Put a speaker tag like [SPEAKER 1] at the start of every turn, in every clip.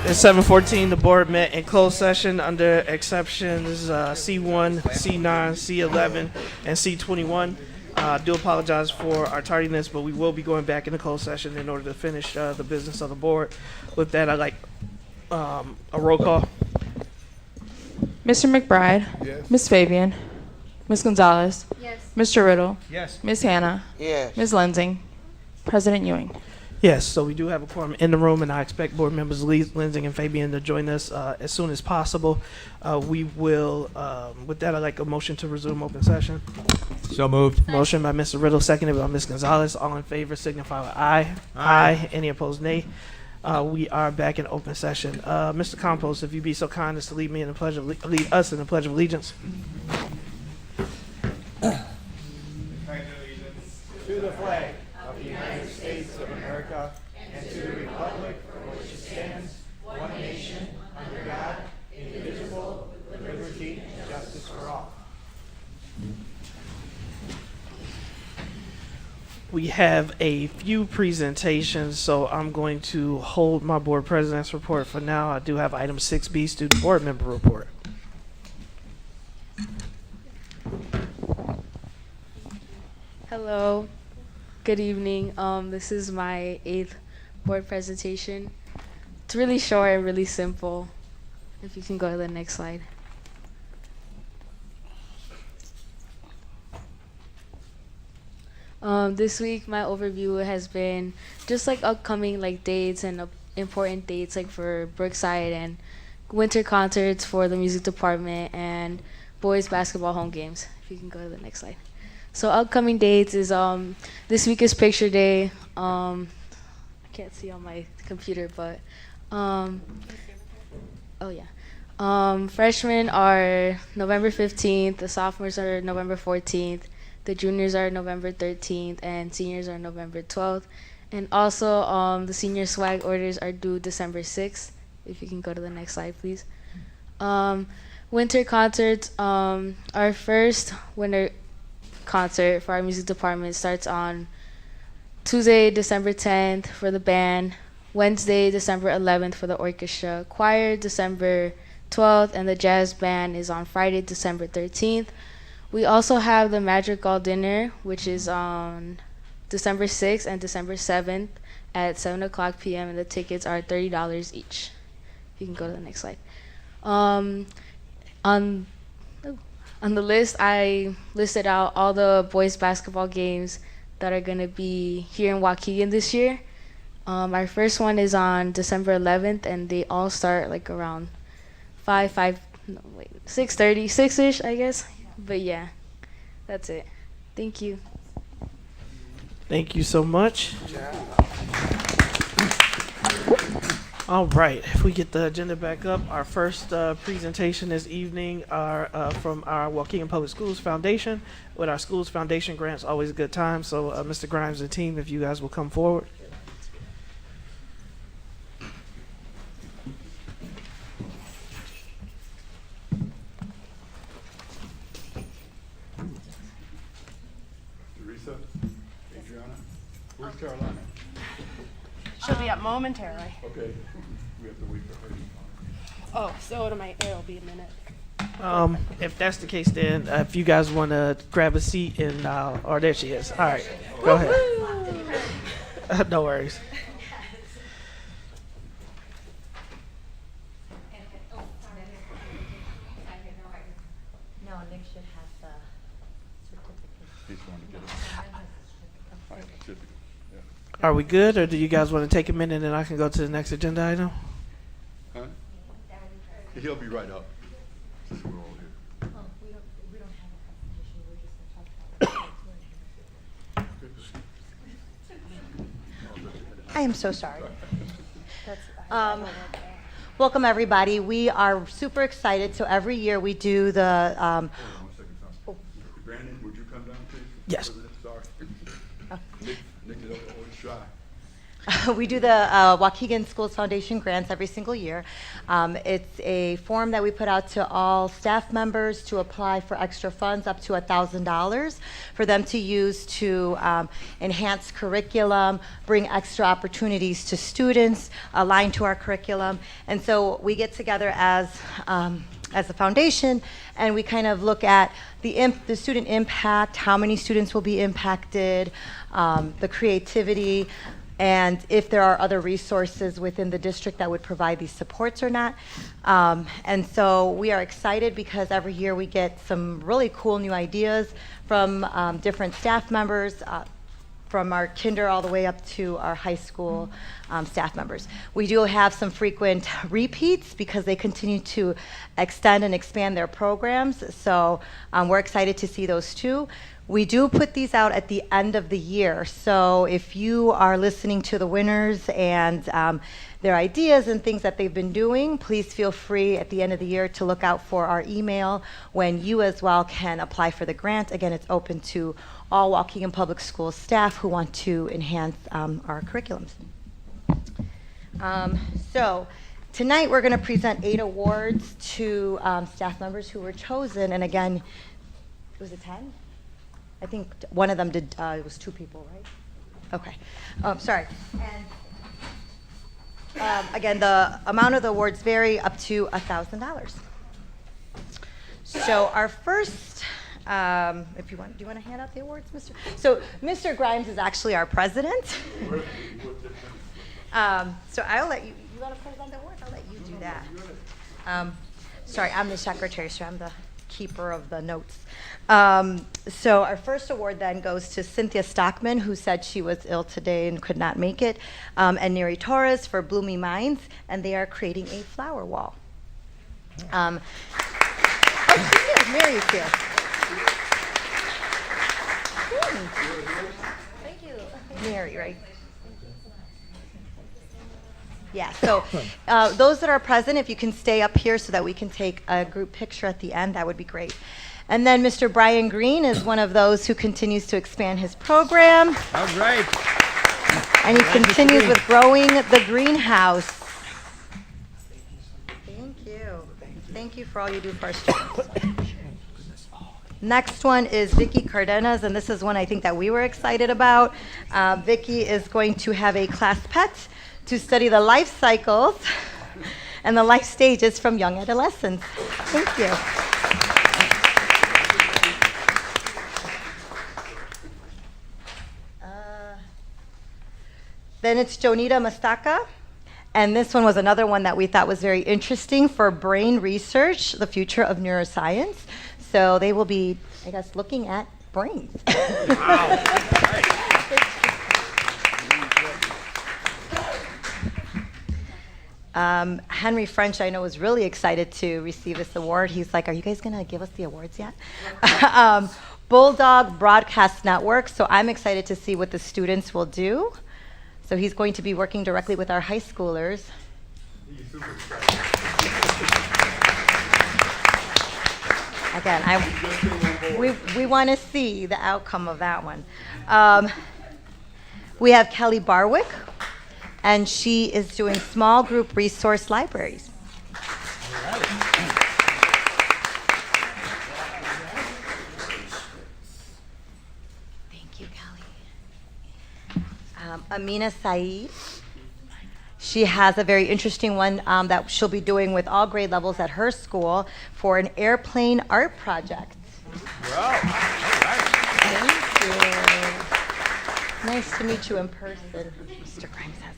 [SPEAKER 1] At 7:14, the board met in closed session under exceptions C1, C9, C11, and C21. I do apologize for our tardiness, but we will be going back into closed session in order to finish the business of the board. With that, I'd like a roll call.
[SPEAKER 2] Mr. McBride.
[SPEAKER 3] Yes.
[SPEAKER 2] Ms. Fabian. Ms. Gonzalez.
[SPEAKER 4] Yes.
[SPEAKER 2] Mr. Riddle.
[SPEAKER 3] Yes.
[SPEAKER 2] Ms. Hannah.
[SPEAKER 5] Yes.
[SPEAKER 2] Ms. Lensing. President Ewing.
[SPEAKER 1] Yes, so we do have a quorum in the room, and I expect board members Lensing and Fabian to join us as soon as possible. We will, with that, I'd like a motion to resume open session.
[SPEAKER 3] So moved.
[SPEAKER 1] Motion by Mr. Riddle, seconded by Ms. Gonzalez. All in favor signify with aye.
[SPEAKER 3] Aye.
[SPEAKER 1] Any opposed, nay. We are back in open session. Mr. Compost, if you be so kind as to lead us in the Pledge of Allegiance.
[SPEAKER 3] To the flag of the United States of America and to the republic for which it stands, one nation, under God, indivisible, with liberty and justice for all.
[SPEAKER 1] We have a few presentations, so I'm going to hold my board president's report for now. I do have item 6B, student board member report.
[SPEAKER 4] Hello. Good evening. This is my 8th board presentation. It's really short and really simple. If you can go to the next slide. This week my overview has been just like upcoming like dates and important dates like for Brookside and winter concerts for the music department and boys basketball home games. If you can go to the next slide. So upcoming dates is this week is picture day. I can't see on my computer, but oh yeah. Freshmen are November 15th, the sophomores are November 14th, the juniors are November 13th, and seniors are November 12th. And also the senior swag orders are due December 6th. If you can go to the next slide, please. Winter concerts, our first winter concert for our music department starts on Tuesday, December 10th for the band, Wednesday, December 11th for the orchestra, choir, December 12th, and the jazz band is on Friday, December 13th. We also have the Madrigal Dinner, which is on December 6th and December 7th at 7 o'clock p.m., and the tickets are $30 each. You can go to the next slide. On the list, I listed out all the boys basketball games that are going to be here in Waukegan this year. Our first one is on December 11th, and they all start like around 6:30, 6-ish, I guess. But yeah, that's it. Thank you.
[SPEAKER 1] Thank you so much. All right, if we get the agenda back up, our first presentation this evening are from our Waukegan Public Schools Foundation. With our Schools Foundation grants, always a good time. So Mr. Grimes and team, if you guys will come forward.
[SPEAKER 3] Teresa, Adriana, where's Carolina?
[SPEAKER 6] She'll be up momentarily.
[SPEAKER 3] Okay, we have to wait for her.
[SPEAKER 6] Oh, so it'll be a minute.
[SPEAKER 1] If that's the case, then if you guys want to grab a seat and, or there she is. All right, go ahead. No worries.
[SPEAKER 7] No, Nick should have the certificate.
[SPEAKER 3] He's going to get it. All right, certificate, yeah.
[SPEAKER 1] Are we good, or do you guys want to take a minute and I can go to the next agenda item?
[SPEAKER 3] Huh? He'll be right up. Since we're all here.
[SPEAKER 7] Oh, we don't have a presentation, we're just gonna talk about it.
[SPEAKER 8] I am so sorry. Welcome, everybody. We are super excited. So every year we do the.
[SPEAKER 3] Hold on 1 second, Tom. Brandon, would you come down, please?
[SPEAKER 1] Yes.
[SPEAKER 3] Sorry. Nick is always shy.
[SPEAKER 8] We do the Waukegan Schools Foundation grants every single year. It's a form that we put out to all staff members to apply for extra funds up to $1,000 for them to use to enhance curriculum, bring extra opportunities to students, align to our curriculum. And so we get together as a foundation, and we kind of look at the student impact, how many students will be impacted, the creativity, and if there are other resources within the district that would provide these supports or not. And so we are excited because every year we get some really cool new ideas from different staff members, from our kinder all the way up to our high school staff members. We do have some frequent repeats because they continue to extend and expand their programs, so we're excited to see those too. We do put these out at the end of the year, so if you are listening to the winners and their ideas and things that they've been doing, please feel free at the end of the year to look out for our email when you as well can apply for the grant. Again, it's open to all Waukegan Public Schools staff who want to enhance our curriculums. So tonight we're going to present 8 awards to staff members who were chosen, and again, was it 10? I think one of them did, it was 2 people, right? Okay, sorry. And again, the amount of the awards vary up to $1,000. So our first, if you want, do you want to hand out the awards, Mr.? So Mr. Grimes is actually our president. So I'll let you, you want to present the awards? I'll let you do that. Sorry, I'm the secretary, so I'm the keeper of the notes. So our first award then goes to Cynthia Stockman, who said she was ill today and could not make it, and Neri Torres for Blooming Minds, and they are creating a flower wall. Oh, she's here. Mary is here. Thank you. Mary, right? Yeah, so those that are present, if you can stay up here so that we can take a group picture at the end, that would be great. And then Mr. Brian Green is one of those who continues to expand his program.
[SPEAKER 3] All right.
[SPEAKER 8] And he continues with growing the greenhouse. Thank you. Thank you for all you do for our students. Next one is Vicky Cardenas, and this is one I think that we were excited about. Vicky is going to have a class pet to study the life cycles and the life stages from young adolescents. Thank you. Then it's Jonita Mastaka, and this one was another one that we thought was very interesting for brain research, the future of neuroscience. So they will be, I guess, looking at brains. Wow. Henry French, I know, was really excited to receive this award. He's like, are you guys going to give us the awards yet? Bulldog Broadcast Network, so I'm excited to see what the students will do. So he's going to be working directly with our high schoolers. Again, we want to see the outcome of that one. We have Kelly Barwick, and she is doing small group resource libraries. Thank you, Kelly. Amina Saeed. She has a very interesting one that she'll be doing with all grade levels at her school for an airplane art project.
[SPEAKER 3] Wow. All right.
[SPEAKER 8] Thank you. Nice to meet you in person. Mr. Grimes has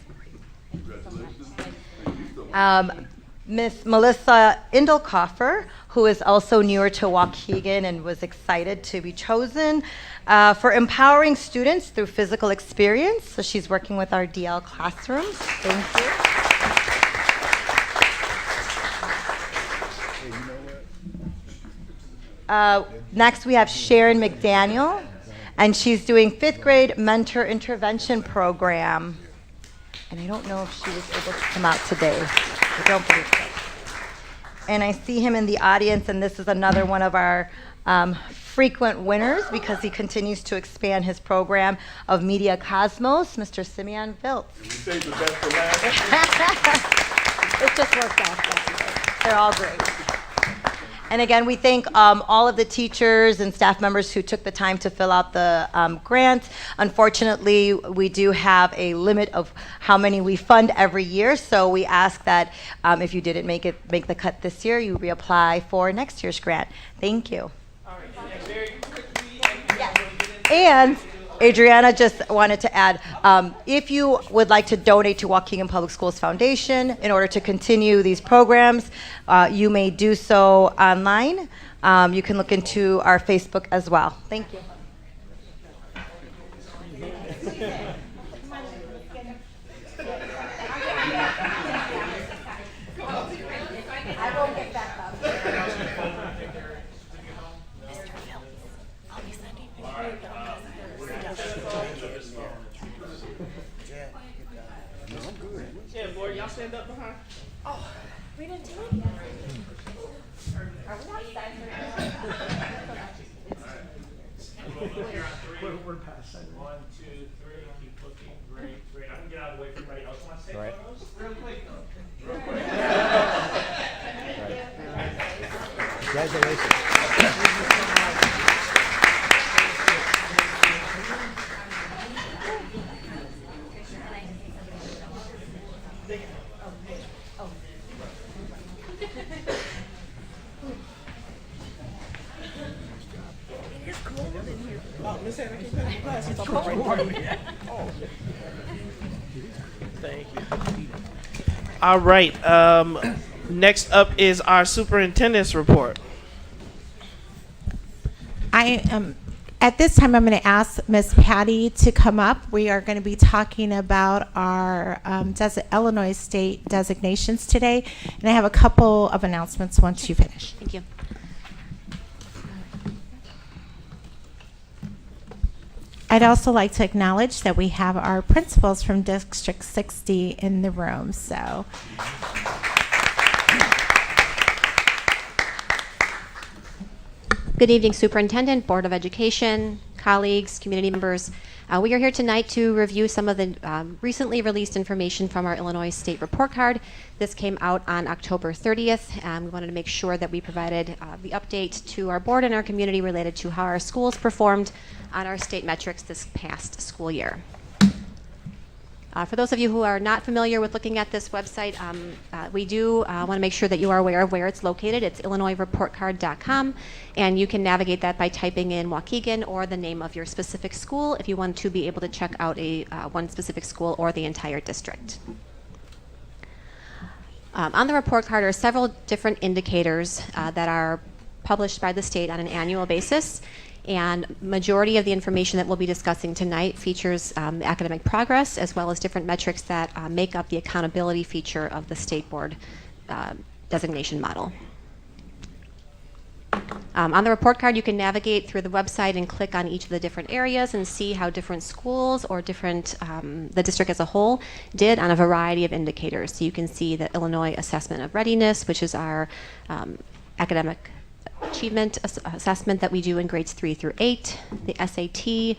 [SPEAKER 8] Miss Melissa Indelkoffer, who is also newer to Waukegan and was excited to be chosen for empowering students through physical experience. So she's working with our DL classrooms. Thank you. Next, we have Sharon McDaniel, and she's doing 5th grade mentor intervention program. And I don't know if she was able to come out today. I don't believe so. And I see him in the audience, and this is another one of our frequent winners because he continues to expand his program of Media Cosmos, Mr. Simeon Viltz.
[SPEAKER 3] We saved the best for last.
[SPEAKER 8] It just worked out. They're all great. And again, we thank all of the teachers and staff members who took the time to fill out the grant. Unfortunately, we do have a limit of how many we fund every year, so we ask that if you didn't make the cut this year, you reapply for next year's grant. Thank you.
[SPEAKER 1] All right. And very quickly,
[SPEAKER 8] And Adriana just wanted to add, if you would like to donate to Waukegan Public Schools Foundation in order to continue these programs, you may do so online. You can look into our Facebook as well. Thank you. I will get back up.
[SPEAKER 1] yeah, boy, y'all stand up behind.
[SPEAKER 6] We didn't do it yet.
[SPEAKER 3] We're past that.
[SPEAKER 1] 1, 2, 3. Keep looking. Great. I'm gonna get out of the way for everybody else. Want to say photos? Real quick.
[SPEAKER 3] Congratulations.
[SPEAKER 1] Miss Hannah, can you pass the glasses? I'll put right there. Thank you. All right. Next up is our superintendent's report.
[SPEAKER 5] I am at this time. I'm going to ask Miss Patty to come up. We are going to be talking about our Illinois state designations today, and I have a couple of announcements once you finish.
[SPEAKER 9] Thank you.
[SPEAKER 5] I'd also like to acknowledge that we have our principals from District 60 in the room. So.
[SPEAKER 9] Good evening, Superintendent, Board of Education, colleagues, community members. We are here tonight to review some of the recently released information from our Illinois State Report Card. This came out on October 30th. We wanted to make sure that we provided the update to our board and our community related to how our schools performed on our state metrics this past school year. For those of you who are not familiar with looking at this website, we do want to make sure that you are aware of where it's located. It's illinoisreportcard.com, and you can navigate that by typing in Waukegan or the name of your specific school if you want to be able to check out one specific school or the entire district. On the report card are several different indicators that are published by the state on an annual basis. And majority of the information that we'll be discussing tonight features academic progress as well as different metrics that make up the accountability feature of the state board designation model. On the report card, you can navigate through the website and click on each of the different areas and see how different schools or different the district as a whole did on a variety of indicators. So you can see the Illinois Assessment of Readiness, which is our academic achievement assessment that we do in grades 3 through 8, the SAT,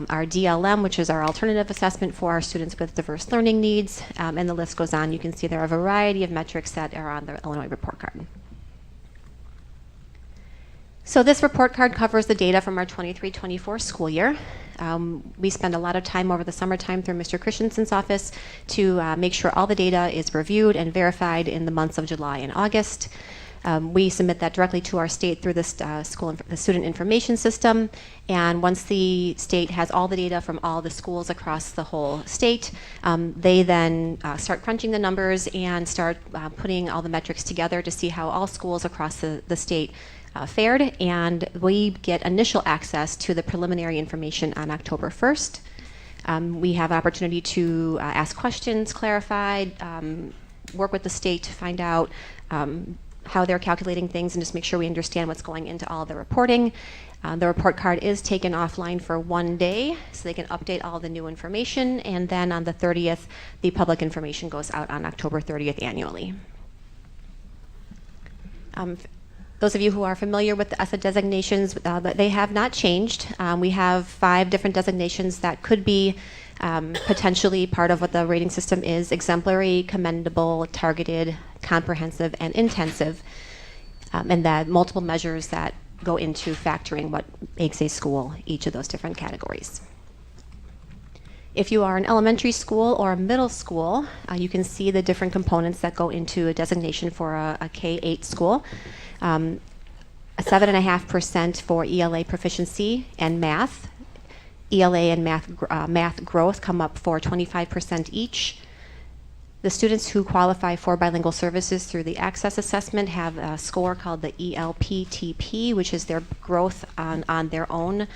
[SPEAKER 9] our DLM, which is our alternative assessment for our students with diverse learning needs, and the list goes on. You can see there are a variety of metrics that are on the Illinois report card. So this report card covers the data from our 23-24 school year. We spend a lot of time over the summertime through Mr. Christensen's office to make sure all the data is reviewed and verified in the months of July and August. We submit that directly to our state through the student information system, and once the state has all the data from all the schools across the whole state, they then start crunching the numbers and start putting all the metrics together to see how all schools across the state fared, and we get initial access to the preliminary information on October 1st. We have opportunity to ask questions, clarify, work with the state to find out how they're calculating things and just make sure we understand what's going into all the reporting. The report card is taken offline for 1 day so they can update all the new information, and then on the 30th, the public information goes out on October 30th annually. Those of you who are familiar with the ESSA designations, they have not changed. We have 5 different designations that could be potentially part of what the rating system is: exemplary, commendable, targeted, comprehensive, and intensive, and that multiple measures that go into factoring what makes a school each of those different categories. If you are an elementary school or a middle school, you can see the different components that go into a designation for a K-8 school. A 7.5% for ELA proficiency and math. ELA and math growth come up for 25% each. The students who qualify for bilingual services through the Access Assessment have a score called the ELPTP, which is their growth on their own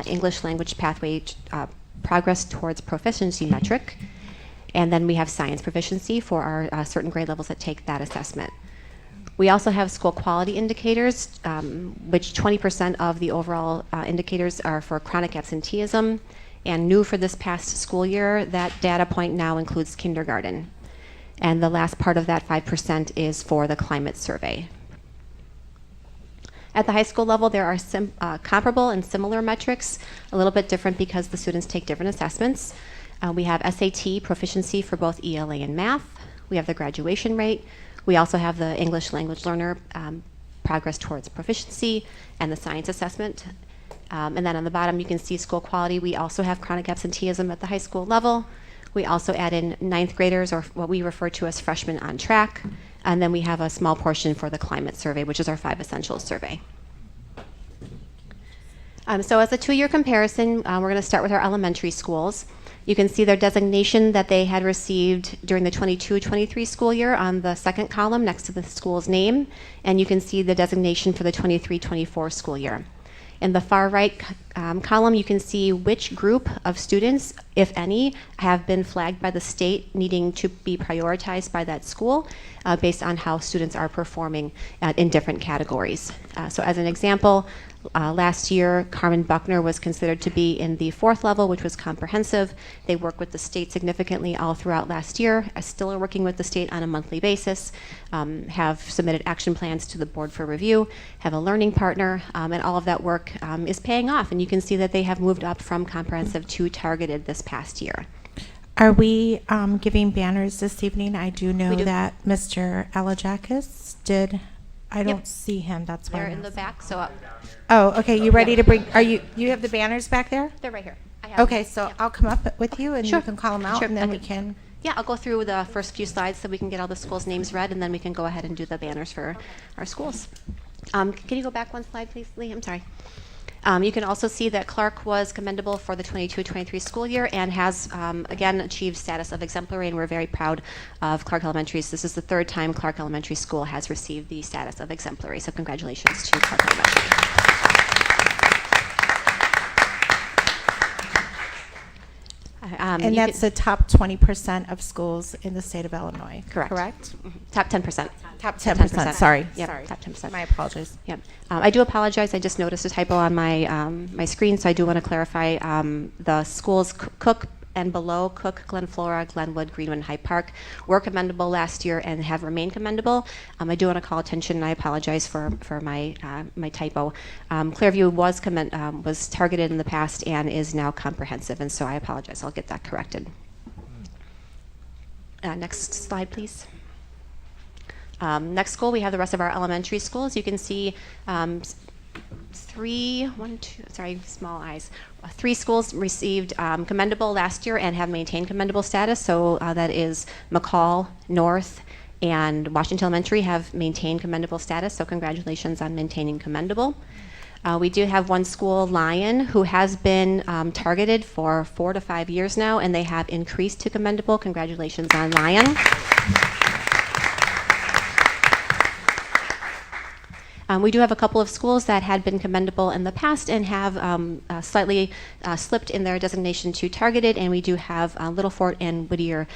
[SPEAKER 9] English language pathway progress towards proficiency metric. And then we have science proficiency for our certain grade levels that take that assessment. We also have school quality indicators, which 20% of the overall indicators are for chronic absenteeism. And new for this past school year, that data point now includes kindergarten. And the last part of that 5% is for the climate survey. At the high school level, there are comparable and similar metrics, a little bit different because the students take different assessments. We have SAT proficiency for both ELA and math. We have the graduation rate. We also have the English language learner progress towards proficiency and the science assessment. And then on the bottom, you can see school quality. We also have chronic absenteeism at the high school level. We also add in 9th graders, or what we refer to as freshmen on track. And then we have a small portion for the climate survey, which is our 5 essentials survey. So as a 2-year comparison, we're going to start with our elementary schools. You can see their designation that they had received during the 22-23 school year on the second column next to the school's name. And you can see the designation for the 23-24 school year. In the far right column, you can see which group of students, if any, have been flagged by the state needing to be prioritized by that school based on how students are performing in different categories. So as an example, last year, Carmen Buckner was considered to be in the 4th level, which was comprehensive. They worked with the state significantly all throughout last year, still are working with the state on a monthly basis, have submitted action plans to the board for review, have a learning partner, and all of that work is paying off. And you can see that they have moved up from comprehensive to targeted this past year.
[SPEAKER 5] Are we giving banners this evening? I do know
[SPEAKER 9] We do.
[SPEAKER 5] that Mr. Alajakis did. I don't
[SPEAKER 9] Yep.
[SPEAKER 5] see him. That's why.
[SPEAKER 9] They're
[SPEAKER 5] I'm
[SPEAKER 9] in the
[SPEAKER 5] asking.
[SPEAKER 9] back, so
[SPEAKER 5] Oh, okay. You ready to bring? Are you have the banners back there?
[SPEAKER 9] they're right here. I have
[SPEAKER 5] Okay,
[SPEAKER 9] them.
[SPEAKER 5] so
[SPEAKER 9] Yep.
[SPEAKER 5] I'll come up with you and
[SPEAKER 9] Sure.
[SPEAKER 5] you can call them out,
[SPEAKER 9] Sure,
[SPEAKER 5] and then
[SPEAKER 9] I
[SPEAKER 5] we
[SPEAKER 9] can-
[SPEAKER 5] can.
[SPEAKER 9] Yeah, I'll go through the first few slides so we can get all the schools' names read, and then we can go ahead and do the banners for our schools. Can you go back one slide, please, Lee? I'm sorry. You can also see that Clark was commendable for the 22-23 school year and has, again, achieved status of exemplary, and we're very proud of Clark Elementary. This is the 3rd time Clark Elementary School has received the status of exemplary, so congratulations to Clark Elementary.
[SPEAKER 5] And
[SPEAKER 9] you
[SPEAKER 5] that's
[SPEAKER 9] can-
[SPEAKER 5] the top 20% of schools in the state of Illinois.
[SPEAKER 9] Correct.
[SPEAKER 5] Correct.
[SPEAKER 9] top 10%.
[SPEAKER 5] Top 10%. Sorry.
[SPEAKER 9] Yep,
[SPEAKER 5] Sorry.
[SPEAKER 9] top 10%.
[SPEAKER 5] My apologies.
[SPEAKER 9] Yep. I do apologize. I just noticed a typo on my my screen, so I do want to clarify. The schools Cook and below Cook, Glen Flora, Glenwood, Greenwood, and Hyde Park were commendable last year and have remained commendable. I do want to call attention, and I apologize for my my typo. Clearview was targeted in the past and is now comprehensive, and so I apologize. I'll get that corrected. Next slide, please. Next school, we have the rest of our elementary schools. You can see small eyes. 3 schools received commendable last year and have maintained commendable status. So that is McCall, North, and Washington Elementary have maintained commendable status. So congratulations on maintaining commendable. We do have one school, Lyon, who has been targeted for 4 to 5 years now, and they have increased to commendable. Congratulations on Lyon. We do have a couple of schools that had been commendable in the past and have slightly slipped in their designation to targeted, and we do have Little Fort and Whittier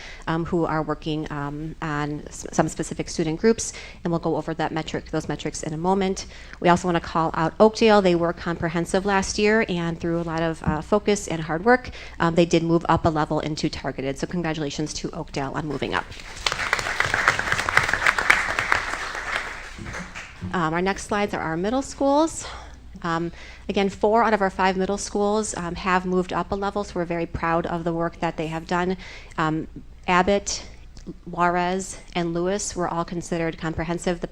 [SPEAKER 9] who are working on some specific student groups, and we'll go over those metrics in a moment. We also want to call out Oakdale. They were comprehensive last year, and through a lot of focus and hard work, they did move up a level into targeted. So congratulations to Oakdale on moving up. Our next slides are our middle schools. Again, 4 out of our 5 middle schools have moved up a level, so we're very proud of the work that they have done. Abbott, Juarez, and Lewis were all considered comprehensive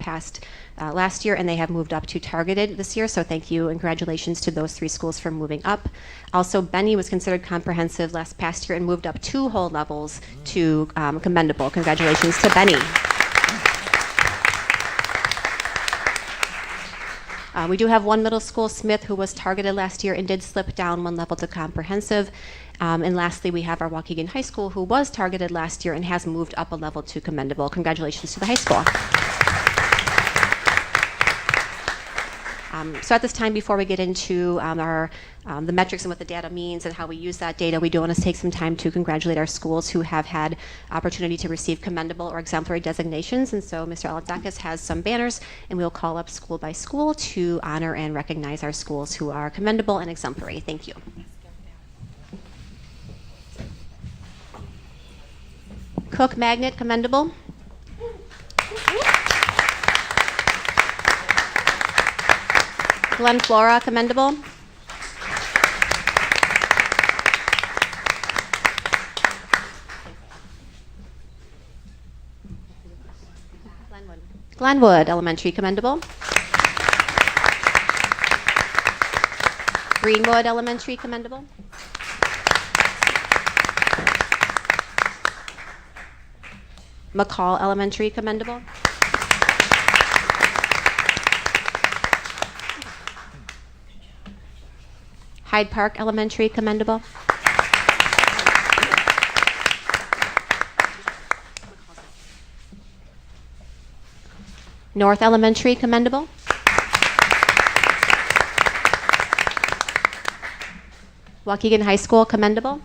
[SPEAKER 9] last year, and they have moved up to targeted this year, so thank you and congratulations to those 3 schools for moving up. Also, Benny was considered comprehensive past year and moved up 2 whole levels to commendable. Congratulations to Benny. We do have 1 middle school, Smith, who was targeted last year and did slip down 1 level to comprehensive. And lastly, we have our Waukegan High School, who was targeted last year and has moved up a level to commendable. Congratulations to the high school. So at this time, before we get into the metrics and what the data means and how we use that data, we do want to take some time to congratulate our schools who have had opportunity to receive commendable or exemplary designations. And so Mr. Alexakis has some banners, and we'll call up school by school to honor and recognize our schools who are commendable and exemplary. Thank you. Cook Magnet, commendable. Glen Flora, commendable. Glenwood Elementary, commendable. Greenwood Elementary, commendable. McCall Elementary, commendable. Hyde Park Elementary, commendable. North Elementary, commendable. Waukegan High School, commendable.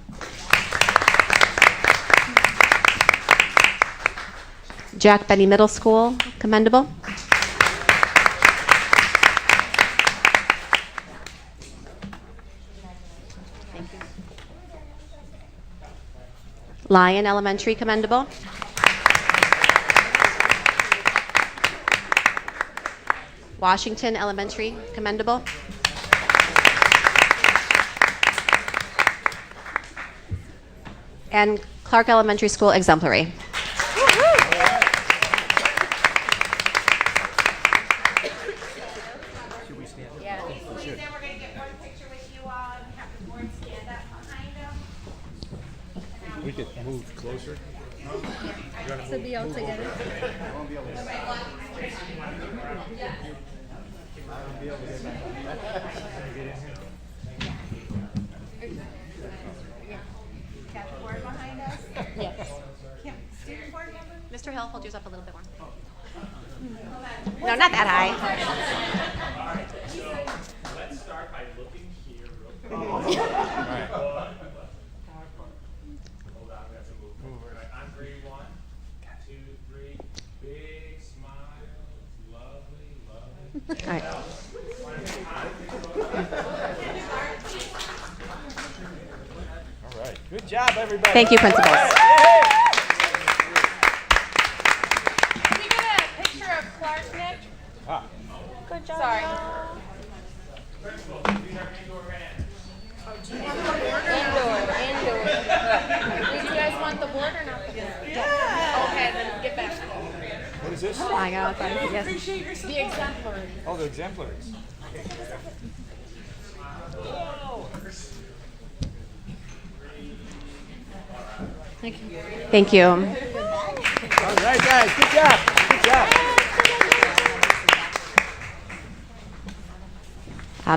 [SPEAKER 9] Jack Benny Middle School, commendable. Lyon Elementary, commendable. Washington Elementary, commendable. And Clark Elementary School, exemplary.
[SPEAKER 3] We could move closer.
[SPEAKER 6] To be all together.
[SPEAKER 9] Mr. Hill, hold yours up a little bit more. No, not that high.
[SPEAKER 10] Let's start by looking here real quick. Hold on, we have to move. Right, on 3, 1, 2, 3. Big smiles. Lovely.
[SPEAKER 9] All right.
[SPEAKER 3] All right. Good job, everybody.
[SPEAKER 9] Thank you, principals.
[SPEAKER 6] Can we get a picture of Clark, Nick?
[SPEAKER 3] Ah.
[SPEAKER 6] Good job. Sorry. Indoor. Did you guys want the board or not the board? Yeah. Okay, then get back.
[SPEAKER 3] What is this?
[SPEAKER 9] I got it. Yes.
[SPEAKER 6] The exemplary.
[SPEAKER 3] Oh, the exemplaries.
[SPEAKER 9] Thank you.
[SPEAKER 3] All right, guys. Good job. Good job.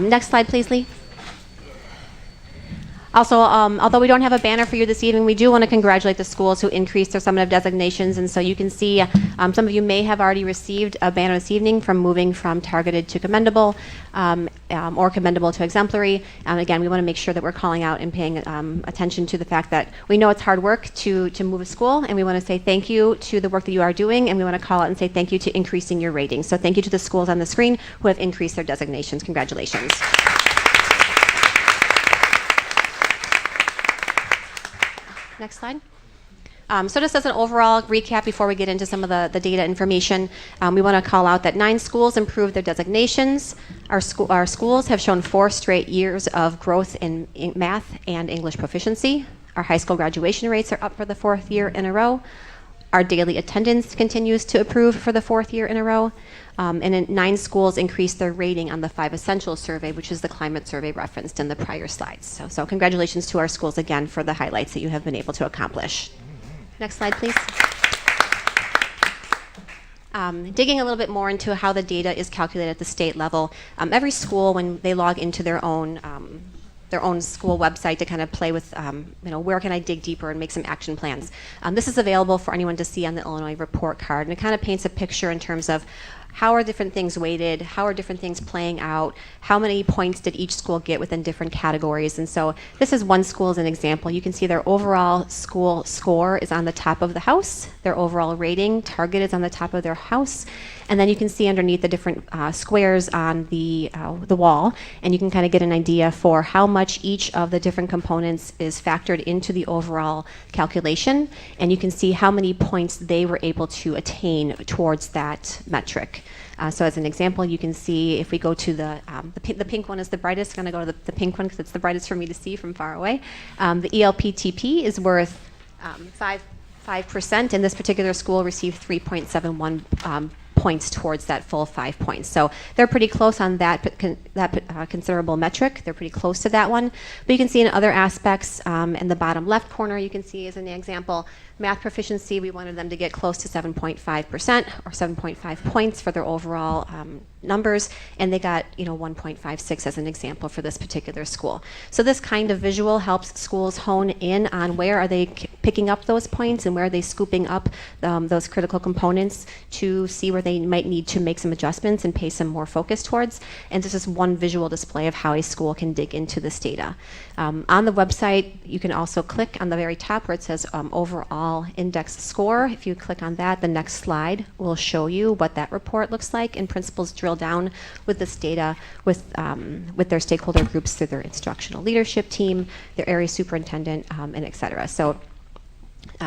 [SPEAKER 9] Next slide, please, Lee. Also, although we don't have a banner for you this evening, we do want to congratulate the schools who increased their summative designations. And so you can see some of you may have already received a banner this evening from moving from targeted to commendable or commendable to exemplary. Again, we want to make sure that we're calling out and paying attention to the fact that we know it's hard work to move a school, and we want to say thank you to the work that you are doing, and we want to call out and say thank you to increasing your ratings. So thank you to the schools on the screen who have increased their designations. Congratulations. Next slide. So just as an overall recap before we get into some of the data information, we want to call out that 9 schools improved their designations. Our schools have shown 4 straight years of growth in math and English proficiency. Our high school graduation rates are up for the 4th year in a row. Our daily attendance continues to improve for the 4th year in a row. And then 9 schools increased their rating on the 5 Essentials survey, which is the climate survey referenced in the prior slides. So congratulations to our schools again for the highlights that you have been able to accomplish. Next slide, please. Digging a little bit more into how the data is calculated at the state level, every school, when they log into their own school website to kind of play with, where can I dig deeper and make some action plans. This is available for anyone to see on the Illinois report card, and it kind of paints a picture in terms of how are different things weighted, how are different things playing out, how many points did each school get within different categories. And so this is one school as an example. You can see their overall school score is on the top of the house, their overall rating target is on the top of their house, and then you can see underneath the different squares on the wall, and you can kind of get an idea for how much each of the different components is factored into the overall calculation, and you can see how many points they were able to attain towards that metric. So as an example, you can see if we go to the pink one is the brightest. I'm going to go to the pink one because it's the brightest for me to see from far away. The ELPTP is worth 5%, and this particular school received 3.71 points towards that full 5 points. So they're pretty close on that considerable metric. They're pretty close to that one. But you can see in other aspects, in the bottom left corner, you can see as an example, math proficiency, we wanted them to get close to 7.5% or 7.5 points for their overall numbers, and they got 1.56 as an example for this particular school. So this kind of visual helps schools hone in on where are they picking up those points and where are they scooping up those critical components to see where they might need to make some adjustments and pay some more focus towards. And this is one visual display of how a school can dig into this data. On the website, you can also click on the very top where it says overall index score. If you click on that, the next slide will show you what that report looks like, and principals drill down with this data with their stakeholder groups through their instructional leadership team, their area superintendent, and et cetera. So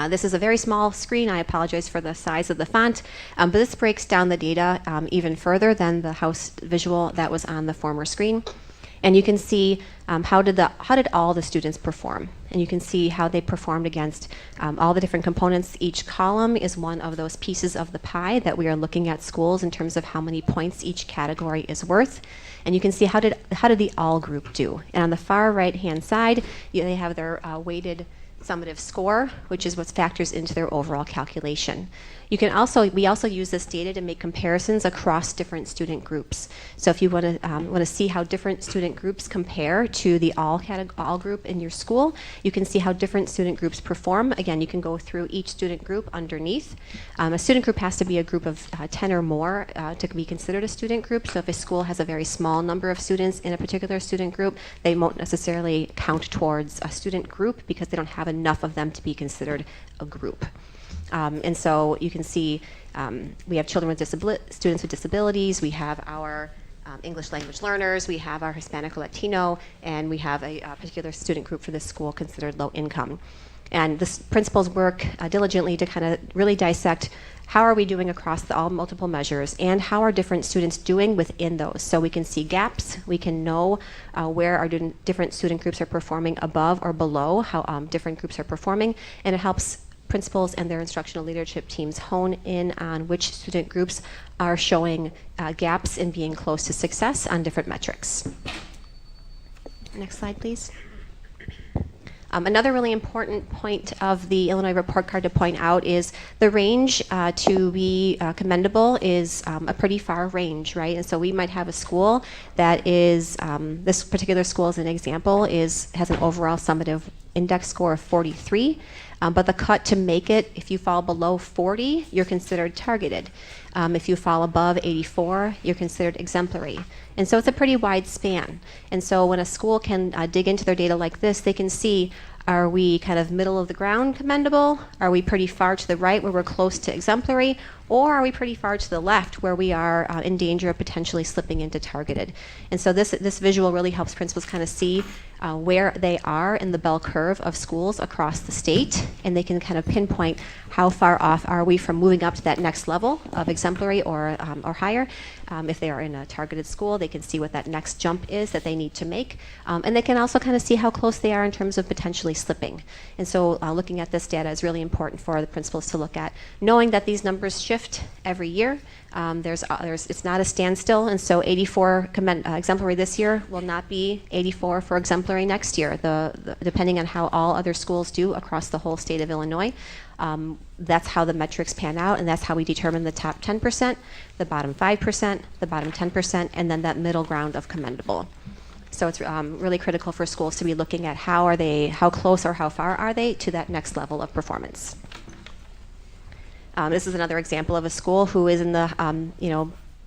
[SPEAKER 9] this is a very small screen. I apologize for the size of the font, but this breaks down the data even further than the house visual that was on the former screen. And you can see how did all the students perform, and you can see how they performed against all the different components. Each column is one of those pieces of the pie that we are looking at schools in terms of how many points each category is worth. And you can see how did the all group do. And on the far right hand side, they have their weighted summative score, which is what factors into their overall calculation. We also use this data to make comparisons across different student groups. So if you want to see how different student groups compare to the all group in your school, you can see how different student groups perform. Again, you can go through each student group underneath. A student group has to be a group of 10 or more to be considered a student group. So if a school has a very small number of students in a particular student group, they won't necessarily count towards a student group because they don't have enough of them to be considered a group. And so you can see we have children with students with disabilities, we have our English language learners, we have our Hispanic or Latino, and we have a particular student group for this school considered low income. And the principals work diligently to kind of really dissect how are we doing across all multiple measures, and how are different students doing within those. So we can see gaps, we can know where our different student groups are performing above or below how different groups are performing, and it helps principals and their instructional leadership teams hone in on which student groups are showing gaps in being close to success on different metrics. Next slide, please. Another really important point of the Illinois report card to point out is the range to be commendable is a pretty far range, right? And so we might have a school that is, this particular school as an example, has an overall summative index score of 43. But the cut to make it, if you fall below 40, you're considered targeted. If you fall above 84, you're considered exemplary. And so it's a pretty wide span. And so when a school can dig into their data like this, they can see Are we kind of middle of the ground commendable? Are we pretty far to the right where we're close to exemplary? Or are we pretty far to the left where we are in danger of potentially slipping into targeted? And so this visual really helps principals kind of see where they are in the bell curve of schools across the state, and they can kind of pinpoint how far off are we from moving up to that next level of exemplary or higher. If they are in a targeted school, they can see what that next jump is that they need to make. And they can also kind of see how close they are in terms of potentially slipping. And so looking at this data is really important for the principals to look at, knowing that these numbers shift every year. It's not a standstill, and so 84 exemplary this year will not be 84 for exemplary next year, depending on how all other schools do across the whole state of Illinois. That's how the metrics pan out, and that's how we determine the top 10%, the bottom 5%, the bottom 10%, and then that middle ground of commendable. So it's really critical for schools to be looking at how close or how far are they to that next level of performance. This is another example of a school who is in the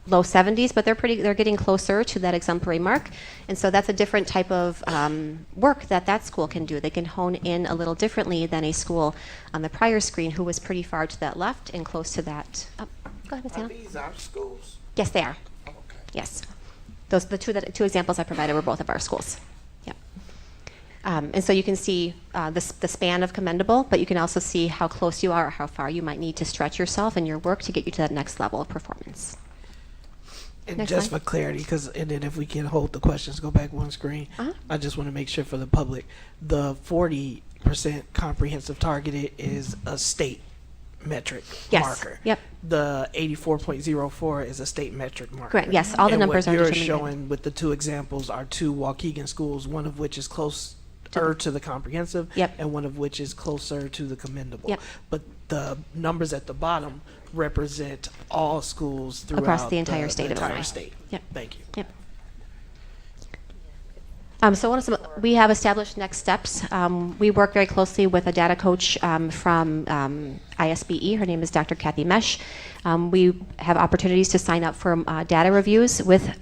[SPEAKER 9] low 70s, but they're getting closer to that exemplary mark, and so that's a different type of work that school can do. They can hone in a little differently than a school on the prior screen who was pretty far to that left and close to that. Oh, go ahead, Ms. Hannah.
[SPEAKER 11] Are these our schools?
[SPEAKER 9] Yes, they are.
[SPEAKER 11] Okay.
[SPEAKER 9] Yes, the two examples I provided were both of our schools. Yep. And so you can see the span of commendable, but you can also see how close you are or how far you might need to stretch yourself in your work to get you to that next level of performance.
[SPEAKER 1] And
[SPEAKER 9] Next
[SPEAKER 1] just
[SPEAKER 9] slide.
[SPEAKER 1] for clarity, and then if we can hold the questions, go back one screen. I just want to make sure for the public, the 40% comprehensive targeted is a state metric
[SPEAKER 9] Yes.
[SPEAKER 1] marker.
[SPEAKER 9] Yep.
[SPEAKER 1] The 84.04 is a state metric marker.
[SPEAKER 9] Correct. Yes, all the
[SPEAKER 1] And
[SPEAKER 9] numbers are
[SPEAKER 1] what you're
[SPEAKER 9] determined.
[SPEAKER 1] showing with the two examples are two Waukegan schools, one of which is closer to the comprehensive,
[SPEAKER 9] Yep.
[SPEAKER 1] and one of which is closer to the commendable.
[SPEAKER 9] Yep.
[SPEAKER 1] But the numbers at the bottom represent all schools throughout
[SPEAKER 9] Across the entire state of
[SPEAKER 1] entire
[SPEAKER 9] Illinois.
[SPEAKER 1] state.
[SPEAKER 9] Yep.
[SPEAKER 1] Thank you.
[SPEAKER 9] Yep. So we have established next steps. We work very closely with a data coach from ISBE. Her name is Dr. Kathy Mesh. We have opportunities to sign up for data reviews with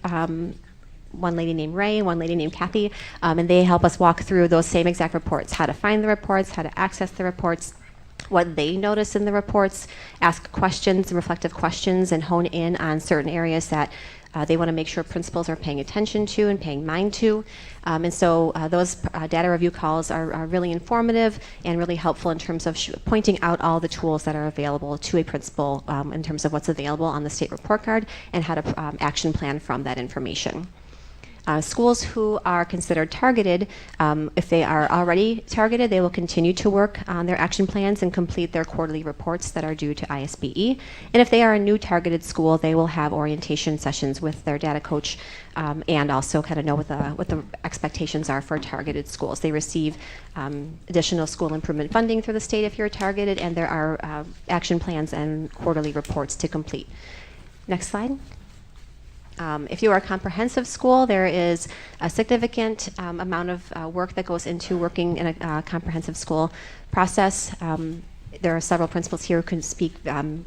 [SPEAKER 9] one lady named Ray and one lady named Kathy, and they help us walk through those same exact reports, how to find the reports, how to access the reports, what they notice in the reports, ask questions, reflective questions, and hone in on certain areas that they want to make sure principals are paying attention to and paying mind to. And so those data review calls are really informative and really helpful in terms of pointing out all the tools that are available to a principal in terms of what's available on the state report card and how to action plan from that information. Schools who are considered targeted, if they are already targeted, they will continue to work on their action plans and complete their quarterly reports that are due to ISBE. And if they are a new targeted school, they will have orientation sessions with their data coach and also kind of know what the expectations are for targeted schools. They receive additional school improvement funding through the state if you're targeted, and there are action plans and quarterly reports to complete. Next slide. If you are a comprehensive school, there is a significant amount of work that goes into working in a comprehensive school process. There are several principals here who can speak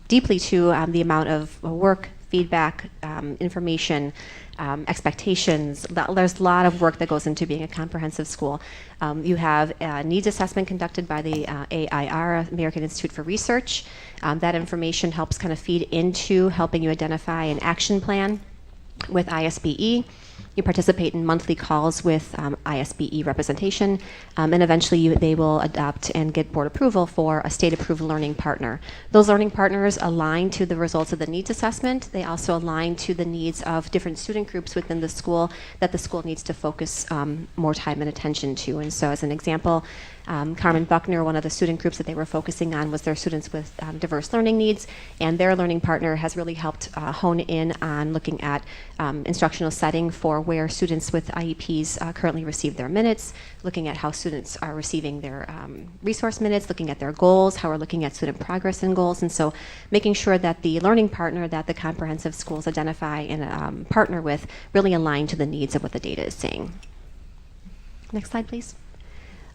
[SPEAKER 9] deeply to the amount of work, feedback, information, expectations. There's a lot of work that goes into being a comprehensive school. You have a needs assessment conducted by the AIR, American Institute for Research. That information helps kind of feed into helping you identify an action plan with ISBE. You participate in monthly calls with ISBE representation, and eventually they will adopt and get board approval for a state-approved learning partner. Those learning partners align to the results of the needs assessment. They also align to the needs of different student groups within the school that the school needs to focus more time and attention to. And so as an example, Carmen Buckner, one of the student groups that they were focusing on was their students with diverse learning needs, and their learning partner has really helped hone in on looking at instructional setting for where students with IEPs currently receive their minutes, looking at how students are receiving their resource minutes, looking at their goals, how we're looking at student progress and goals, and so making sure that the learning partner that the comprehensive schools identify and partner with really align to the needs of what the data is saying. Next slide, please.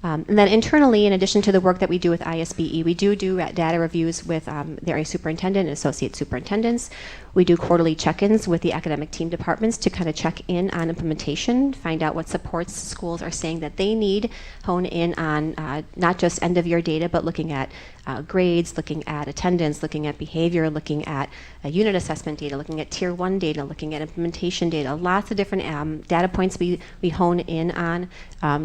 [SPEAKER 9] And then internally, in addition to the work that we do with ISBE, we do data reviews with the area superintendent and associate superintendents. We do quarterly check-ins with the academic team departments to kind of check in on implementation, find out what supports schools are saying that they need, hone in on not just end-of-year data, but looking at grades, looking at attendance, looking at behavior, looking at unit assessment data, looking at Tier 1 data, looking at implementation data. Lots of different data points we hone in on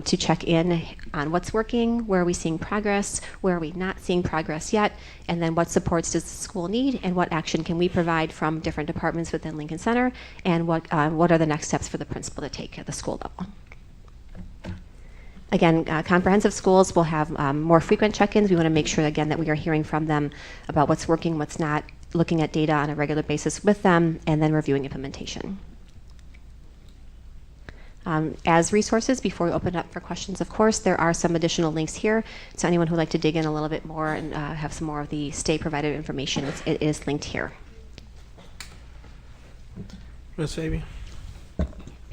[SPEAKER 9] to check in on what's working, where are we seeing progress, where are we not seeing progress yet, and then what supports does the school need, and what action can we provide from different departments within Lincoln Center, and what are the next steps for the principal to take at the school level. Again, comprehensive schools will have more frequent check-ins. We want to make sure, again, that we are hearing from them about what's working, what's not, looking at data on a regular basis with them, and then reviewing implementation. As resources, before we open up for questions, of course, there are some additional links here. So anyone who would like to dig in a little bit more and have some more of the state-provided information, it is linked here.
[SPEAKER 1] Ms. Fabian?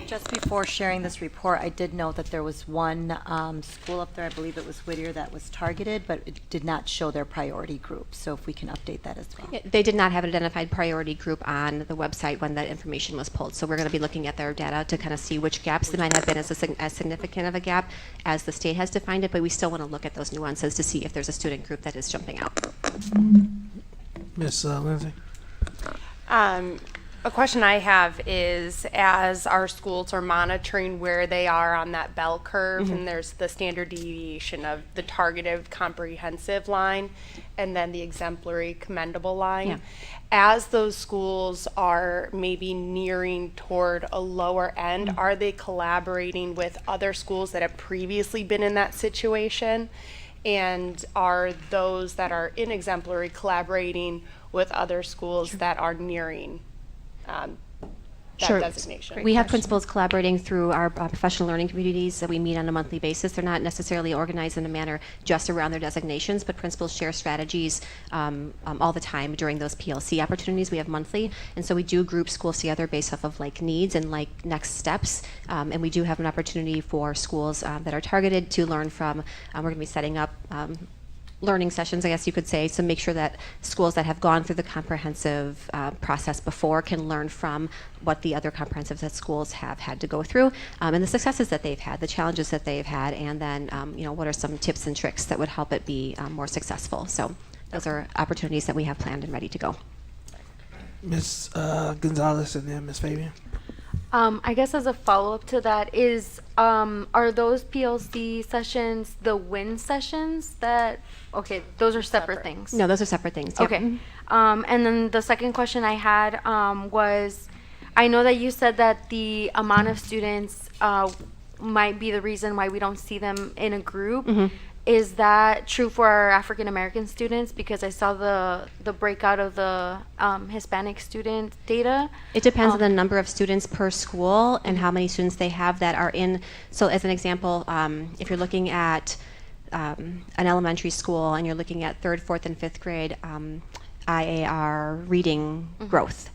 [SPEAKER 8] Just before sharing this report, I did note that there was one school up there, I believe it was Whittier, that was targeted, but it did not show their priority group. So if we can update that as well.
[SPEAKER 9] Yeah, they did not have an identified priority group on the website when that information was pulled. So we're going to be looking at their data to kind of see which gaps there might have been as significant of a gap as the state has defined it, but we still want to look at those nuances to see if there's a student group that is jumping out.
[SPEAKER 1] Ms. Lindsay?
[SPEAKER 6] A question I have is, as our schools are monitoring where they are on that bell curve, and there's the standard deviation of the targeted comprehensive line and then the exemplary commendable line.
[SPEAKER 9] Yeah.
[SPEAKER 6] As those schools are maybe nearing toward a lower end, are they collaborating with other schools that have previously been in that situation? And are those that are in exemplary collaborating with other schools that are nearing that designation?
[SPEAKER 9] We have principals collaborating through our professional learning communities that we meet on a monthly basis. They're not necessarily organized in a manner just around their designations, but principals share strategies all the time during those PLC opportunities we have monthly. And so we do group schools together based off of like needs and like next steps. And we do have an opportunity for schools that are targeted to learn from. We're going to be setting up learning sessions, I guess you could say, to make sure that schools that have gone through the comprehensive process before can learn from what the other comprehensives that schools have had to go through, and the successes that they've had, the challenges that they've had, and then what are some tips and tricks that would help it be more successful. So those are opportunities that we have planned and ready to go.
[SPEAKER 1] Ms. Gonzalez and then Ms. Fabian?
[SPEAKER 11] I guess as a follow-up to that is, are those PLC sessions the WIN sessions that, okay, those are separate things?
[SPEAKER 9] No, those are separate things. Yep.
[SPEAKER 11] Okay. And then the second question I had was, I know that you said that the amount of students might be the reason why we don't see them in a group. Is that true for our African American students? Because I saw the breakout of the Hispanic student data.
[SPEAKER 9] It depends on the number of students per school and how many students they have that are in. So as an example, if you're looking at an elementary school and you're looking at 3rd, 4th, and 5th grade IAR reading growth.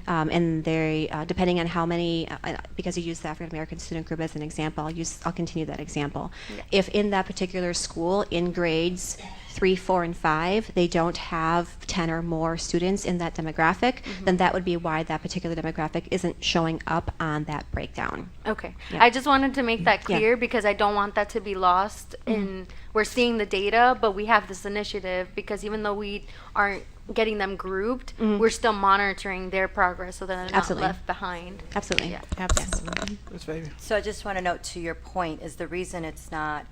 [SPEAKER 9] And they, depending on how many, because you use the African American student group as an example, I'll continue that example. Yeah. If in that particular school, in grades 3, 4, and 5, they don't have 10 or more students in that demographic, then that would be why that particular demographic isn't showing up on that breakdown.
[SPEAKER 11] Okay.
[SPEAKER 9] Yeah.
[SPEAKER 11] I just wanted to make that clear because I don't want that to be lost in, we're seeing the data, but we have this initiative because even though we aren't getting them grouped, we're still monitoring their progress so that they're not left behind.
[SPEAKER 9] Absolutely.
[SPEAKER 11] Yeah.
[SPEAKER 5] Absolutely.
[SPEAKER 1] Ms. Fabian?
[SPEAKER 8] So I just want to note to your point is the reason it's not,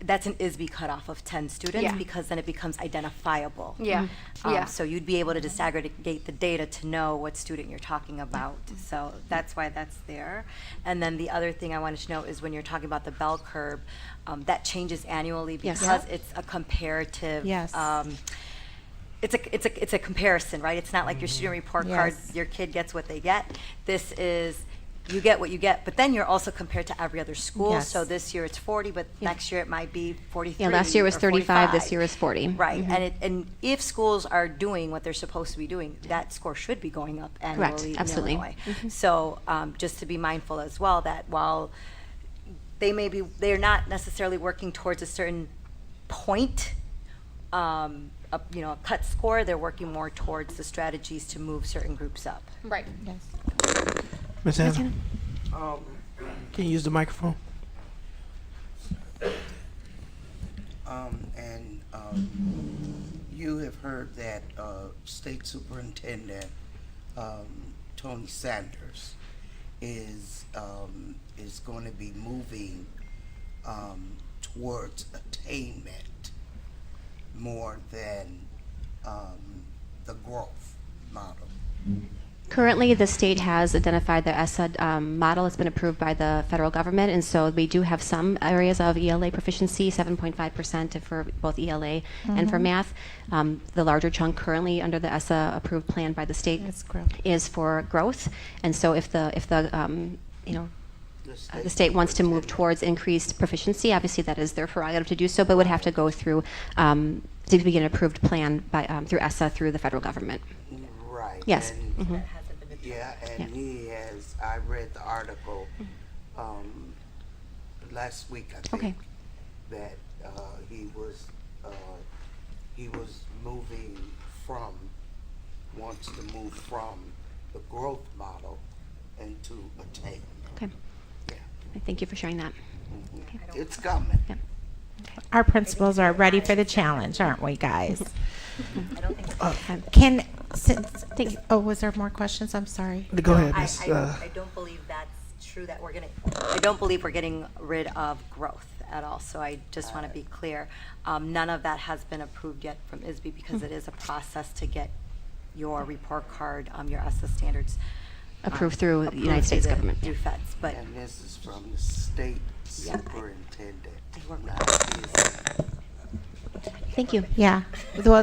[SPEAKER 8] that's an ISB cutoff of 10 students because then it becomes identifiable.
[SPEAKER 11] Yeah.
[SPEAKER 8] So you'd be able to disaggregate the data to know what student you're talking about. So that's why that's there. And then the other thing I wanted to note is when you're talking about the bell curve, that changes annually because it's a comparative.
[SPEAKER 5] Yes.
[SPEAKER 8] It's a comparison, right? It's not like your student report card, your kid gets what they get. This is, you get what you get, but then you're also compared to every other school.
[SPEAKER 5] Yes.
[SPEAKER 8] So this year it's 40, but next year it might be 43.
[SPEAKER 9] Yeah, last year was
[SPEAKER 8] or
[SPEAKER 9] 35,
[SPEAKER 8] 45.
[SPEAKER 9] this year is 40.
[SPEAKER 8] Right, and if schools are doing what they're supposed to be doing, that score should be going up annually
[SPEAKER 9] Absolutely.
[SPEAKER 8] in Illinois. So just to be mindful as well that while they're not necessarily working towards a certain point, a cut score. They're working more towards the strategies to move certain groups up.
[SPEAKER 4] Right.
[SPEAKER 1] Ms. Hanson, can you use the microphone?
[SPEAKER 12] You have heard that State Superintendent Tony Sanders is going to be moving towards attainment more than the growth model.
[SPEAKER 9] Currently, the state has identified the ESSA model has been approved by the federal government, and so we do have some areas of ELA proficiency, 7.5% for both ELA and for math. The larger chunk currently under the ESSA approved plan by the state is for growth, and so if the state wants to move towards increased proficiency, obviously that is their prerogative to do so, but would have to go through to begin an approved plan by through ESSA through the federal government.
[SPEAKER 12] Right.
[SPEAKER 9] Yes.
[SPEAKER 12] And he has, I read the article last week, I think, that he was wants to move from the growth model into attainment.
[SPEAKER 9] Okay.
[SPEAKER 12] Yeah.
[SPEAKER 9] Thank you for sharing that.
[SPEAKER 12] It's coming.
[SPEAKER 9] Yep.
[SPEAKER 5] Our principals are ready for the challenge, aren't we, guys? Was there more questions? I'm sorry.
[SPEAKER 1] Go ahead,
[SPEAKER 8] I
[SPEAKER 1] Ms.
[SPEAKER 8] don't believe that's true that I don't believe we're getting rid of growth at all. So I just want to be clear. None of that has been approved yet from ISB because it is a process to get your report card, your ESSA standards
[SPEAKER 9] Approved through the United States government.
[SPEAKER 8] Through feds, but
[SPEAKER 12] And this is from the state superintendent. not ISB.
[SPEAKER 9] Thank you.
[SPEAKER 5] Yeah. Well,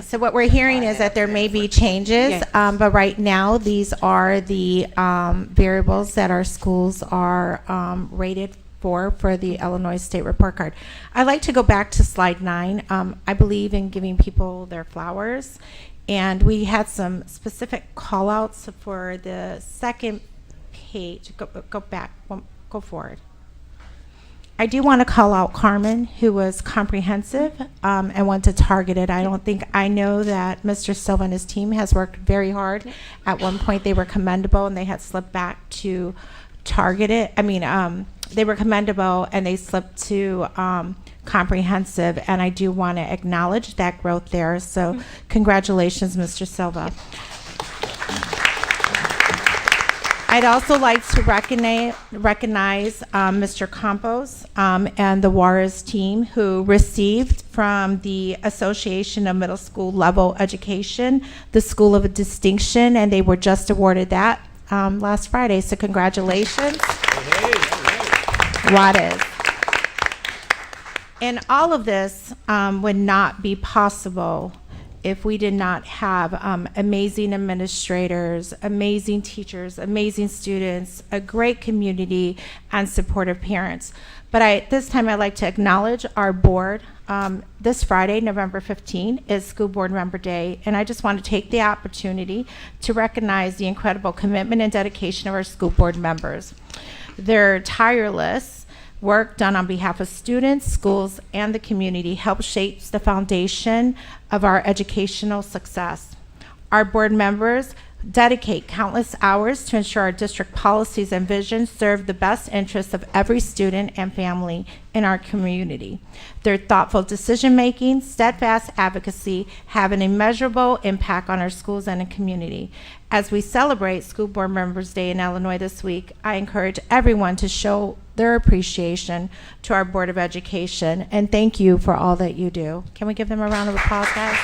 [SPEAKER 5] so what we're hearing is that there may be changes, but right now these are the variables that our schools are rated for the Illinois State Report Card. I'd like to go back to slide 9. I believe in giving people their flowers, and we had some specific call outs for the second page. Go back, go forward. I do want to call out Carmen, who was comprehensive and went to target it. I know that Mr. Silva and his team has worked very hard. At one point, they were commendable, and they had slipped back to target it. They were commendable, and they slipped to comprehensive, and I do want to acknowledge that growth there. So congratulations, Mr. Silva. I'd also like to recognize Mr. Campos and the Juarez team, who received from the Association of Middle School Level Education the School of Distinction, and they were just awarded that last Friday. So congratulations, Juarez. And all of this would not be possible if we did not have amazing administrators, amazing teachers, amazing students, a great community, and supportive parents. But this time I'd like to acknowledge our board. This Friday, November 15, is School Board Member Day, and I just want to take the opportunity to recognize the incredible commitment and dedication of our school board members. Their tireless work done on behalf of students, schools, and the community helps shape the foundation of our educational success. Our board members dedicate countless hours to ensure our district policies and visions serve the best interests of every student and family in our community. Their thoughtful decision-making, steadfast advocacy have an immeasurable impact on our schools and the community. As we celebrate School Board Members Day in Illinois this week, I encourage everyone to show their appreciation to our Board of Education, and thank you for all that you do. Can we give them a round of applause, guys?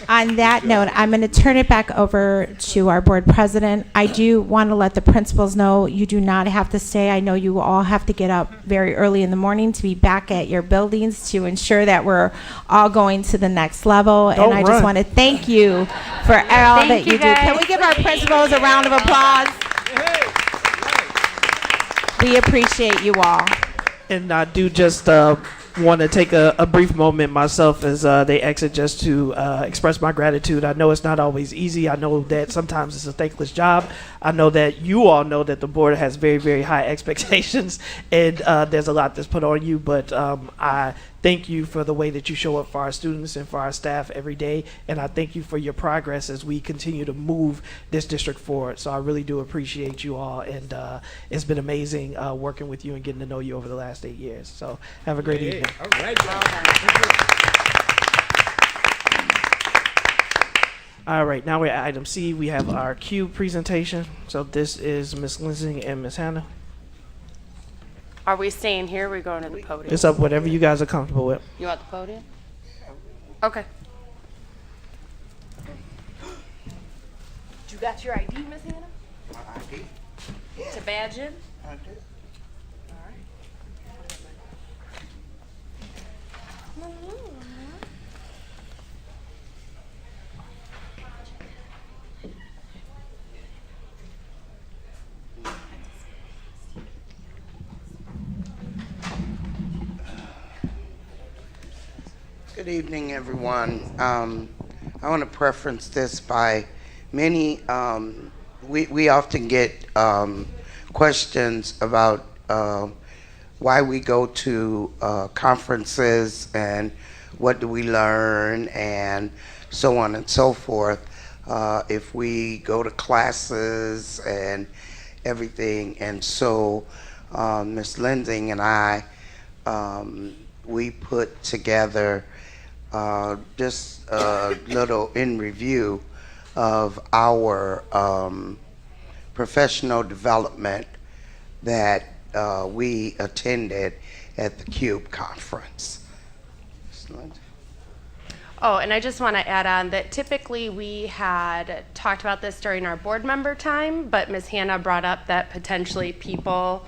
[SPEAKER 5] On that note, I'm going to turn it back over to our board president. I do want to let the principals know you do not have to stay. I know you all have to get up very early in the morning to be back at your buildings to ensure that we're all going to the next level. And I just want to thank you for all that you do. Can we give our principals a round of applause? We appreciate you all.
[SPEAKER 1] And I do just want to take a brief moment myself as they exit just to express my gratitude. I know it's not always easy. I know that sometimes it's a thankless job. I know that you all know that the board has very, very high expectations, and there's a lot that's put on you, but I thank you for the way that you show up for our students and for our staff every day, and I thank you for your progress as we continue to move this district forward. So I really do appreciate you all, and it's been amazing working with you and getting to know you over the last 8 years. So have a great evening.
[SPEAKER 10] All right, y'all.
[SPEAKER 1] All right, now we're at item C. We have our Q presentation. So this is Ms. Lindsay and Ms. Hannah.
[SPEAKER 6] Are we staying here? Or are we going to the podium?
[SPEAKER 1] It's up whatever you guys are comfortable with.
[SPEAKER 6] You want the podium? Okay. You got your ID, Miss Hannah?
[SPEAKER 12] My ID?
[SPEAKER 6] To badge in?
[SPEAKER 12] I do. Good evening, everyone. I want to preference this by many. We often get questions about why we go to conferences and what do we learn and so on and so forth. If we go to classes and everything, and so Ms. Lindsay and I, we put together just a little in review of our professional development that we attended at the CUBE conference.
[SPEAKER 6] Oh, and I just want to add on that typically we had talked about this during our board member time, but Ms. Hannah brought up that potentially people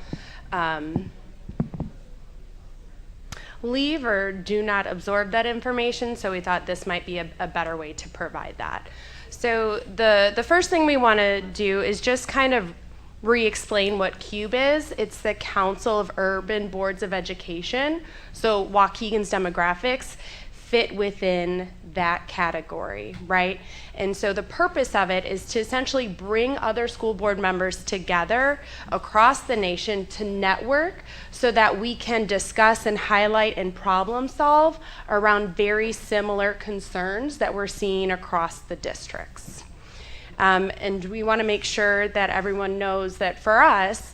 [SPEAKER 6] leave or do not absorb that information, so we thought this might be a better way to provide that. So the first thing we want to do is just kind of re-explain what CUBE is. It's the Council of Urban Boards of Education. So Waukegan's demographics fit within that category, right? And so the purpose of it is to essentially bring other school board members together across the nation to network so that we can discuss and highlight and problem solve around very similar concerns that we're seeing across the districts. And we want to make sure that everyone knows that for us,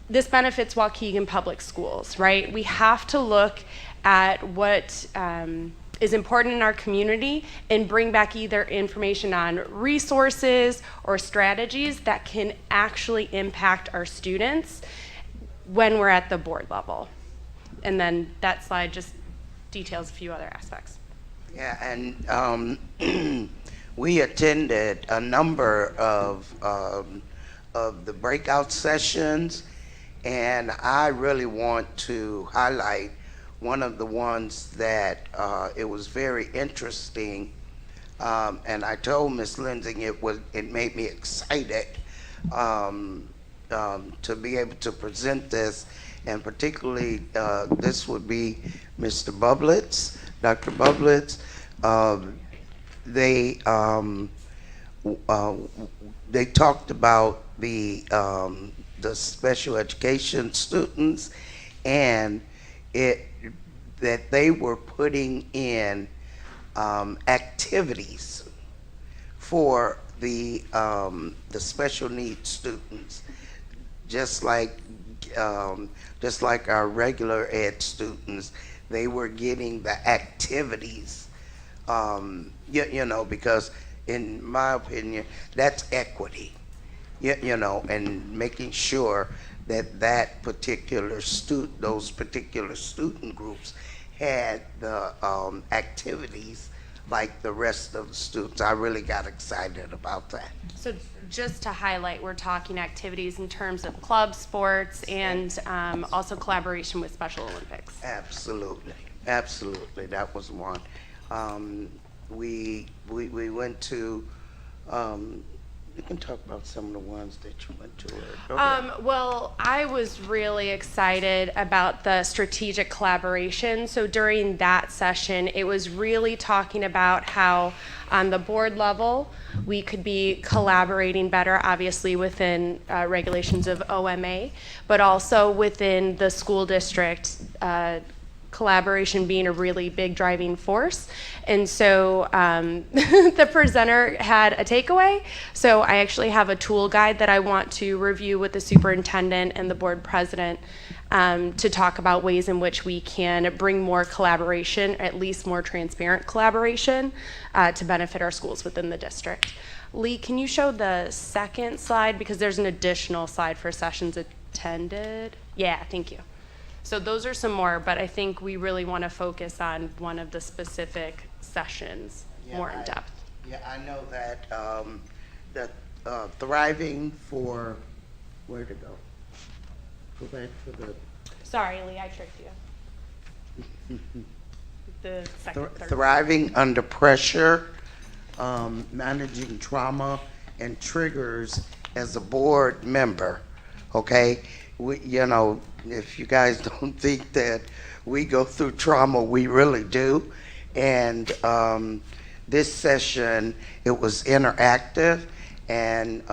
[SPEAKER 6] this benefits Waukegan Public Schools, right? We have to look at what is important in our community and bring back either information on resources or strategies that can actually impact our students when we're at the board level. And then that slide just details a few other aspects.
[SPEAKER 12] Yeah, and we attended a number of the breakout sessions, and I really want to highlight one of the ones that it was very interesting, and I told Ms. Lindsay it made me excited to be able to present this, and particularly this would be Mr. Bublitz, Dr. Bublitz. They talked about the special education students and that they were putting in activities for the special needs students, just like our regular ed students. They were getting the activities, you know, because in my opinion, that's equity, you know, and making sure that those particular student groups had the activities like the rest of the students. I really got excited about that.
[SPEAKER 6] So just to highlight, we're talking activities in terms of club sports and also collaboration with Special Olympics.
[SPEAKER 12] Absolutely, absolutely, that was one. We went to You can talk about some of the ones that you went to. Go ahead.
[SPEAKER 6] Well, I was really excited about the strategic collaboration. So during that session, it was really talking about how on the board level, we could be collaborating better, obviously within regulations of OMA, but also within the school district, collaboration being a really big driving force. And so the presenter had a takeaway. So I actually have a tool guide that I want to review with the superintendent and the board president to talk about ways in which we can bring more collaboration, at least more transparent collaboration, to benefit our schools within the district. Lee, can you show the second slide? Because there's an additional slide for sessions attended. Yeah, thank you. So those are some more, but I think we really want to focus on one of the specific sessions more in depth.
[SPEAKER 12] Yeah, I know that thriving for, where to go? Go back to the.
[SPEAKER 6] Sorry, Lee, I tricked you. The second, third.
[SPEAKER 12] Thriving under pressure, managing trauma and triggers as a board member, okay? You know, if you guys don't think that we go through trauma, we really do. And this session, it was interactive, and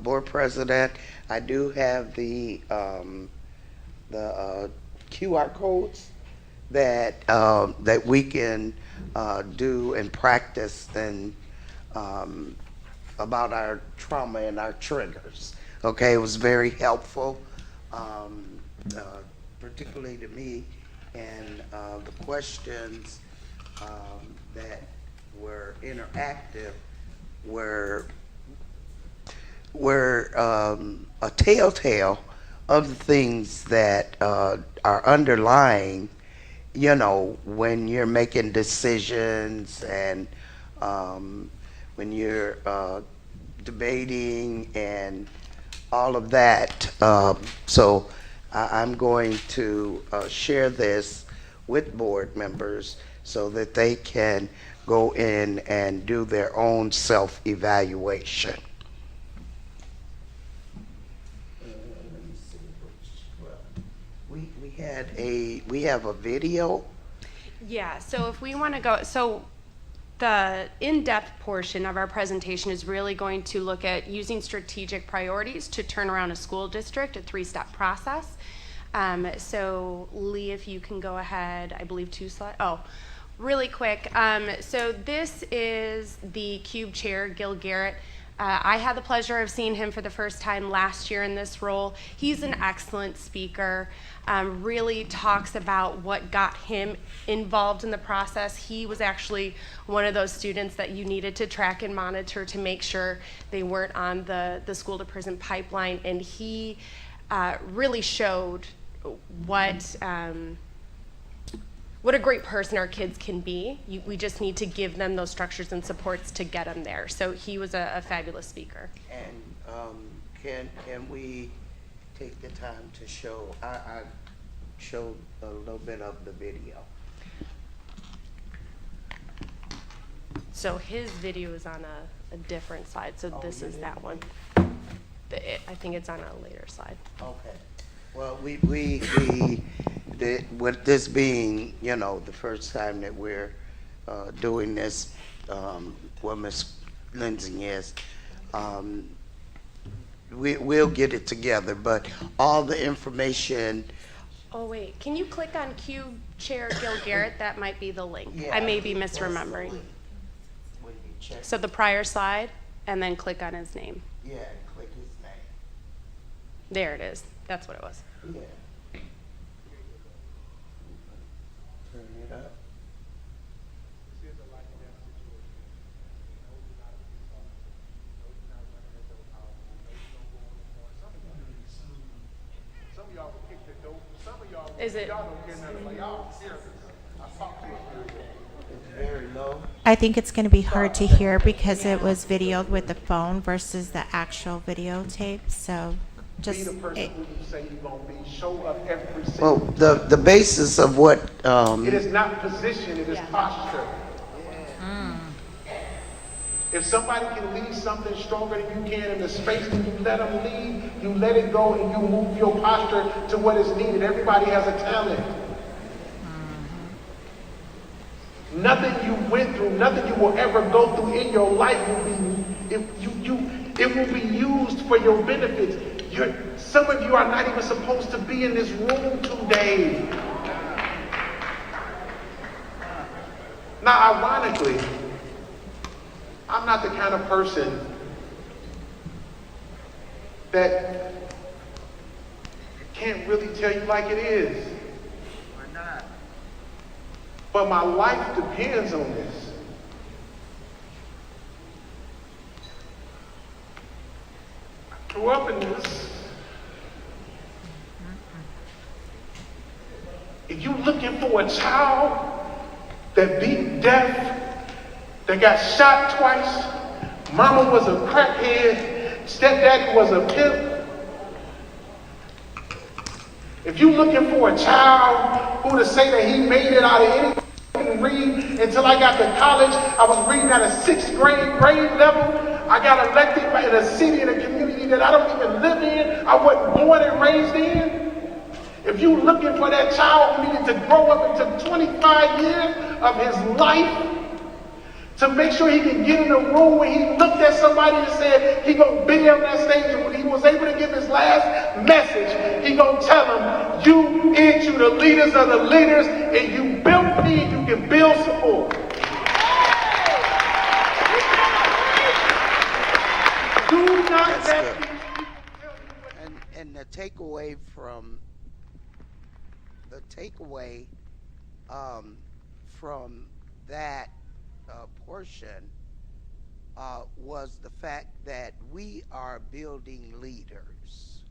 [SPEAKER 12] board president, I do have the QR codes that that we can do and practice and about our trauma and our triggers. Okay, it was very helpful, particularly to me, and the questions that were interactive were a telltale of the things that are underlying, you know, when you're making decisions and when you're debating and all of that. So I'm going to share this with board members so that they can go in and do their own self-evaluation. We have a video.
[SPEAKER 6] Yeah, so if we want to go, so the in-depth portion of our presentation is really going to look at using strategic priorities to turn around a school district, a 3-step process. So Lee, if you can go ahead, I believe 2 slides. Oh, really quick. So this is the CUBE chair, Gil Garrett. I had the pleasure of seeing him for the first time last year in this role. He's an excellent speaker, really talks about what got him involved in the process. He was actually one of those students that you needed to track and monitor to make sure they weren't on the school to prison pipeline, and he really showed what a great person our kids can be. We just need to give them those structures and supports to get them there. So he was a fabulous speaker.
[SPEAKER 12] And can we take the time to show, I showed a little bit of the video.
[SPEAKER 6] So his video is on a different slide. So this is that one. I think it's on a later slide.
[SPEAKER 12] Okay. Well, with this being, you know, the first time that we're doing this, what Ms. Lindsay is, we'll get it together, but all the information.
[SPEAKER 6] Oh wait, can you click on CUBE Chair Gil Garrett? That might be the link.
[SPEAKER 12] Yeah,
[SPEAKER 6] I may be misremembering.
[SPEAKER 12] When you check.
[SPEAKER 6] So the prior slide, and then click on his name.
[SPEAKER 12] Yeah, click his name.
[SPEAKER 6] There it is. That's what it was.
[SPEAKER 12] Yeah. Turn it up.
[SPEAKER 6] Is it?
[SPEAKER 12] It's very low.
[SPEAKER 5] I think it's going to be hard to hear because it was videoed with the phone versus the actual videotape. So just.
[SPEAKER 12] Well, the basis of what.
[SPEAKER 3] It is not position, it is posture. If somebody can lead something stronger than you can in the space that you let them lead, you let it go and you move your posture to what is needed. Everybody has a talent. Nothing you went through, nothing you will ever go through in your life will be, it will be used for your benefits. Some of you are not even supposed to be in this room today. Now, ironically, I'm not the kind of person that can't really tell you like it is. Why not? But my life depends on this. I grew up in this. If you're looking for a child that beat death, that got shot twice, mama was a crackhead, stepdaddy was a pimp. If you're looking for a child who to say that he made it out of anything, I didn't read until I got to college. I was reading at a 6th grade level. I got elected in a city, in a community that I don't even live in. I wasn't born and raised in. If you're looking for that child who needed to grow up into 25 years of his life, to make sure he can get in a room where he looked at somebody and said he gonna be on that stage, and when he was able to give his last message, he gonna tell them, you the leaders of the leaders, and you built me, and you can build some more. Do not let these people tell you what.
[SPEAKER 12] And the takeaway from that portion was the fact that we are building leaders,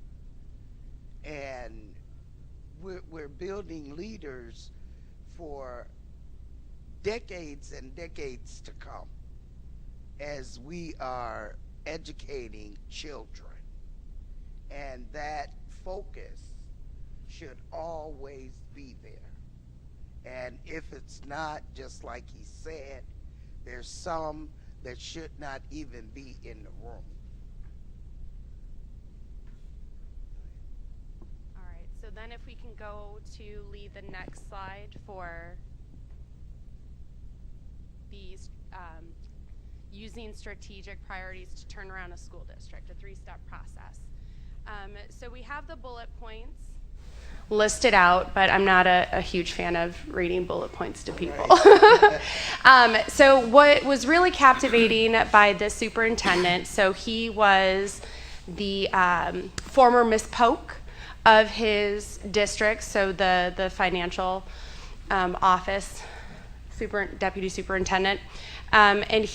[SPEAKER 12] and we're building leaders for decades and decades to come as we are educating children, and that focus should always be there. And if it's not, just like he said, there's some that should not even be in the room.
[SPEAKER 13] All right, so then if we can go to lead the next slide for these using strategic priorities to turn around a school district, a 3-step process. So we have the bullet points listed out, but I'm not a huge fan of reading bullet points to people. Right. So what was really captivating by this superintendent, so he was the former Miss Polk of his district, so the financial office deputy superintendent. And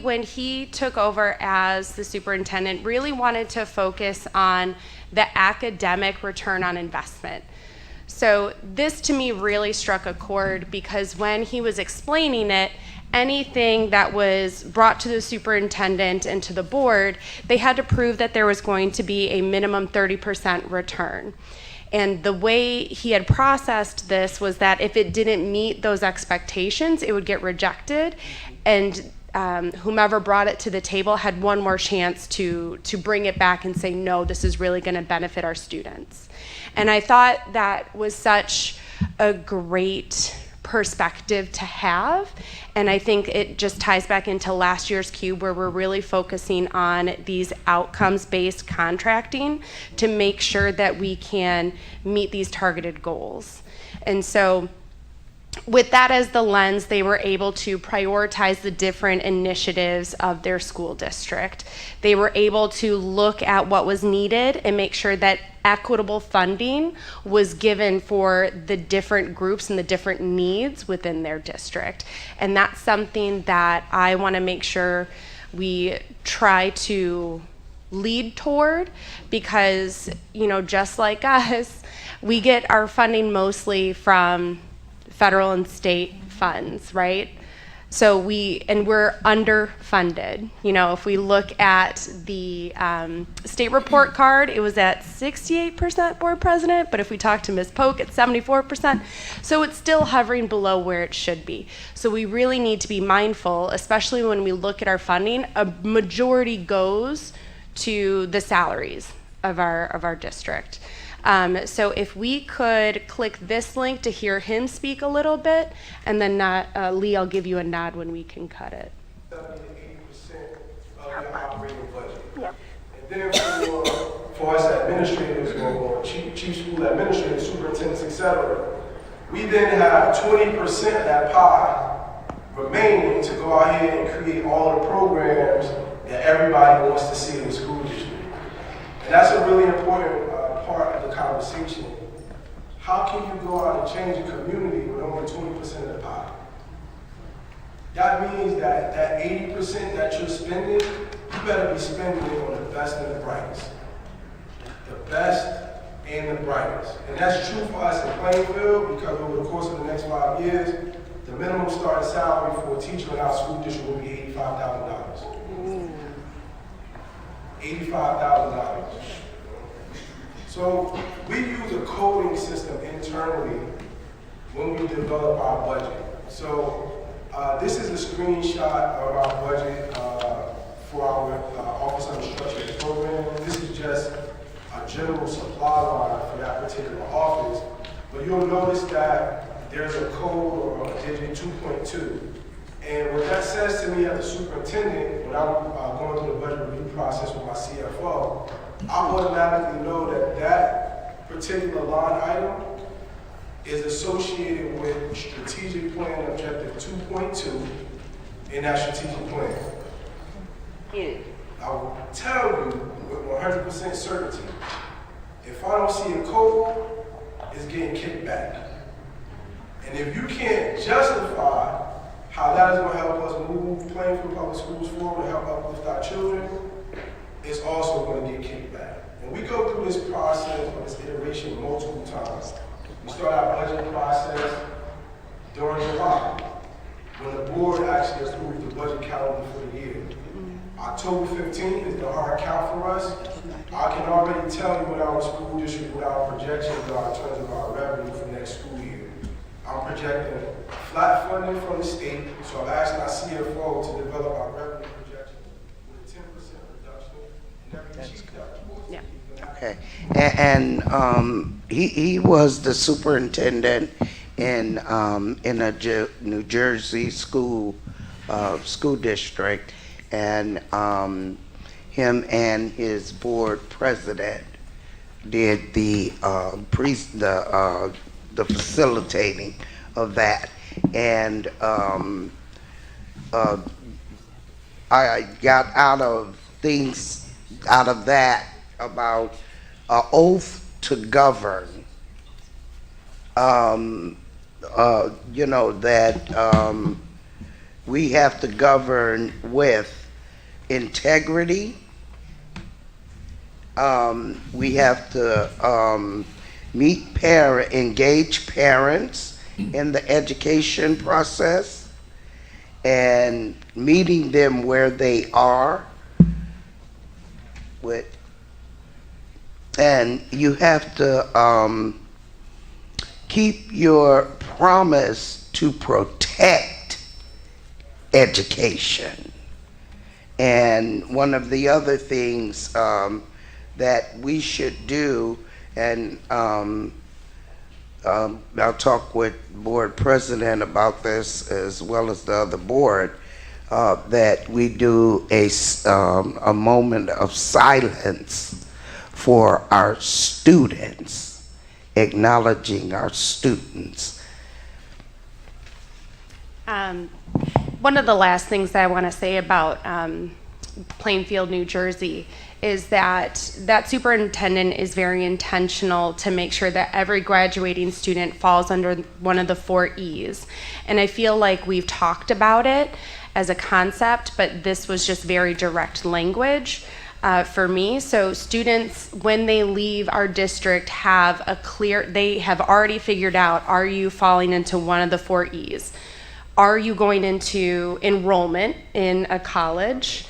[SPEAKER 13] when he took over as the superintendent, really wanted to focus on the academic return on investment. So this to me really struck a chord, because when he was explaining it, anything that was brought to the superintendent and to the board, they had to prove that there was going to be a minimum 30% return. And the way he had processed this was that if it didn't meet those expectations, it would get rejected, and whomever brought it to the table had one more chance to bring it back and say, no, this is really going to benefit our students. And I thought that was such a great perspective to have, and I think it just ties back into last year's Cube, where we're really focusing on these outcomes-based contracting to make sure that we can meet these targeted goals. And so with that as the lens, they were able to prioritize the different initiatives of their school district. They were able to look at what was needed and make sure that equitable funding was given for the different groups and the different needs within their district. And that's something that I want to make sure we try to lead toward, because, you know, just like us, we get our funding mostly from federal and state funds, right? So we're underfunded. You know, if we look at the state report card, it was at 68% board president, but if we talk to Ms. Polk, it's 74%. So it's still hovering below where it should be. So we really need to be mindful, especially when we look at our funding. A majority goes to the salaries of our district. So if we could click this link to hear him speak a little bit, and then Lee, I'll give you a nod when we can cut it.
[SPEAKER 14] 70 to 80% of your operating budget. Yep. And then for us administrators or chief school administrators, superintendents, etc., we then have 20% of that pie remaining to go out here and create all the programs that everybody wants to see in the school district. And that's a really important part of the conversation. How can you go out and change a community with only 20% of the pie? That means that 80% that you're spending, you better be spending it on the best and the brightest. The best and the brightest. And that's true for us in Plainfield, because over the course of the next 5 years, the minimum starting salary for a teacher in our school district will be $85,000. $85,000. So we use a coding system internally when we develop our budget. So this is a screenshot of our budget for our Office of Instruction and Program. This is just a general supply line for that particular office. But you'll notice that there's a code or a digit 2.2. And what that says to me as a superintendent, when I'm going through the budget review process with my CFO, I automatically know that that particular line item is associated with strategic plan objective 2.2 in that strategic plan. I will tell you with 100% certainty, if I don't see a code, it's getting kicked back. And if you can't justify how that is going to help us move Plainfield Public Schools forward and help uplift our children, it's also going to get kicked back. And we go through this process or this iteration multiple times. We start our budget process during July, when the board actually approved the budget calendar for the year. October 15th is the hard count for us. I can already tell you what our school district, what our projections are in terms of our revenue for next school year. I'm projecting flat funding from the state, so I've asked our CFO to develop our revenue projection with a 10% reduction in every chief deputy.
[SPEAKER 13] Yeah.
[SPEAKER 12] Okay, and he was the superintendent in a New Jersey school district, and him and his board president did the facilitating of that, and I got out of that about an oath to govern. You know, that we have to govern with integrity. We have to engage parents in the education process and meeting them where they are and you have to keep your promise to protect education. And one of the other things that we should do, and I'll talk with board president about this as well as the other board, that we do a moment of silence for our students, acknowledging our students.
[SPEAKER 13] One of the last things that I want to say about Plainfield, New Jersey, is that superintendent is very intentional to make sure that every graduating student falls under one of the 4 E's. And I feel like we've talked about it as a concept, but this was just very direct language for me. So students, when they leave our district, they have already figured out, are you falling into one of the 4 E's? Are you going into enrollment in a college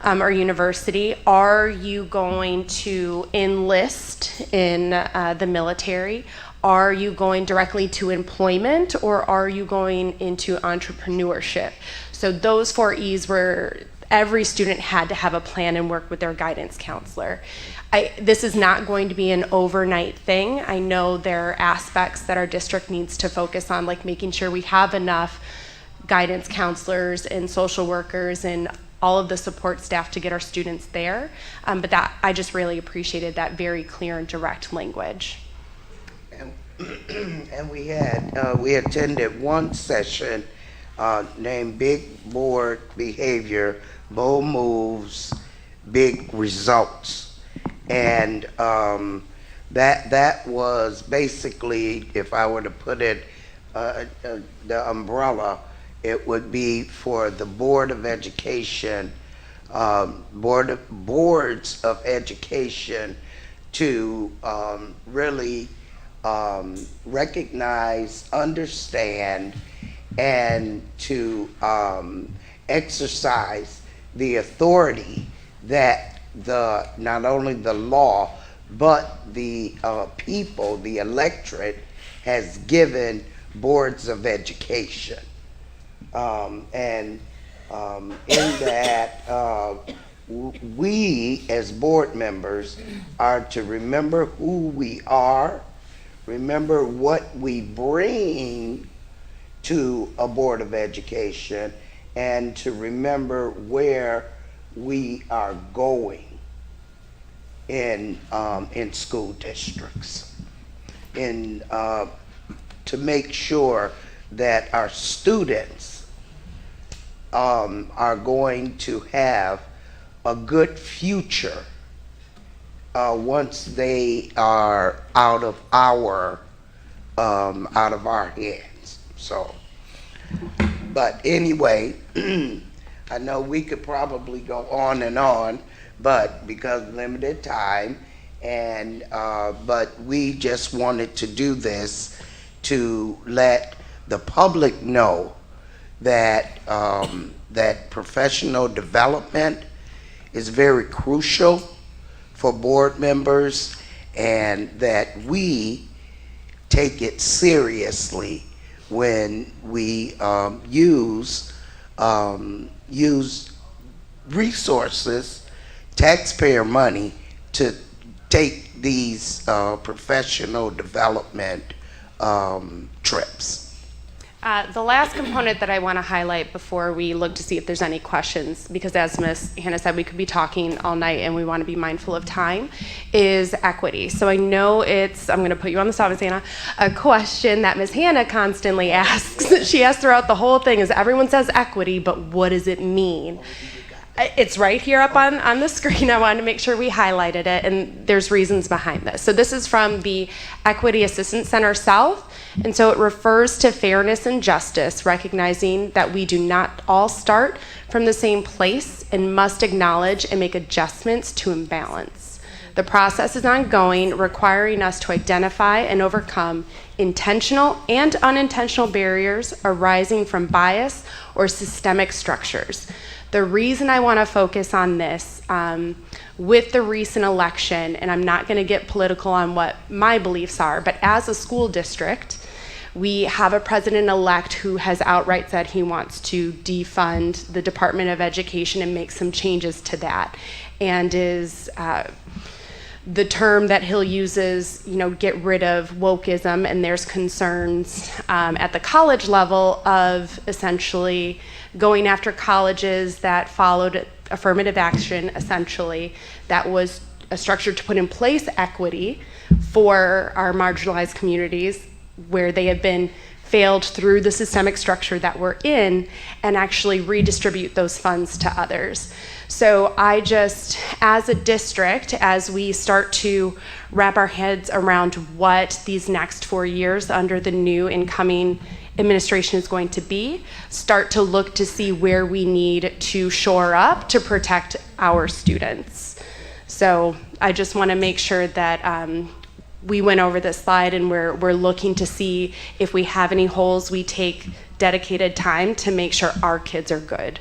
[SPEAKER 13] or university? Are you going to enlist in the military? Are you going directly to employment, or are you going into entrepreneurship? So those 4 E's were every student had to have a plan and work with their guidance counselor. This is not going to be an overnight thing. I know there are aspects that our district needs to focus on, like making sure we have enough guidance counselors and social workers and all of the support staff to get our students there. But that I just really appreciated that very clear and direct language.
[SPEAKER 12] And we attended one session named Big Board Behavior, Bold Moves, Big Results. And that was basically, if I were to put it, the umbrella, it would be for the Board of Education, boards of education to really recognize, understand, and to exercise the authority that not only the law but the people, the electorate, has given boards of education. In that, we as board members are to remember who we are, remember what we bring to a board of education, and to remember where we are going in school districts, to make sure that our students are going to have a good future once they are out of our hands. So, but anyway, I know we could probably go on and on, but because of limited time, and but we just wanted to do this to let the public know that that professional development is very crucial for board members, and that we take it seriously when we use resources, taxpayer money, to take these professional development trips.
[SPEAKER 13] The last component that I want to highlight before we look to see if there's any questions, because as Ms. Hannah said, we could be talking all night and we want to be mindful of time, is equity. So I know I'm going to put you on the spot, Ms. Hannah, a question that Ms. Hannah constantly asks. She asks throughout the whole thing is, everyone says equity, but what does it mean? It's right here up on the screen. I wanted to make sure we highlighted it, and there's reasons behind this. So this is from the Equity Assistance Center South, and so it refers to fairness and justice, recognizing that we do not all start from the same place and must acknowledge and make adjustments to imbalance. The process is ongoing, requiring us to identify and overcome intentional and unintentional barriers arising from bias or systemic structures. The reason I want to focus on this with the recent election, and I'm not going to get political on what my beliefs are, but as a school district, we have a president-elect who has outright said he wants to defund the Department of Education and make some changes to that, and is the term that he'll use is, get rid of wokeism, and there's concerns at the college level of essentially going after colleges that followed affirmative action, essentially, that was a structure to put in place equity for our marginalized communities where they have been failed through the systemic structure that we're in, and actually redistribute those funds to others. So I just, as a district, as we start to wrap our heads around what these next 4 years under the new incoming administration is going to be, start to look to see where we need to shore up to protect our students. So I just want to make sure that we went over this slide, and we're looking to see if we have any holes we take dedicated time to make sure our kids are good.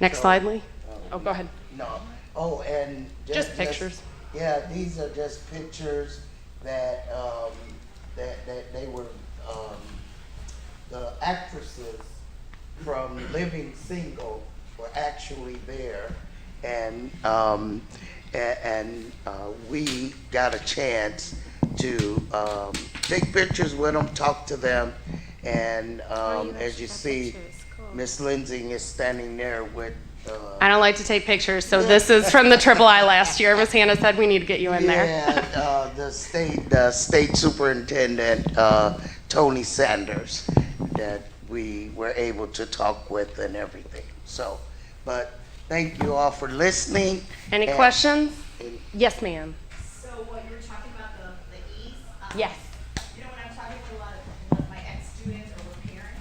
[SPEAKER 13] Next slide, Lee. Oh, go ahead.
[SPEAKER 12] No. Oh, and
[SPEAKER 13] Just pictures.
[SPEAKER 12] Yeah, these are just pictures that that they were the actresses from Living Single were actually there, and we got a chance to take pictures with them, talk to them, and as you see, Miss Lindsay is standing there with.
[SPEAKER 13] I don't like to take pictures, so this is from the Triple I last year. Miss Hannah said we need to get you in there.
[SPEAKER 12] Yeah, the state superintendent, Tony Sanders, that we were able to talk with and everything. So, but thank you all for listening.
[SPEAKER 13] Any questions? Yes, ma'am.
[SPEAKER 15] So what you were talking about, the ease?
[SPEAKER 13] Yes.
[SPEAKER 15] You know, when I'm talking to a lot of my ex-students or with parents,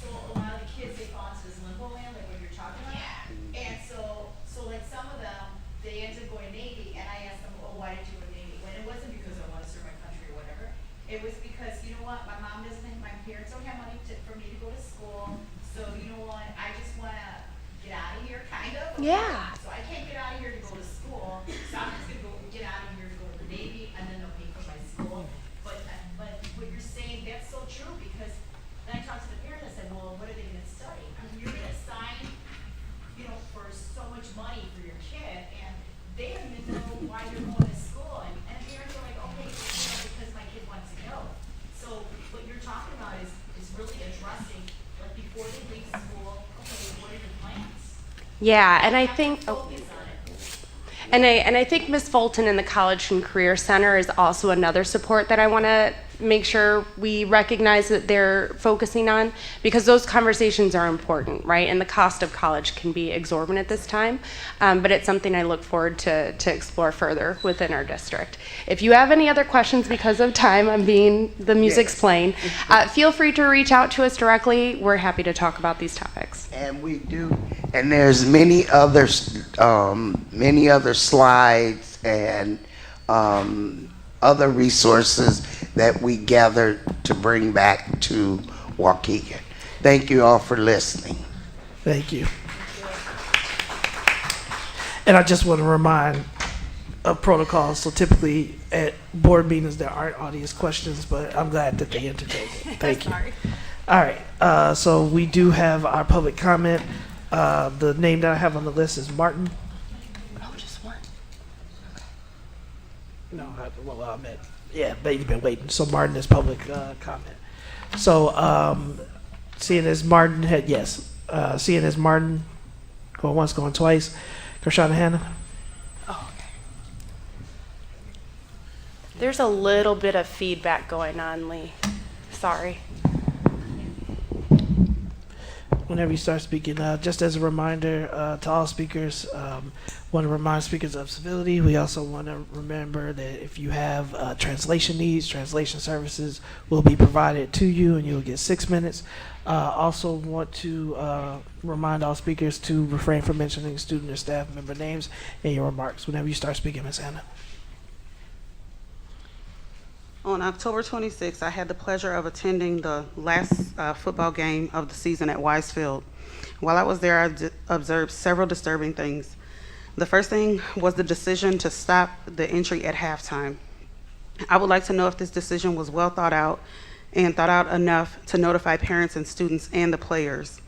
[SPEAKER 15] so a lot of the kids, they fall into this limbo land, like what you're talking about. Yeah. And so like some of them, they ended up going Navy, and I asked them, oh, why did you go Navy? When it wasn't because I want to serve my country or whatever. It was because, you know what, my parents don't have money for me to go to school, so you know what, I just want to get out of here, kind of.
[SPEAKER 13] Yeah.
[SPEAKER 15] So I can't get out of here to go to school, so I'm just going to get out of here to go to the Navy, and then they'll pay for my school. But what you're saying, that's so true, because then I talked to the parents, I said, well, what are they going to study? I mean, you're going to sign, you know, for so much money for your kid, and they don't even know why you're going to school, and parents are like, okay, you know, because my kid wants to go. So what you're talking about is really addressing, like, before they leave school, okay, what are your plans?
[SPEAKER 13] Yeah, and I think.
[SPEAKER 15] Focus on it.
[SPEAKER 13] And I think Ms. Fulton in the College and Career Center is also another support that I want to make sure we recognize that they're focusing on, because those conversations are important, right? And the cost of college can be exorbitant at this time, but it's something I look forward to explore further within our district. If you have any other questions, because of time, the music's playing, feel free to reach out to us directly. We're happy to talk about these topics.
[SPEAKER 12] And we do, and there's many other slides and other resources that we gathered to bring back to Waukegan. Thank you all for listening.
[SPEAKER 1] Thank you. And I just want to remind of protocols. So typically at board meetings there aren't audience questions, but I'm glad that they entertained it. Thank you. All right. So we do have our public comment. The name that I have on the list is Martin.
[SPEAKER 13] Oh, just one.
[SPEAKER 1] No, I meant, yeah, but you've been waiting. So Martin is public comment. So seeing as Martin had, yes, seeing as Martin going once, going twice, Kershana Hannah.
[SPEAKER 13] Oh, okay.
[SPEAKER 6] There's a little bit of feedback going on, Lee. Sorry.
[SPEAKER 1] Whenever you start speaking, just as a reminder to all speakers, want to remind speakers of civility. We also want to remember that if you have translation needs, translation services will be provided to you, and you'll get 6 minutes. Also want to remind all speakers to refrain from mentioning student or staff member names in your remarks. Whenever you start speaking, Ms. Hannah.
[SPEAKER 16] On October 26th, I had the pleasure of attending the last football game of the season at Wise Field. While I was there, I observed several disturbing things. The first thing was the decision to stop the entry at halftime. I would like to know if this decision was well thought out and thought out enough to notify parents and students and the players.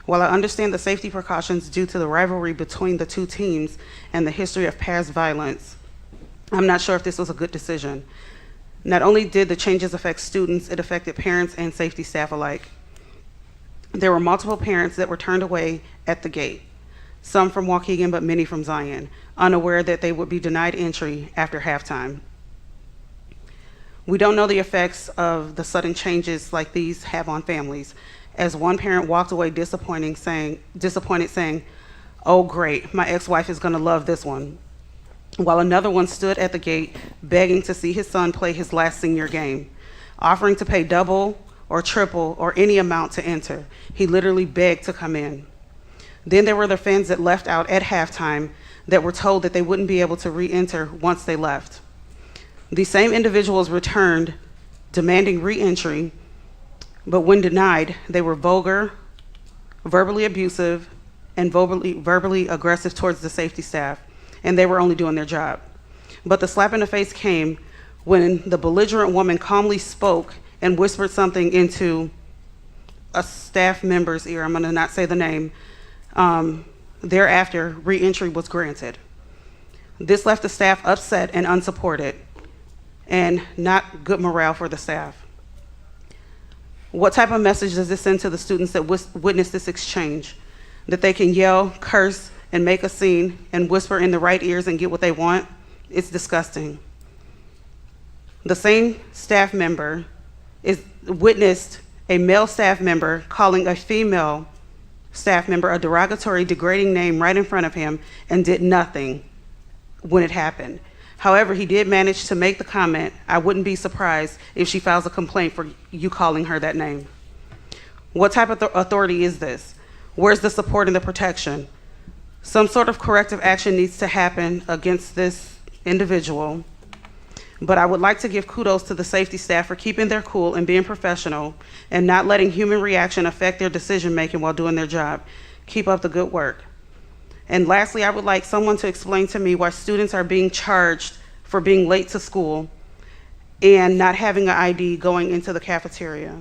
[SPEAKER 16] While I understand the safety precautions due to the rivalry between the two teams and the history of past violence, I'm not sure if this was a good decision. Not only did the changes affect students, it affected parents and safety staff alike. There were multiple parents that were turned away at the gate, some from Waukegan, but many from Zion, unaware that they would be denied entry after halftime. We don't know the effects of the sudden changes like these have on families, as one parent walked away disappointed saying, "Oh great, my ex-wife is gonna love this one," while another one stood at the gate begging to see his son play his last senior game, offering to pay double or triple or any amount to enter. He literally begged to come in. Then there were the fans that left out at halftime that were told that they wouldn't be able to re-enter once they left. These same individuals returned demanding re-entry but when denied, they were vulgar, verbally abusive, and verbally aggressive towards the safety staff, and they were only doing their job. But the slap in the face came when the belligerent woman calmly spoke and whispered something into a staff member's ear. I'm going to not say the name. Thereafter, re-entry was granted. This left the staff upset and unsupported, and not good morale for the staff. What type of message does this send to the students that witness this exchange? That they can yell, curse, and make a scene and whisper in the right ears and get what they want? It's disgusting. The same staff member witnessed a male staff member calling a female staff member a derogatory, degrading name right in front of him and did nothing when it happened. However, he did manage to make the comment, "I wouldn't be surprised if she files a complaint for you calling her that name." What type of authority is this? Where's the support and the protection? Some sort of corrective action needs to happen against this individual, but I would like to give kudos to the safety staff for keeping their cool and being professional and not letting human reaction affect their decision making while doing their job. Keep up the good work. And lastly, I would like someone to explain to me why students are being charged for being late to school and not having an ID going into the cafeteria.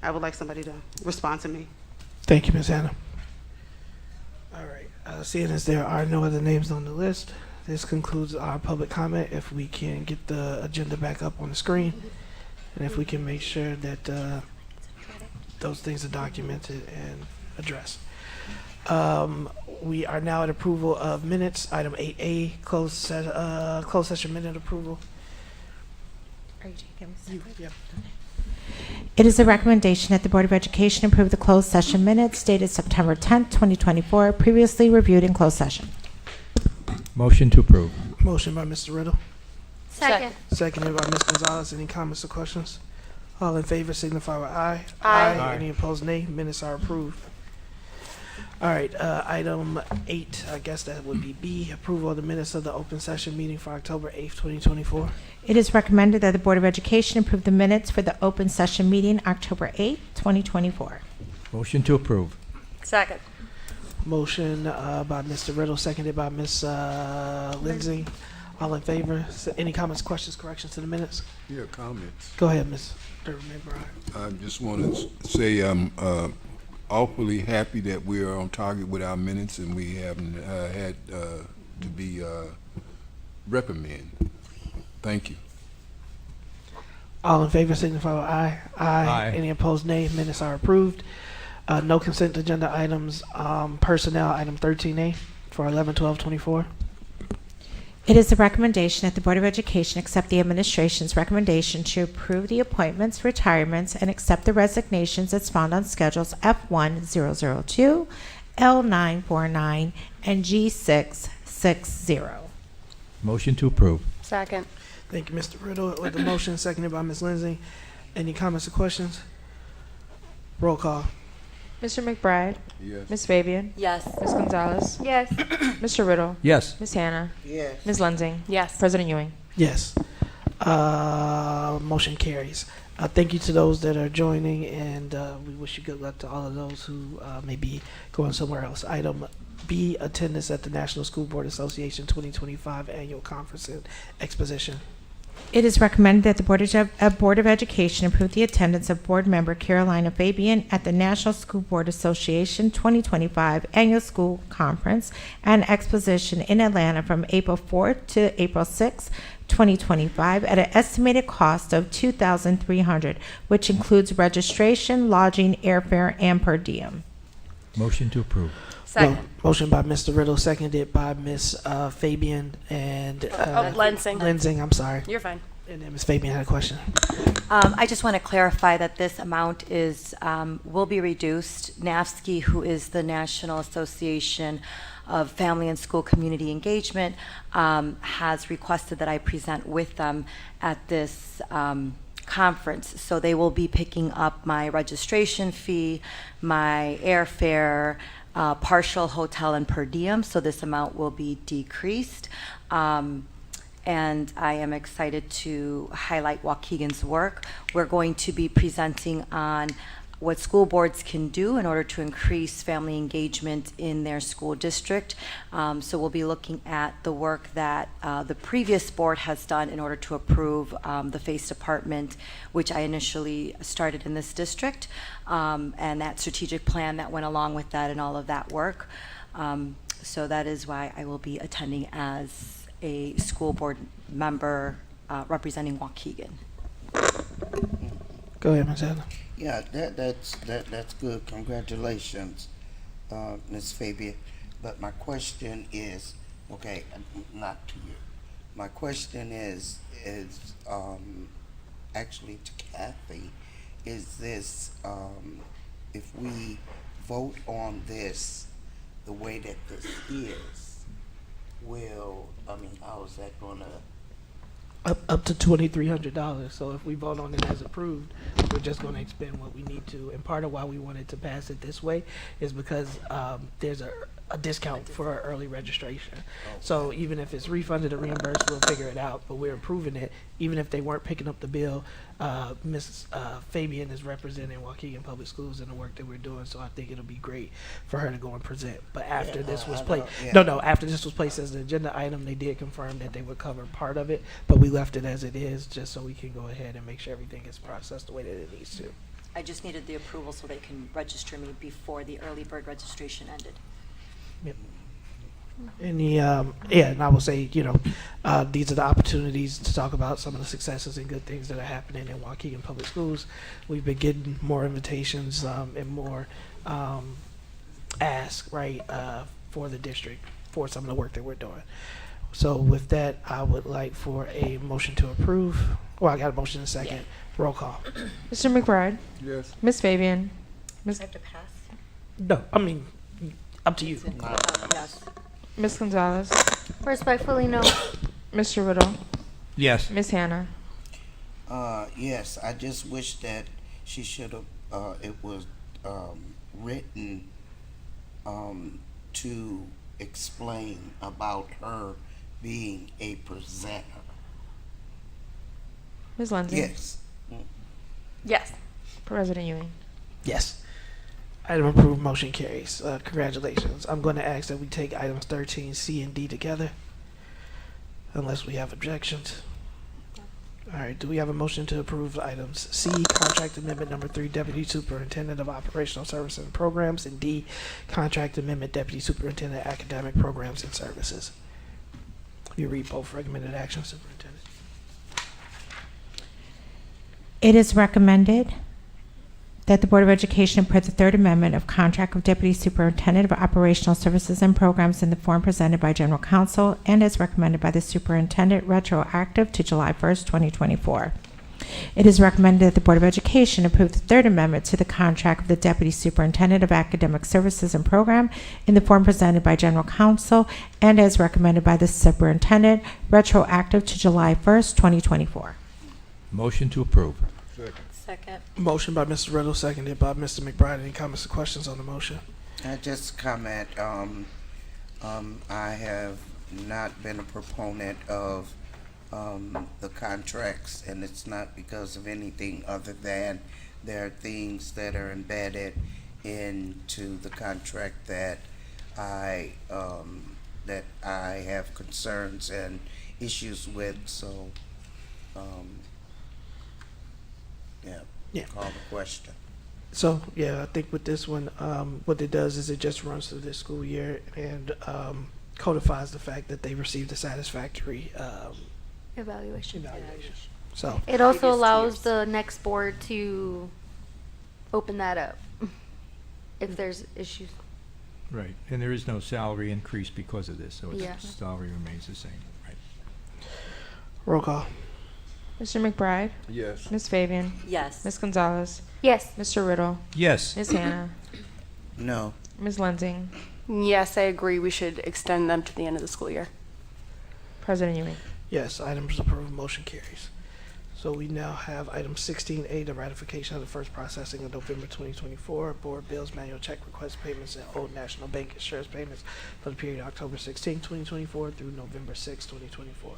[SPEAKER 16] I would like somebody to respond to me.
[SPEAKER 1] Thank you, Ms. Hannah. All right. Seeing as there are no other names on the list, this concludes our public comment. If we can get the agenda back up on the screen, and if we can make sure that those things are documented and addressed. We are now at approval of minutes. Item 8A, closed session minute approval.
[SPEAKER 5] Are you taking
[SPEAKER 1] Yeah.
[SPEAKER 5] It is a recommendation that the Board of Education approve the closed session minutes dated September 10th, 2024, previously reviewed in closed session.
[SPEAKER 17] Motion to approve.
[SPEAKER 1] Motion by Mr. Riddle.
[SPEAKER 11] Second.
[SPEAKER 1] Seconded by Ms. Gonzalez. Any comments or questions? All in favor signify by aye.
[SPEAKER 11] Aye.
[SPEAKER 1] Any opposed, nay. Minutes are approved. All right, item 8, I guess that would be B, approval of the minutes of the open session meeting for October 8th, 2024.
[SPEAKER 5] It is recommended that the Board of Education approve the minutes for the open session meeting October 8th, 2024.
[SPEAKER 17] Motion to approve.
[SPEAKER 11] Second.
[SPEAKER 1] Motion by Mr. Riddle, seconded by Ms. Lindsay. All in favor? Any comments, questions, corrections to the minutes?
[SPEAKER 18] Yeah, comments.
[SPEAKER 1] Go ahead, Ms. McBride.
[SPEAKER 18] I just want to say I'm awfully happy that we are on target with our minutes and we haven't had to be reprimanded. Thank you.
[SPEAKER 1] All in favor signify by aye.
[SPEAKER 17] Aye.
[SPEAKER 1] Any opposed, nay. Minutes are approved. No consent agenda items. Personnel, item 13A for 11/12/24.
[SPEAKER 5] It is a recommendation that the Board of Education accept the administration's recommendation to approve the appointments, retirements, and accept the resignations as found on schedules F1002, L949, and G660.
[SPEAKER 17] Motion to approve.
[SPEAKER 11] Second.
[SPEAKER 1] Thank you, Mr. Riddle. With the motion seconded by Ms. Lindsay. Any comments or questions? Roll call.
[SPEAKER 2] Mr. McBride?
[SPEAKER 18] Yes.
[SPEAKER 2] Ms. Fabian?
[SPEAKER 11] Yes.
[SPEAKER 2] Ms. Gonzalez?
[SPEAKER 11] Yes.
[SPEAKER 2] Mr. Riddle?
[SPEAKER 17] Yes.
[SPEAKER 2] Ms. Hannah?
[SPEAKER 12] Yes.
[SPEAKER 2] Ms. Lindsay?
[SPEAKER 4] Yes.
[SPEAKER 2] President Ewing?
[SPEAKER 1] Yes. Motion carries. Thank you to those that are joining, and we wish you good luck to all of those who may be going somewhere else. Item B, attendance at the National School Board Association 2025 Annual Conference and Exposition.
[SPEAKER 5] It is recommended that the Board of Education approve the attendance of Board Member Carolina Fabian at the National School Board Association 2025 Annual School Conference and Exposition in Atlanta from April 4th to April 6th, 2025 at an estimated cost of $2,300, which includes registration, lodging, airfare, and per diem.
[SPEAKER 17] Motion to approve.
[SPEAKER 11] Second.
[SPEAKER 1] Motion by Mr. Riddle, seconded by Ms. Fabian and
[SPEAKER 6] Lensing.
[SPEAKER 1] Lensing, I'm sorry.
[SPEAKER 6] You're fine.
[SPEAKER 1] And then Ms. Fabian had a question.
[SPEAKER 8] I just want to clarify that this amount will be reduced. NAFSCI, who is the National Association of Family and School Community Engagement, has requested that I present with them at this conference. So they will be picking up my registration fee, my airfare, partial hotel and per diem, so this amount will be decreased. and I am excited to highlight Waukegan's work. We're going to be presenting on what school boards can do in order to increase family engagement in their school district. So we'll be looking at the work that the previous board has done in order to approve the FACE department, which I initially started in this district, and that strategic plan that went along with that and all of that work. So that is why I will be attending as a school board member representing Waukegan.
[SPEAKER 1] Go ahead, Ms. Adler.
[SPEAKER 12] Yeah, that's good. Congratulations, Ms. Fabian. But my question is, okay, not to you. My question is actually to Kathy. Is this if we vote on this the way that this is, how is that gonna?
[SPEAKER 1] Up to $2,300. So if we vote on it as approved, we're just going to expend what we need to. And part of why we wanted to pass it this way is because there's a discount for early registration. So even if it's refunded or reimbursed, we'll figure it out. But we're approving it, even if they weren't picking up the bill. Ms. Fabian is representing Waukegan Public Schools in the work that we're doing. So I think it'll be great for her to go and present. But after this was placed, after this was placed as an agenda item, they did confirm that they would cover part of it. But we left it as it is, just so we can go ahead and make sure everything gets processed the way that it needs to.
[SPEAKER 8] I just needed the approval so they can register me before the early bird registration ended.
[SPEAKER 1] Yep. And I will say, these are the opportunities to talk about some of the successes and good things that are happening in Waukegan Public Schools. We've been getting more invitations and more ask, for the district for some of the work that we're doing. So with that, I would like for a motion to approve. Well, I got a motion in a second. Roll call.
[SPEAKER 2] Mr. McBride.
[SPEAKER 18] Yes.
[SPEAKER 2] Ms. Fabian. Ms.
[SPEAKER 8] I have to pass?
[SPEAKER 1] No, up to you.
[SPEAKER 8] Yes.
[SPEAKER 2] Ms. Gonzalez.
[SPEAKER 11] Respectfully, no.
[SPEAKER 2] Mr. Riddle.
[SPEAKER 17] Yes.
[SPEAKER 2] Ms. Hannah.
[SPEAKER 12] Yes, I just wish that she should have, it was written to explain about her being a presenter.
[SPEAKER 2] Ms. Lindsay.
[SPEAKER 12] Yes.
[SPEAKER 11] Yes.
[SPEAKER 2] President Ewing.
[SPEAKER 1] Yes. Item approved, motion carries. Congratulations. I'm going to ask that we take items 13, C, and D together, unless we have objections. All right, do we have a motion to approve items C, contract amendment number 3, Deputy Superintendent of Operational Services and Programs, and D, contract amendment Deputy Superintendent of Academic Programs and Services? You read both recommended actions, Superintendent.
[SPEAKER 5] It is recommended that the Board of Education approve the third amendment of contract of Deputy Superintendent of Operational Services and Programs in the form presented by General Counsel and as recommended by the Superintendent, retroactive to July 1st, 2024. It is recommended that the Board of Education approve the third amendment to the contract of the Deputy Superintendent of Academic Services and Program in the form presented by General Counsel and as recommended by the Superintendent, retroactive to July 1st, 2024.
[SPEAKER 17] Motion to approve.
[SPEAKER 8] Second.
[SPEAKER 1] Motion by Mr. Riddle, seconded by Mr. McBride. Any comments or questions on the motion?
[SPEAKER 12] I just comment, I have not been a proponent of the contracts, and it's not because of anything other than there are things that are embedded into the contract that I have concerns and issues with, so call the question.
[SPEAKER 1] So, I think with this one, what it does is it just runs through this school year and codifies the fact that they received a satisfactory
[SPEAKER 11] Evaluation.
[SPEAKER 1] So
[SPEAKER 11] It also allows the next board to open that up if there's issues.
[SPEAKER 17] Right, and there is no salary increase because of this, so its
[SPEAKER 11] Yeah.
[SPEAKER 17] salary remains the same, right?
[SPEAKER 1] roll call.
[SPEAKER 2] Mr. McBride.
[SPEAKER 18] Yes.
[SPEAKER 2] Ms. Fabian.
[SPEAKER 8] Yes.
[SPEAKER 2] Ms. Gonzalez.
[SPEAKER 11] Yes.
[SPEAKER 2] Mr. Riddle.
[SPEAKER 17] Yes.
[SPEAKER 2] Ms. Hannah.
[SPEAKER 12] No.
[SPEAKER 2] Ms. Lansing.
[SPEAKER 6] Yes, I agree. We should extend them to the end of the school year.
[SPEAKER 2] President Ewing.
[SPEAKER 1] Yes, items approved, motion carries. So we now have item 16A, the ratification of the first processing of November 2024 board bills, manual check request payments, and Old National Bank insurance payments for the period October 16, 2024 through November 6, 2024.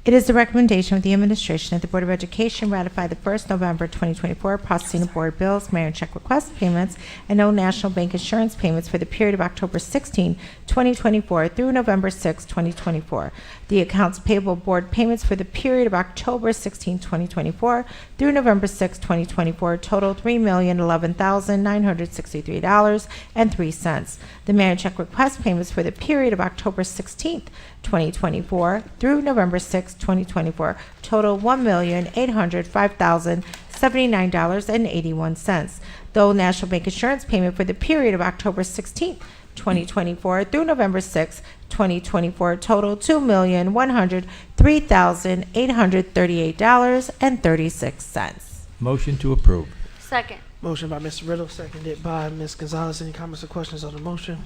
[SPEAKER 5] It is the recommendation of the administration that the Board of Education ratify the 1st November 2024 processing of board bills, mayor and check request payments, and no national bank insurance payments for the period of October 16, 2024 through November 6, 2024. The accounts payable board payments for the period of October 16, 2024 through November 6, 2024 total $3,011,963.03. The mayor and check request payments for the period of October 16, 2024 through November 6, 2024 total $1,805,079.81. The National Bank Insurance payment for the period of October 16, 2024 through November 6, 2024 total $2,103,838.36.
[SPEAKER 17] Motion to approve.
[SPEAKER 11] Second.
[SPEAKER 1] Motion by Mr. Riddle, seconded by Ms. Gonzalez. Any comments or questions on the motion?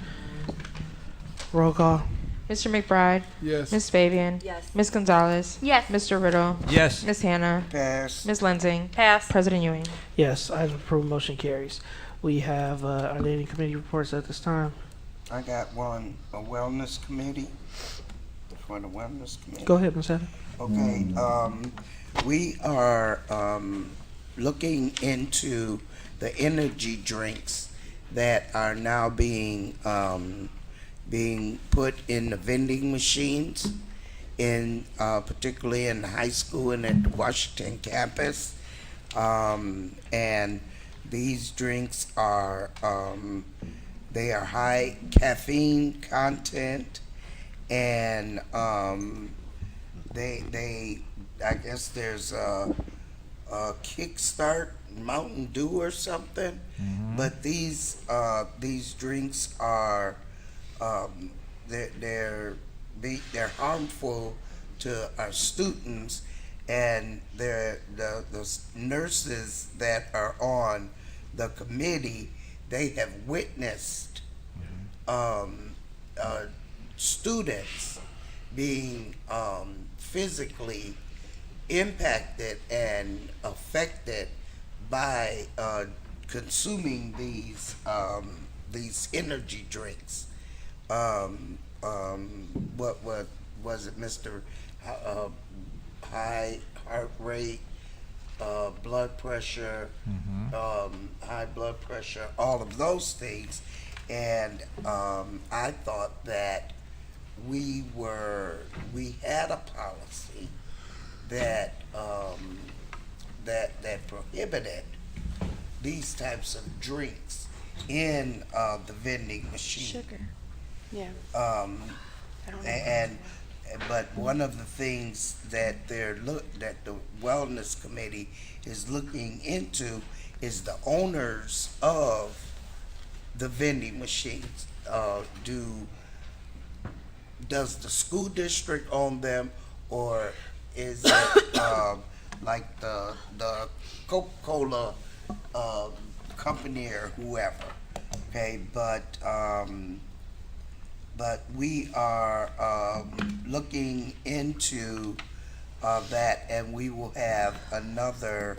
[SPEAKER 1] Roll call.
[SPEAKER 2] Mr. McBride.
[SPEAKER 18] Yes.
[SPEAKER 2] Ms. Fabian.
[SPEAKER 6] Yes.
[SPEAKER 2] Ms. Gonzalez.
[SPEAKER 11] Yes.
[SPEAKER 2] Mr. Riddle.
[SPEAKER 17] Yes.
[SPEAKER 2] Ms. Hannah.
[SPEAKER 12] Pass.
[SPEAKER 2] Ms. Lensing.
[SPEAKER 6] Pass.
[SPEAKER 2] President Ewing.
[SPEAKER 1] Yes, item approved, motion carries. We have, are there any committee reports at this time?
[SPEAKER 12] I got one, a wellness committee, for the wellness committee.
[SPEAKER 1] Go ahead, Ms. Hannah.
[SPEAKER 12] Okay, we are, looking into the energy drinks that are now being put in the vending machines in, particularly in high school and at the Washington campus. And these drinks are, they are high caffeine content, and they I guess there's a Kickstart Mountain Dew or something, but these drinks are they're harmful to our students, and the nurses that are on the committee, they have witnessed students being physically impacted and affected by consuming these energy drinks. What was it, Mr. High heart rate, blood pressure, high blood pressure, all of those things. And I thought that we had a policy that that prohibited these types of drinks in the vending machine.
[SPEAKER 6] Sugar. Yeah.
[SPEAKER 12] But one of the things that that the wellness committee is looking into is the owners of the vending machines. Does the school district own them, or is it like the Coca-Cola company or whoever? Okay, but we are looking into that, and we will have another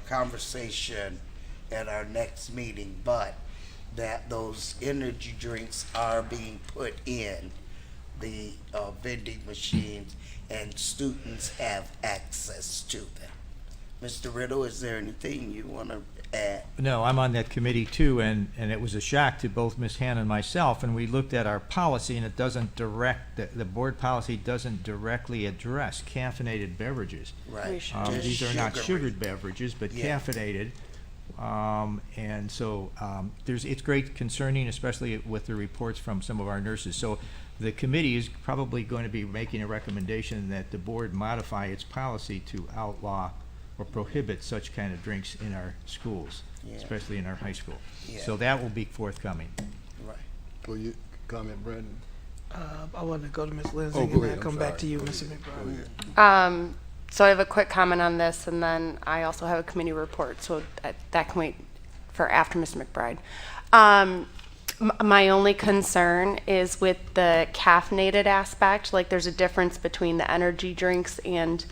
[SPEAKER 12] conversation at our next meeting. But that those energy drinks are being put in the vending machines, and students have access to them. Mr. Riddle, is there anything you want to add?
[SPEAKER 17] No, I'm on that committee too, and it was a shock to both Ms. Hannah and myself, and we looked at our policy, and it doesn't the board policy doesn't directly address caffeinated beverages.
[SPEAKER 12] Right.
[SPEAKER 17] These are not sugared beverages, but
[SPEAKER 12] Yeah.
[SPEAKER 17] caffeinated. And so it's great concerning, especially with the reports from some of our nurses. So the committee is probably going to be making a recommendation that the board modify its policy to outlaw or prohibit such kind of drinks in our schools,
[SPEAKER 12] Yeah.
[SPEAKER 17] especially in our high school.
[SPEAKER 12] Yeah.
[SPEAKER 17] So that will be forthcoming.
[SPEAKER 12] Right.
[SPEAKER 18] Will you comment, Brandon?
[SPEAKER 1] I want to go to Ms. Lindsay
[SPEAKER 18] Oh,
[SPEAKER 1] and
[SPEAKER 18] go
[SPEAKER 1] then
[SPEAKER 18] ahead. I'm
[SPEAKER 1] come back to
[SPEAKER 18] sorry.
[SPEAKER 1] you,
[SPEAKER 18] Go
[SPEAKER 1] Mr.
[SPEAKER 18] ahead.
[SPEAKER 1] McBride.
[SPEAKER 18] Go ahead.
[SPEAKER 6] So I have a quick comment on this, and then I also have a committee report, so that can wait for after Mr. McBride. My only concern is with the caffeinated aspect. Like, there's a difference between the energy drinks and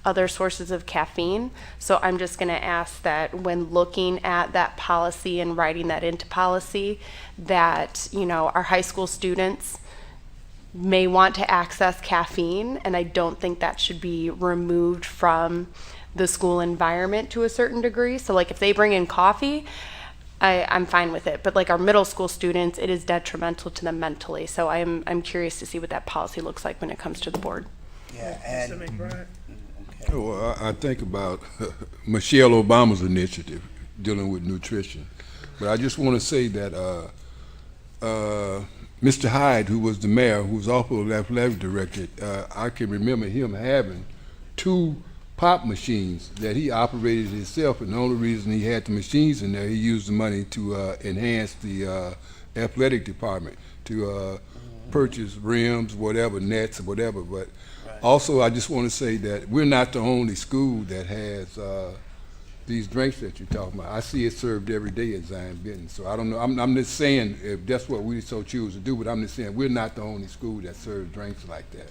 [SPEAKER 6] other sources of caffeine. So I'm just going to ask that when looking at that policy and writing that into policy, that, our high school students may want to access caffeine, and I don't think that should be removed from the school environment to a certain degree. So like if they bring in coffee, I'm fine with it. But like our middle school students, it is detrimental to them mentally. So I'm curious to see what that policy looks like when it comes to the board.
[SPEAKER 12] Yeah, and
[SPEAKER 1] Mr. McBride?
[SPEAKER 18] Well, I think about Michelle Obama's initiative dealing with nutrition. But I just want to say that Mr. Hyde, who was the mayor, who was also the athletic director, I can remember him having 2 pop machines that he operated himself, and the only reason he had the machines in there, he used the money to enhance the athletic department, to purchase rims, whatever, nets, or whatever. But also, I just want to say that we're not the only school that has these drinks that you're talking about. I see it served every day at Zion Benton. So I don't know. I'm just saying if that's what we so choose to do, but I'm just saying we're not the only school that serves drinks like that.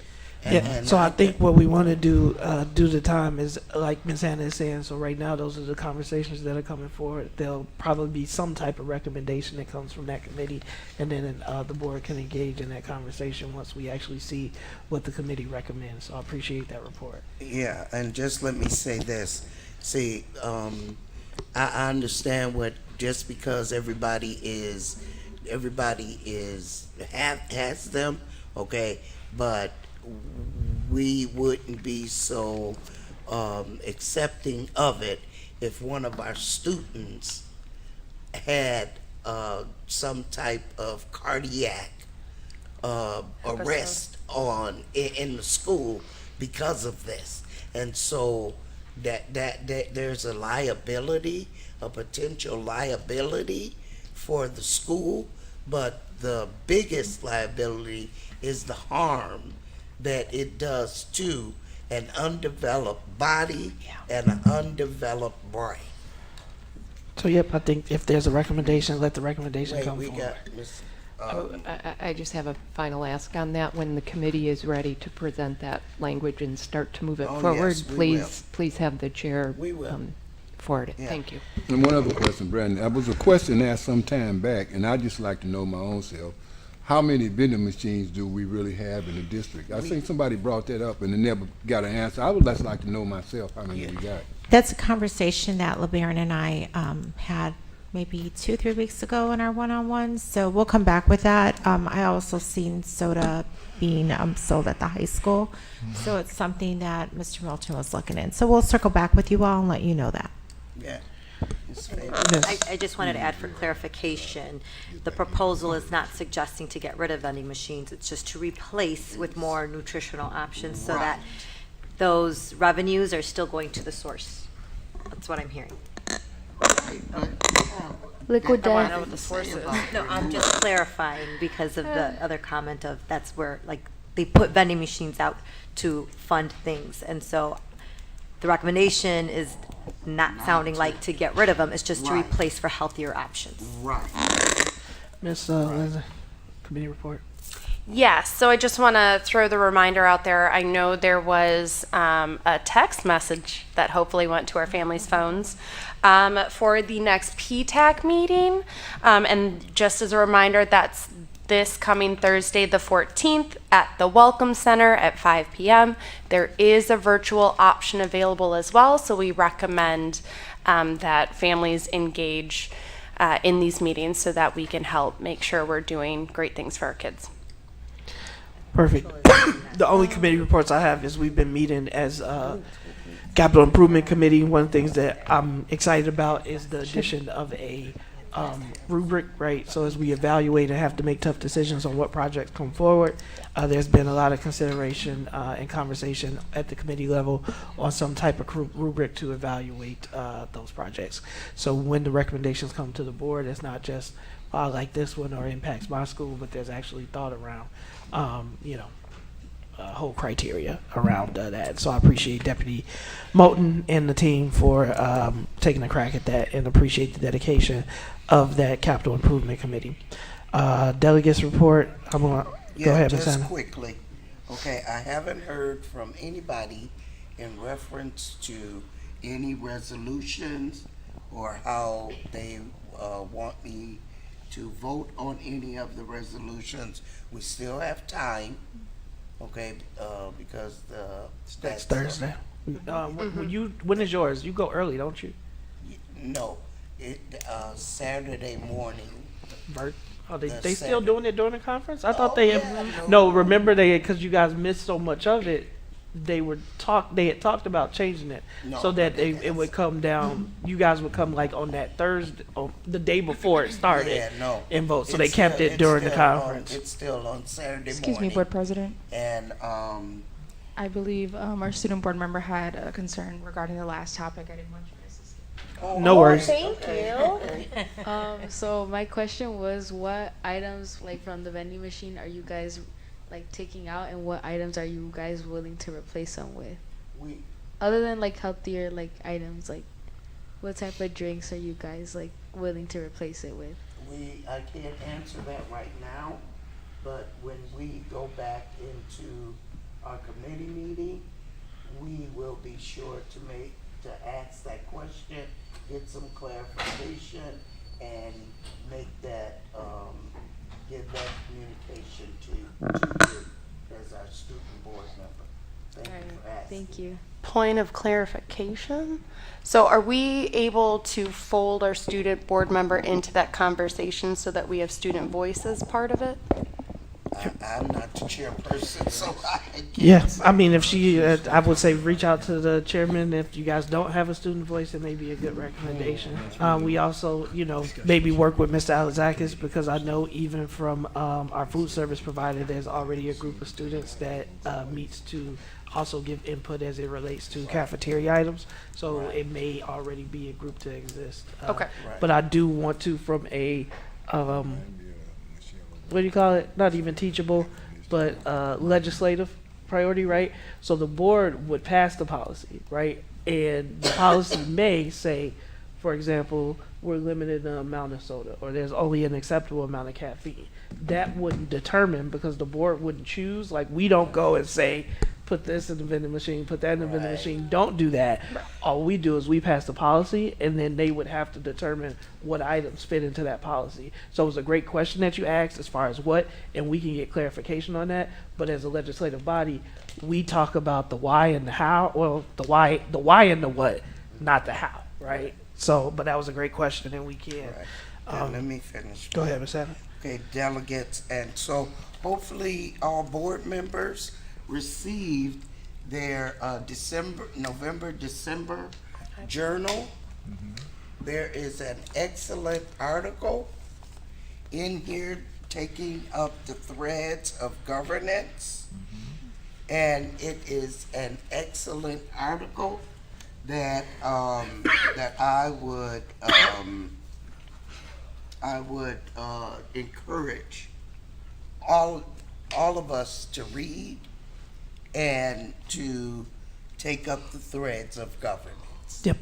[SPEAKER 1] Yeah, so I think what we want to do due to time is, like Ms. Hannah is saying, so right now those are the conversations that are coming forward. There'll probably be some type of recommendation that comes from that committee, and then the board can engage in that conversation once we actually see what the committee recommends. So I appreciate that report.
[SPEAKER 12] yeah, and just let me say this. See, I understand what, just because everybody has them, okay, but we wouldn't be so accepting of it if one of our students had some type of cardiac arrest in the school because of this. And so that there's a liability, a potential liability for the school, but the biggest liability is the harm that it does to an undeveloped body and an undeveloped brain.
[SPEAKER 1] So yep, I think if there's a recommendation, let the recommendation
[SPEAKER 12] Wait,
[SPEAKER 1] come
[SPEAKER 12] we
[SPEAKER 1] forward.
[SPEAKER 12] got Ms.
[SPEAKER 19] I just have a final ask on that. When the committee is ready to present that language and start to move it
[SPEAKER 12] Oh,
[SPEAKER 19] forward,
[SPEAKER 12] yes, we
[SPEAKER 19] please have the chair forward it.
[SPEAKER 12] Yeah.
[SPEAKER 19] Thank you.
[SPEAKER 18] And one other question, Brandon. There was a question asked some time back, and I'd just like to know my own self. How many vending machines do we really have in the district? I think somebody brought that up and they never got an answer. I would just like to know myself how many we got.
[SPEAKER 5] That's a conversation that LeBaron and I had maybe 2-3 weeks ago in our one-on-ones. So we'll come back with that. I also seen soda being sold at the high school. So it's something that Mr. Milton was looking in. So we'll circle back with you all and let you know that.
[SPEAKER 12] Yeah.
[SPEAKER 8] I just wanted to add for clarification, the proposal is not suggesting to get rid of vending machines, it's just to replace with more nutritional options so that those revenues are still going to the source. That's what I'm hearing.
[SPEAKER 4] Liquid
[SPEAKER 8] I want to
[SPEAKER 4] death.
[SPEAKER 8] know what the source is. No, I'm just clarifying because of the other comment of that's where, like, they put vending machines out to fund things. And so the recommendation is not sounding like to get rid of them, it's just to replace for healthier options.
[SPEAKER 12] Right.
[SPEAKER 1] Ms. Lindsay, committee report.
[SPEAKER 6] Yes, so I just want to throw the reminder out there. I know there was a text message that hopefully went to our families' phones for the next PTAC meeting. And just as a reminder, that's this coming Thursday, the 14th, at the Welcome Center at 5 p.m. There is a virtual option available as well, so we recommend that families engage in these meetings so that we can help make sure we're doing great things for our kids.
[SPEAKER 1] Perfect. The only committee reports I have is we've been meeting as Capital Improvement Committee. One of the things that I'm excited about is the addition of a rubric, right? So as we evaluate and have to make tough decisions on what projects come forward, there's been a lot of consideration and conversation at the committee level on some type of rubric to evaluate those projects. So when the recommendations come to the board, it's not just like this one or impacts my school, but there's actually thought around whole criteria around that. So I appreciate Deputy Moulton and the team for taking a crack at that, and appreciate the dedication of that Capital Improvement Committee. Delegates report. I'm gonna go ahead, Ms.
[SPEAKER 12] Just
[SPEAKER 1] Anna.
[SPEAKER 12] quickly. Okay, I haven't heard from anybody in reference to any resolutions or how they want me to vote on any of the resolutions, we still have time, okay, because
[SPEAKER 1] Next Thursday. When is yours? You go early, don't you?
[SPEAKER 12] No, Saturday morning.
[SPEAKER 1] Oh, they
[SPEAKER 12] The
[SPEAKER 1] still
[SPEAKER 12] Saturday.
[SPEAKER 1] doing it during the conference? I thought
[SPEAKER 12] Oh,
[SPEAKER 1] they
[SPEAKER 12] yeah,
[SPEAKER 1] no. Remember because you guys missed so much of it. They had talked about changing it
[SPEAKER 12] No,
[SPEAKER 1] so that it would come down. You guys would come like on that Thursday, the day before it started,
[SPEAKER 12] Yeah, no.
[SPEAKER 1] and vote. So
[SPEAKER 12] It's
[SPEAKER 1] they kept
[SPEAKER 12] still-
[SPEAKER 1] it
[SPEAKER 12] it's
[SPEAKER 1] during the
[SPEAKER 12] still on-
[SPEAKER 1] conference.
[SPEAKER 12] It's still on Saturday
[SPEAKER 2] Excuse me,
[SPEAKER 12] morning.
[SPEAKER 2] Board President.
[SPEAKER 12] And,
[SPEAKER 2] I believe our student board member had a concern regarding the last topic. I didn't want you guys to see.
[SPEAKER 1] No worries.
[SPEAKER 4] Thank you. So my question was, what items like from the vending machine are you guys like taking out, and what items are you guys willing to replace them with? Other than like healthier like items, like what type of drinks are you guys like willing to replace it with?
[SPEAKER 12] I can't answer that right now, but when we go back into our committee meeting, we will be sure to ask that question, get some clarification, and make that, give that communication to you as our student board member. Thank you for asking.
[SPEAKER 4] Thank you.
[SPEAKER 6] Point of clarification. So are we able to fold our student board member into that conversation so that we have student voice as part of it?
[SPEAKER 12] I'm not the chairperson, so I can't.
[SPEAKER 1] Yeah,
[SPEAKER 12] say.
[SPEAKER 1] I mean, if she, I would say reach out to the chairman. If you guys don't have a student voice, it may be a good recommendation. We also, maybe work with Mr. Alexakis, because I know even from our food service provider, there's already a group of students that meets to also give input as it relates to cafeteria items. So it may already be a group to exist.
[SPEAKER 6] Okay.
[SPEAKER 1] But I do want to, from a what do you call it? Not even teachable, but legislative priority, right? So the board would pass the policy, right? And the policy may say, for example, we're limited the amount of soda, or there's only an acceptable amount of caffeine. That wouldn't determine, because the board wouldn't choose. Like, we don't go and say, put this in the vending machine, put that in the vending machine. Don't do that. All we do is we pass the policy, and then they would have to determine what items fit into that policy. So it was a great question that you asked as far as what, and we can get clarification on that. But as a legislative body, we talk about the why and the how. Well, the why and the what, not the how, right? So, but that was a great question, and we can.
[SPEAKER 12] Now, let me finish.
[SPEAKER 1] Go ahead, Ms. Adams.
[SPEAKER 12] Okay, delegates, and so hopefully all board members received their November, December journal. There is an excellent article in here taking up the threads of governance. And it is an excellent article that that I would encourage all of us to read and to take up the threads of governance.
[SPEAKER 1] Yep.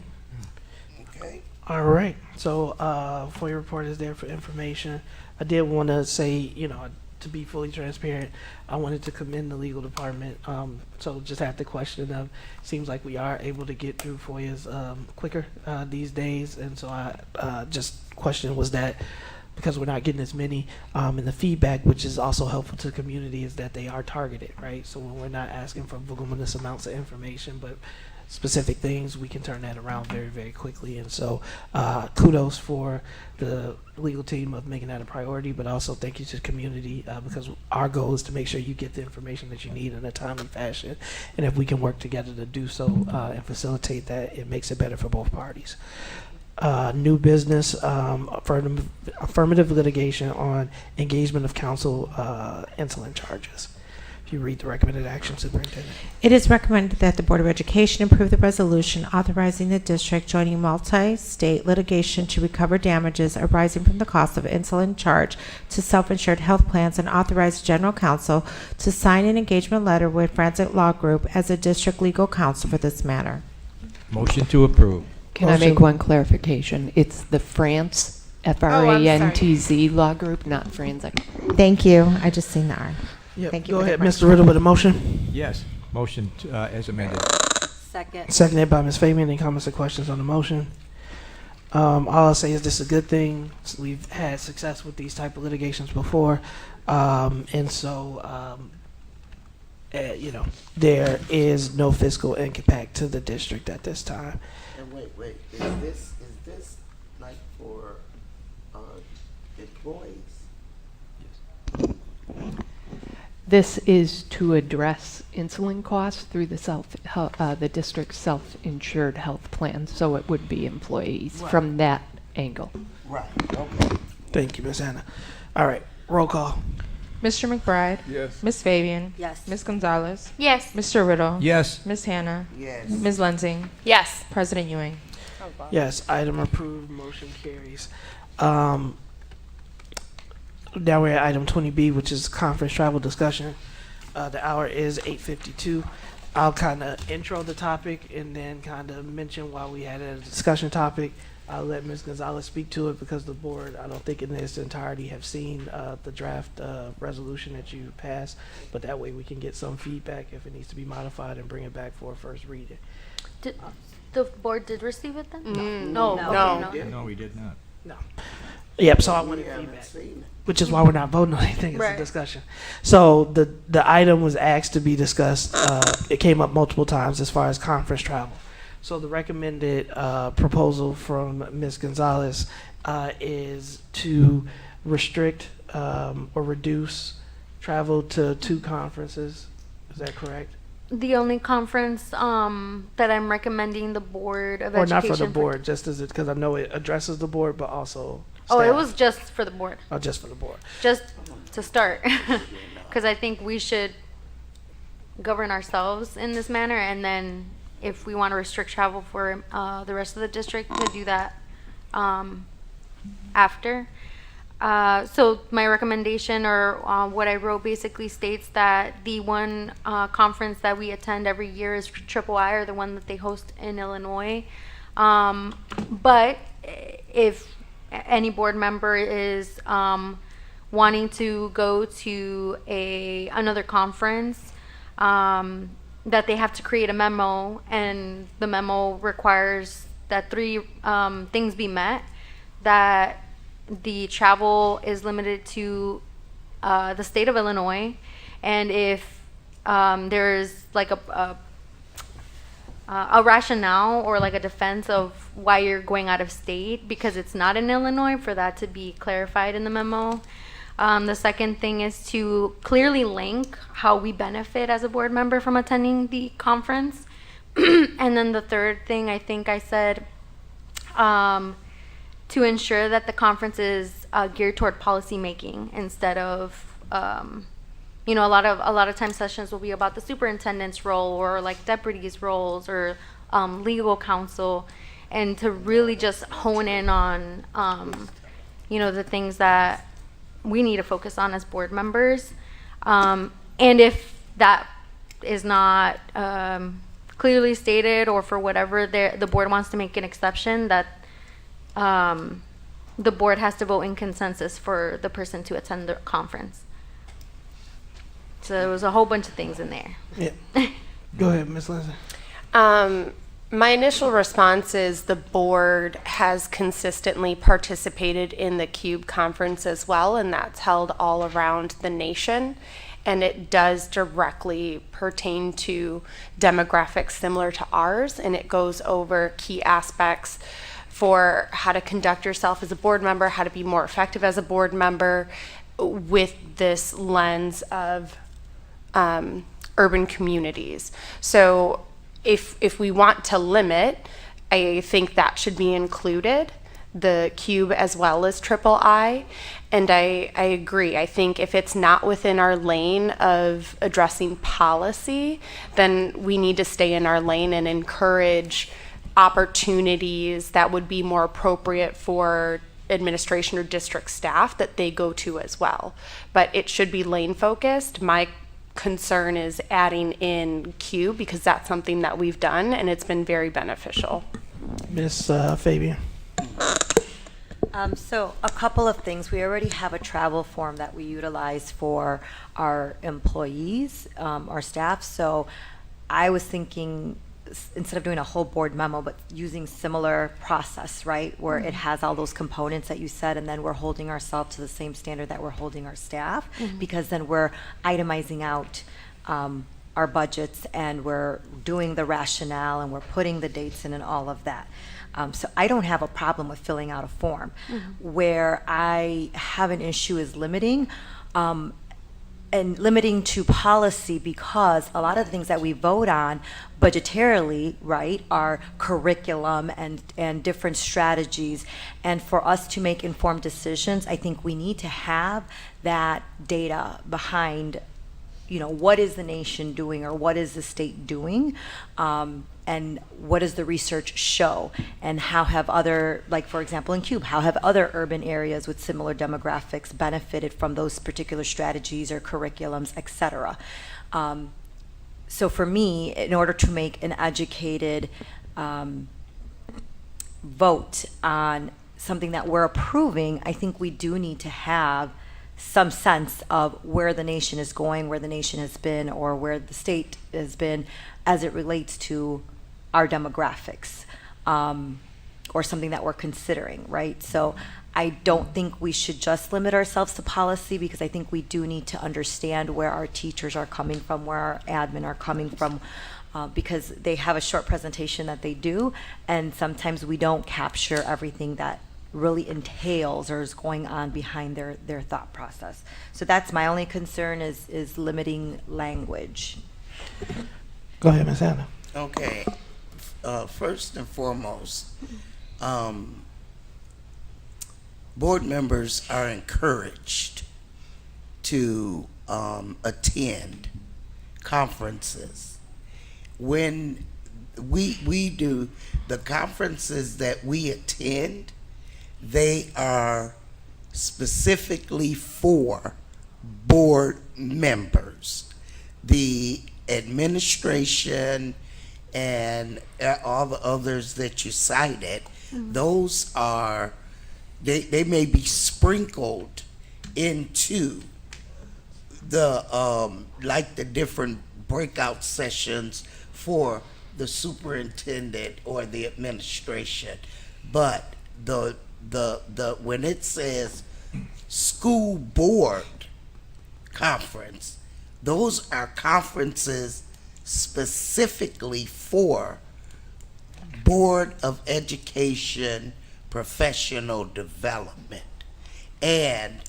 [SPEAKER 12] Okay.
[SPEAKER 1] All right. So, for your report is there for information. I did want to say, to be fully transparent, I wanted to commend the legal department. So just have the question of, seems like we are able to get through FOIAs quicker these days, and so I just question was that because we're not getting as many, and the feedback, which is also helpful to the community, is that they are targeted, right? So when we're not asking for voluminous amounts of information, but specific things, we can turn that around very, very quickly. And so kudos for the legal team of making that a priority, but also thank you to the community, because our goal is to make sure you get the information that you need in a timely fashion. And if we can work together to do so and facilitate that, it makes it better for both parties. New business, affirmative litigation on engagement of counsel insulin charges. If you read the recommended action, Superintendent.
[SPEAKER 5] It is recommended that the Board of Education approve the resolution authorizing the district joining multi-state litigation to recover damages arising from the cost of insulin charge to self-insured health plans, and authorize general counsel to sign an engagement letter with Forensic Law Group as a district legal counsel for this matter.
[SPEAKER 17] Motion to approve.
[SPEAKER 19] Can I make one clarification? It's the France, F-R-A-N-T-Z Law Group, not Forensic.
[SPEAKER 5] Thank you. I just seen the R.
[SPEAKER 1] Yep.
[SPEAKER 5] Thank you.
[SPEAKER 1] Go
[SPEAKER 5] for the
[SPEAKER 1] ahead,
[SPEAKER 5] correction.
[SPEAKER 1] Mr. Riddle, with a motion.
[SPEAKER 17] Yes. Motion as amended.
[SPEAKER 8] Second.
[SPEAKER 1] Seconded by Ms. Fabian. Any comments or questions on the motion? All I'll say is this is a good thing. We've had success with these type of litigations before, and so you know, there is no fiscal impact to the district at this time.
[SPEAKER 12] And wait, is this like for employees?
[SPEAKER 19] This is to address insulin costs through the district's self-insured health plan, so it would be employees
[SPEAKER 12] Right.
[SPEAKER 19] from that angle.
[SPEAKER 12] Right, okay.
[SPEAKER 1] Thank you, Ms. Hannah. All right, roll call.
[SPEAKER 2] Mr. McBride?
[SPEAKER 18] Yes.
[SPEAKER 2] Ms. Fabian?
[SPEAKER 8] Yes.
[SPEAKER 2] Ms. Gonzalez?
[SPEAKER 11] Yes.
[SPEAKER 2] Mr. Riddle?
[SPEAKER 17] Yes.
[SPEAKER 2] Ms. Hannah?
[SPEAKER 12] Yes.
[SPEAKER 2] Ms. Lensing?
[SPEAKER 6] Yes.
[SPEAKER 2] President Ewing?
[SPEAKER 1] Yes, item approved, motion carries. Now we're at item 20B, which is conference travel discussion. The hour is 8:52. I'll kind of intro the topic and then kind of mention why we had a discussion topic. I'll let Ms. Gonzalez speak to it because the board, I don't think in its entirety, have seen the draft resolution that you passed, but that way we can get some feedback if it needs to be modified and bring it back for a first reading.
[SPEAKER 11] The board did receive it then?
[SPEAKER 6] No.
[SPEAKER 17] No, we did not.
[SPEAKER 1] No. Yep, so I wanted
[SPEAKER 12] We haven't
[SPEAKER 1] feedback,
[SPEAKER 12] seen it.
[SPEAKER 1] which is why we're not voting on anything. It's
[SPEAKER 11] Right.
[SPEAKER 1] a discussion. So the item was asked to be discussed. It came up multiple times as far as conference travel. So the recommended proposal from Ms. Gonzalez is to restrict or reduce travel to 2 conferences. Is that correct?
[SPEAKER 11] The only conference that I'm recommending the Board of
[SPEAKER 1] Or
[SPEAKER 11] Education.
[SPEAKER 1] not for the board, just as it, because I know it addresses the board, but also
[SPEAKER 11] Oh, it
[SPEAKER 1] staff.
[SPEAKER 11] was just for the board.
[SPEAKER 1] Oh, just for the board.
[SPEAKER 11] Just to start. Because I think we should govern ourselves in this manner, and then if we want to restrict travel for the rest of the district, to do that after. So my recommendation, or what I wrote, basically states that the one conference that we attend every year is Triple I, or the one that they host in Illinois. But if any board member is wanting to go to another conference, that they have to create a memo, and the memo requires that 3 things be met: that the travel is limited to the state of Illinois, and if there's like a rationale or like a defense of why you're going out of state because it's not in Illinois, for that to be clarified in the memo. The second thing is to clearly link how we benefit as a board member from attending the conference. And then the third thing, I think I said, to ensure that the conference is geared toward policy making instead of, you know, a lot of time sessions will be about the superintendent's role or like deputies' roles or legal counsel, and to really just hone in on, you know, the things that we need to focus on as board members. And if that is not clearly stated, or for whatever the board wants to make an exception, that the board has to vote in consensus for the person to attend the conference. So there was a whole bunch of things in there.
[SPEAKER 1] Yeah. Go ahead, Ms. Lindsay.
[SPEAKER 6] My initial response is the board has consistently participated in the CUBE conference as well, and that's held all around the nation. And it does directly pertain to demographics similar to ours, and it goes over key aspects for how to conduct yourself as a board member, how to be more effective as a board member with this lens of urban communities. So if we want to limit, I think that should be included, the CUBE as well as Triple I. And I agree. I think if it's not within our lane of addressing policy, then we need to stay in our lane and encourage opportunities that would be more appropriate for administration or district staff that they go to as well. But it should be lane focused. My concern is adding in CUBE because that's something that we've done and it's been very beneficial.
[SPEAKER 1] Ms. Fabian.
[SPEAKER 8] So a couple of things. We already have a travel form that we utilize for our employees, our staff. So I was thinking instead of doing a whole board memo, but using similar process, right? Where it has all those components that you said, and then we're holding ourselves to the same standard that we're holding our staff, because then we're itemizing out our budgets, and we're doing the rationale, and we're putting the dates in and all of that. So I don't have a problem with filling out a form. Where I have an issue is limiting, and limiting to policy, because a lot of the things that we vote on budgetarily, right, are curriculum and different strategies. And for us to make informed decisions, I think we need to have that data behind, what is the nation doing, or what is the state doing, and what does the research show, and how have other, like for example in Cube, how have other urban areas with similar demographics benefited from those particular strategies or curriculums, et cetera. So for me, in order to make an educated vote on something that we're approving, I think we do need to have some sense of where the nation is going, where the nation has been, or where the state has been as it relates to our demographics, or something that we're considering, right? So I don't think we should just limit ourselves to policy, because I think we do need to understand where our teachers are coming from, where our admin are coming from, because they have a short presentation that they do, and sometimes we don't capture everything that really entails or is going on behind their thought process. So that's my only concern, is limiting language.
[SPEAKER 1] Go ahead, Ms. Hannah.
[SPEAKER 12] Okay. First and foremost, board members are encouraged to attend conferences. When we do the conferences that we attend, they are specifically for board members. The administration and all the others that you cited, those are, they may be sprinkled into the like the different breakout sessions for the superintendent or the administration. But the when it says school board conference, those are conferences specifically for Board of Education professional development. And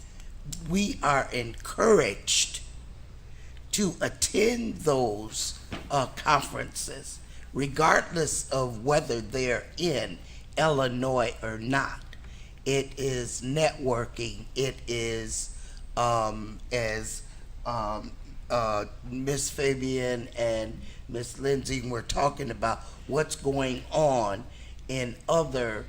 [SPEAKER 12] we are encouraged to attend those conferences, regardless of whether they're in Illinois or not. It is networking. It is, as Miss Fabian and Miss Lindsay were talking about, what's going on in other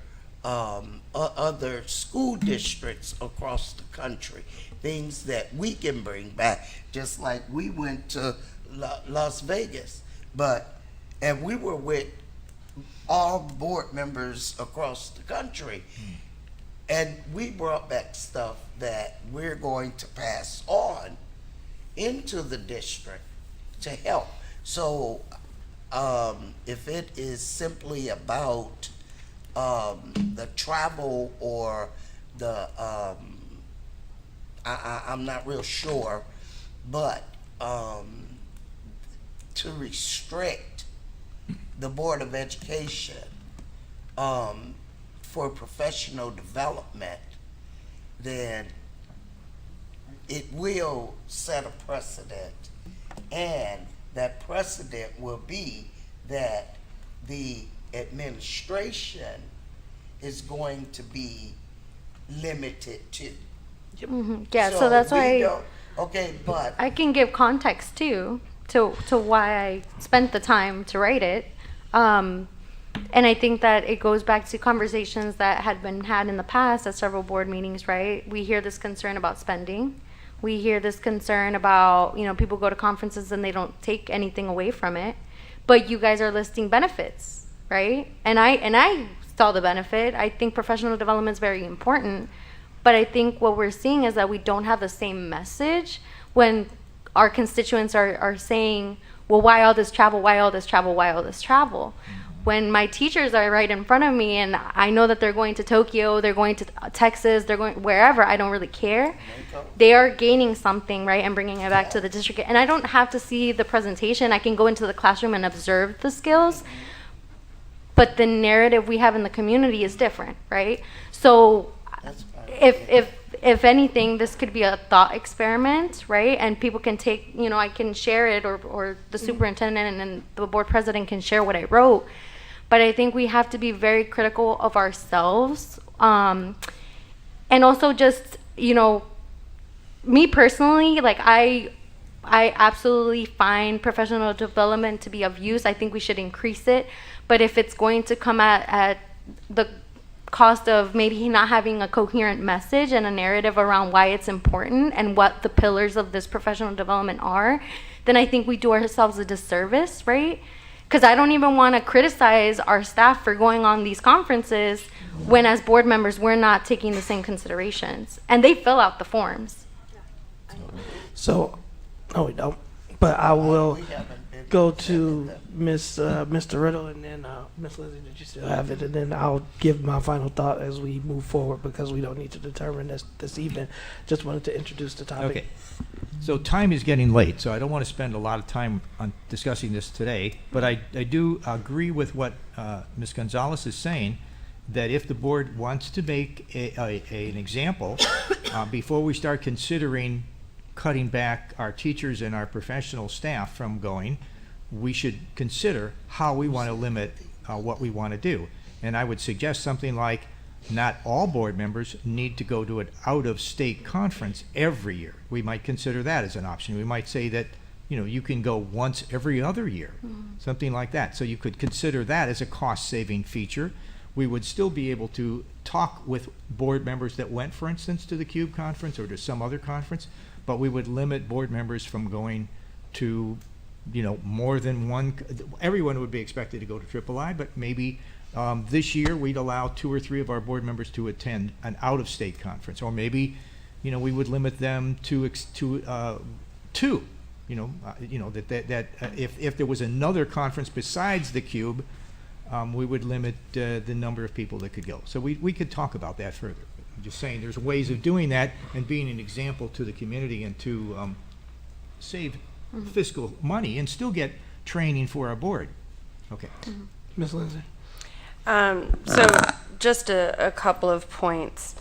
[SPEAKER 12] school districts across the country, things that we can bring back. Just like we went to Las Vegas, and we were with all board members across the country, and we brought back stuff that we're going to pass on into the district to help. So if it is simply about the travel or the I'm not real sure, but to restrict the Board of Education for professional development, then it will set a precedent, and that precedent will be that the administration is going to be limited to.
[SPEAKER 11] Yeah, so that's why
[SPEAKER 12] okay, but
[SPEAKER 11] I can give context too to why I spent the time to write it. And I think that it goes back to conversations that had been had in the past at several board meetings, right? We hear this concern about spending. We hear this concern about, people go to conferences and they don't take anything away from it. But you guys are listing benefits, right? And I saw the benefit. I think professional development is very important. But I think what we're seeing is that we don't have the same message when our constituents are saying, well, why all this travel? Why all this travel? Why all this travel? When my teachers are right in front of me and I know that they're going to Tokyo, they're going to Texas, they're going wherever, I don't really care. They are gaining something, right, and bringing it back to the district. And I don't have to see the presentation. I can go into the classroom and observe the skills. But the narrative we have in the community is different, right? So if anything, this could be a thought experiment, right? And people can take, I can share it, or the superintendent and the board president can share what I wrote. But I think we have to be very critical of ourselves. And also just, me personally, like I absolutely find professional development to be of use. I think we should increase it. But if it's going to come at the cost of maybe not having a coherent message and a narrative around why it's important and what the pillars of this professional development are, then I think we do ourselves a disservice, right? Because I don't even want to criticize our staff for going on these conferences when as board members we're not taking the same considerations. And they fill out the forms.
[SPEAKER 1] So, no, we don't. But I will go to Mr. Riddle, and then Ms. Lizzie, did you still have it? And then I'll give my final thought as we move forward, because we don't need to determine this evening. Just wanted to introduce the topic.
[SPEAKER 17] Okay. So time is getting late, so I don't want to spend a lot of time on discussing this today, but I do agree with what Ms. Gonzalez is saying, that if the board wants to make an example, before we start considering cutting back our teachers and our professional staff from going, we should consider how we want to limit what we want to do. And I would suggest something like, not all board members need to go to an out-of-state conference every year. We might consider that as an option. We might say that, you can go once every other year, something like that. So you could consider that as a cost-saving feature. We would still be able to talk with board members that went, for instance, to the CUBE conference or to some other conference, but we would limit board members from going to, more than one. Everyone would be expected to go to III, but maybe this year we'd allow 2 or 3 of our board members to attend an out-of-state conference, or maybe, we would limit them to 2. If there was another conference besides the CUBE, we would limit the number of people that could go. So we could talk about that further. I'm just saying there's ways of doing that and being an example to the community and to save fiscal money and still get training for our board. Okay.
[SPEAKER 1] Ms. Lindsay.
[SPEAKER 6] So just a couple of points.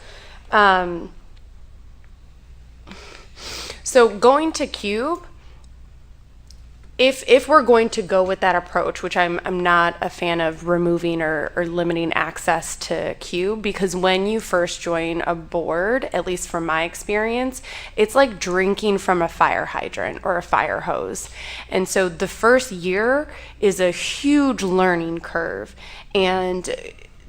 [SPEAKER 6] So going to CUBE, if we're going to go with that approach, which I'm not a fan of removing or limiting access to CUBE, because when you first join a board, at least from my experience, it's like drinking from a fire hydrant or a fire hose. And so the first year is a huge learning curve. And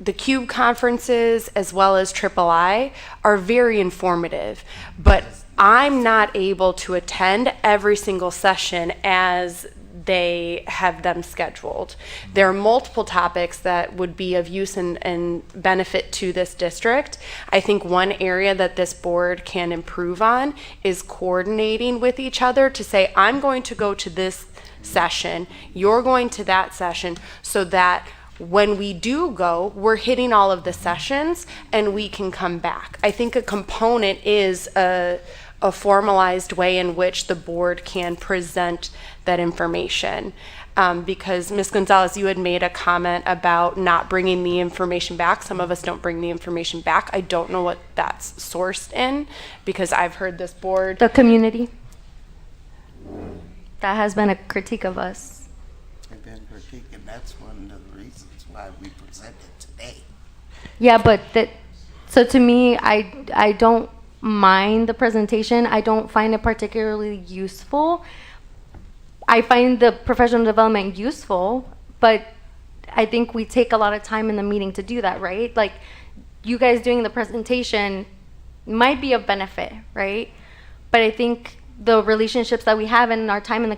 [SPEAKER 6] the CUBE conferences, as well as III, are very informative, but I'm not able to attend every single session as they have them scheduled. There are multiple topics that would be of use and benefit to this district. I think one area that this board can improve on is coordinating with each other to say, I'm going to go to this session, you're going to that session, so that when we do go, we're hitting all of the sessions and we can come back. I think a component is a formalized way in which the board can present that information. Because Ms. Gonzalez, you had made a comment about not bringing the information back. Some of us don't bring the information back. I don't know what that's sourced in, because I've heard this board.
[SPEAKER 11] The community. That has been a critique of us.
[SPEAKER 12] And then critique, and that's one of the reasons why we presented today.
[SPEAKER 11] Yeah, but so to me, I don't mind the presentation. I don't find it particularly useful. I find the professional development useful, but I think we take a lot of time in the meeting to do that, right? Like, you guys doing the presentation might be of benefit, right? But I think the relationships that we have and our time in the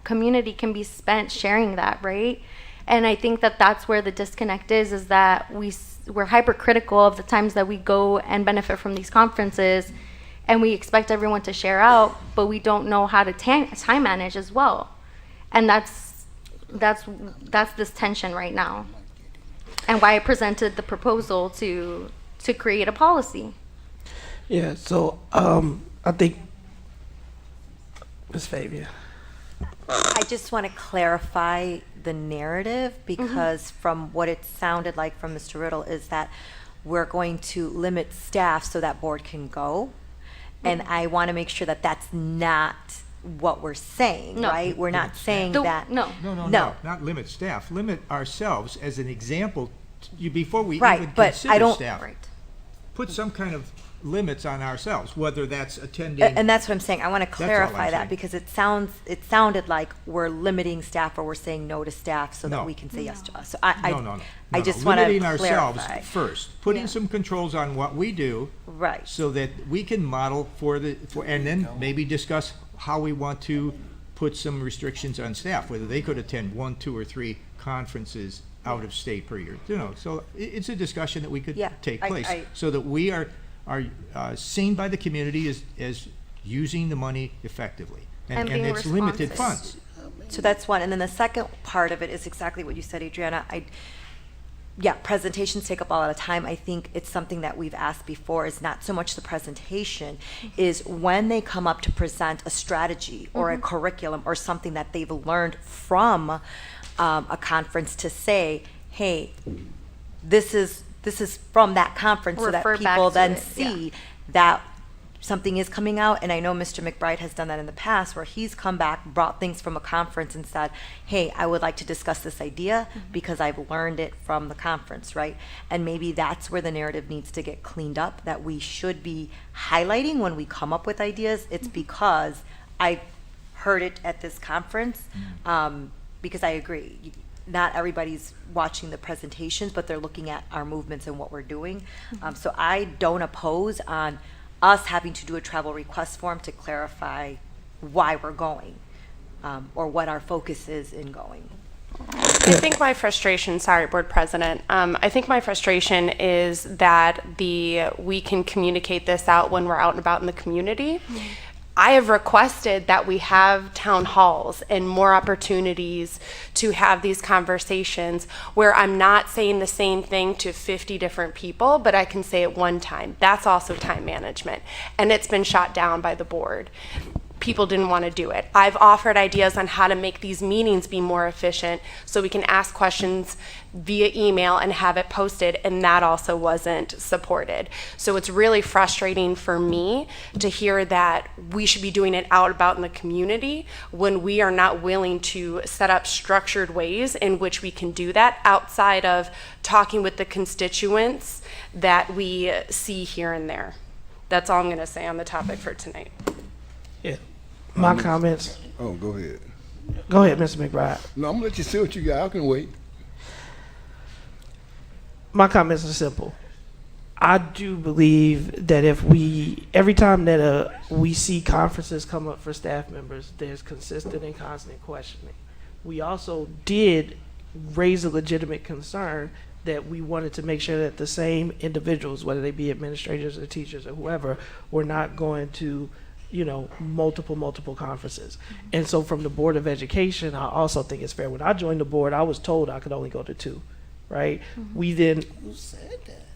[SPEAKER 11] community can be spent sharing that, right? And I think that that's where the disconnect is that we're hypercritical of the times that we go and benefit from these conferences, and we expect everyone to share out, but we don't know how to time manage as well. And that's this tension right now, and why I presented the proposal to create a policy.
[SPEAKER 1] Yeah, so I think Ms. Fabia.
[SPEAKER 8] I just want to clarify the narrative because from what it sounded like from Mr. Riddle is that we're going to limit staff so that board can go. And I want to make sure that that's not what we're saying,
[SPEAKER 11] No.
[SPEAKER 8] right? We're not saying
[SPEAKER 11] The-
[SPEAKER 8] that.
[SPEAKER 11] no.
[SPEAKER 17] No, not limit staff, limit ourselves as an example, before we
[SPEAKER 8] Right,
[SPEAKER 17] even
[SPEAKER 8] but
[SPEAKER 17] consider
[SPEAKER 8] I don't-
[SPEAKER 17] staff.
[SPEAKER 11] Right.
[SPEAKER 17] Put some kind of limits on ourselves, whether that's attending.
[SPEAKER 8] And that's what I'm saying. I want to
[SPEAKER 17] That's all
[SPEAKER 8] clarify
[SPEAKER 17] I'm
[SPEAKER 8] that
[SPEAKER 17] saying.
[SPEAKER 8] because it sounded like we're limiting staff or we're saying no to staff so
[SPEAKER 17] No.
[SPEAKER 8] that we can say yes to us. So I
[SPEAKER 17] No,
[SPEAKER 8] just want to
[SPEAKER 17] limiting ourselves
[SPEAKER 8] clarify.
[SPEAKER 17] first, putting some controls on what we do.
[SPEAKER 8] Right.
[SPEAKER 17] So that we can model and then maybe discuss how we want to put some restrictions on staff, whether they could attend 1, 2, or 3 conferences out of state per year. So it's a discussion that we could take place so that we are seen by the community as using the money effectively. And
[SPEAKER 8] being
[SPEAKER 17] it's limited
[SPEAKER 8] responsive.
[SPEAKER 17] funds.
[SPEAKER 8] So that's one. And then the second part of it is exactly what you said, Adriana. Presentations take up a lot of time. I think it's something that we've asked before is not so much the presentation, is when they come up to present a strategy or a curriculum or something that they've learned from a conference to say, hey, this is from that conference so that
[SPEAKER 11] Refer back
[SPEAKER 8] people
[SPEAKER 11] to
[SPEAKER 8] then
[SPEAKER 11] it,
[SPEAKER 8] see that something is coming out. And I know Mr. McBride has done that in the past where he's come back, brought things from a conference and said, hey, I would like to discuss this idea because I've learned it from the conference, right? And maybe that's where the narrative needs to get cleaned up, that we should be highlighting when we come up with ideas. It's because I heard it at this conference, because I agree. Not everybody's watching the presentations, but they're looking at our movements and what we're doing. So I don't oppose on us having to do a travel request form to clarify why we're going, or what our focus is in going.
[SPEAKER 13] I think my frustration, sorry, Board President, I think my frustration is that we can communicate this out when we're out and about in the community. I have requested that we have town halls and more opportunities to have these conversations where I'm not saying the same thing to 50 different people, but I can say it one time. That's also time management. And it's been shot down by the board. People didn't want to do it. I've offered ideas on how to make these meetings be more efficient so we can ask questions via email and have it posted, and that also wasn't supported. So it's really frustrating for me to hear that we should be doing it out about in the community when we are not willing to set up structured ways in which we can do that outside of talking with the constituents that we see here and there. That's all I'm going to say on the topic for tonight.
[SPEAKER 1] Yeah. My comments.
[SPEAKER 18] Oh, go ahead.
[SPEAKER 1] Go ahead, Mr. McBride.
[SPEAKER 18] No, I'm gonna let you see what you got. I can wait.
[SPEAKER 1] My comments are simple. I do believe that every time that we see conferences come up for staff members, there's consistent and constant questioning. We also did raise a legitimate concern that we wanted to make sure that the same individuals, whether they be administrators or teachers or whoever, were not going to multiple conferences. And so from the Board of Education, I also think it's fair. When I joined the board, I was told I could only go to 2, right? We then...
[SPEAKER 12] Who said that?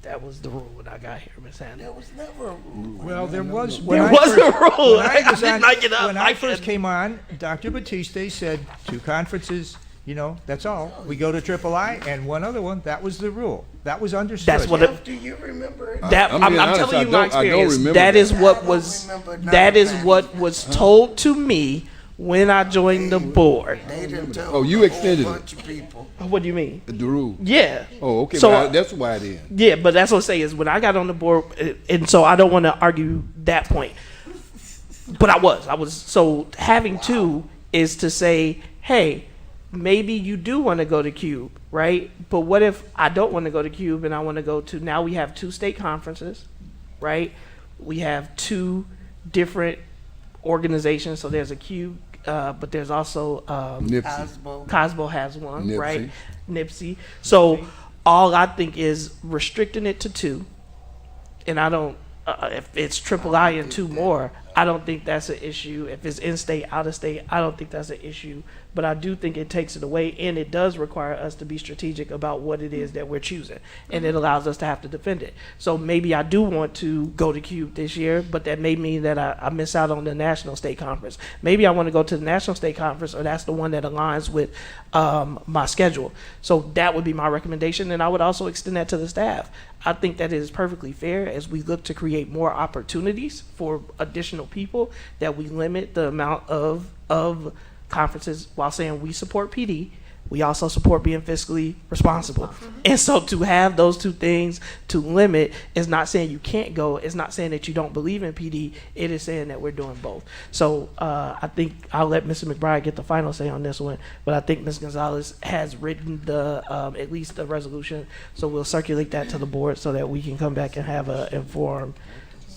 [SPEAKER 1] That was the rule when I got here, Ms. Hannah.
[SPEAKER 12] There was never a rule.
[SPEAKER 17] Well, there was.
[SPEAKER 1] There was a rule.
[SPEAKER 17] When I first came on, Dr. Batiste said 2 conferences, that's all. We go to III and one other one. That was the rule. That was understood.
[SPEAKER 1] That's what
[SPEAKER 12] Do you remember it?
[SPEAKER 1] I'm telling you my experience. That is what was told to me when I joined the board.
[SPEAKER 12] They didn't tell
[SPEAKER 18] Oh, you extended
[SPEAKER 12] a
[SPEAKER 18] it.
[SPEAKER 12] bunch of people.
[SPEAKER 1] What do you mean?
[SPEAKER 18] The rule.
[SPEAKER 1] Yeah.
[SPEAKER 18] Oh, okay.
[SPEAKER 1] So
[SPEAKER 18] But that's why then.
[SPEAKER 1] Yeah, but that's what I'm saying is when I got on the board, and so I don't want to argue that point. But I was. So having 2 is to say, hey, maybe you do want to go to Cube, right? But what if I don't want to go to Cube and I want to go to, now we have 2 state conferences, right? We have 2 different organizations. So there's a Cube, but there's also Cosmo has one,
[SPEAKER 18] Nipsey.
[SPEAKER 1] right? Nipsey. So all I think is restricting it to 2, and I don't, if it's III and 2 more, I don't think that's an issue. If it's in-state, out-of-state, I don't think that's an issue. But I do think it takes it away, and it does require us to be strategic about what it is that we're choosing, and it allows us to have to defend it. So maybe I do want to go to CUBE this year, but that may mean that I miss out on the National State Conference. Maybe I want to go to the National State Conference, or that's the one that aligns with my schedule. So that would be my recommendation, and I would also extend that to the staff. I think that it is perfectly fair as we look to create more opportunities for additional people that we limit the amount of conferences while saying we support PD. We also support being fiscally responsible. And so to have those two things to limit is not saying you can't go. It's not saying that you don't believe in PD. It is saying that we're doing both. So I think I'll let Mr. McBride get the final say on this one. But I think Ms. Gonzalez has written the at least the resolution. So we'll circulate that to the board so that we can come back and have an informed.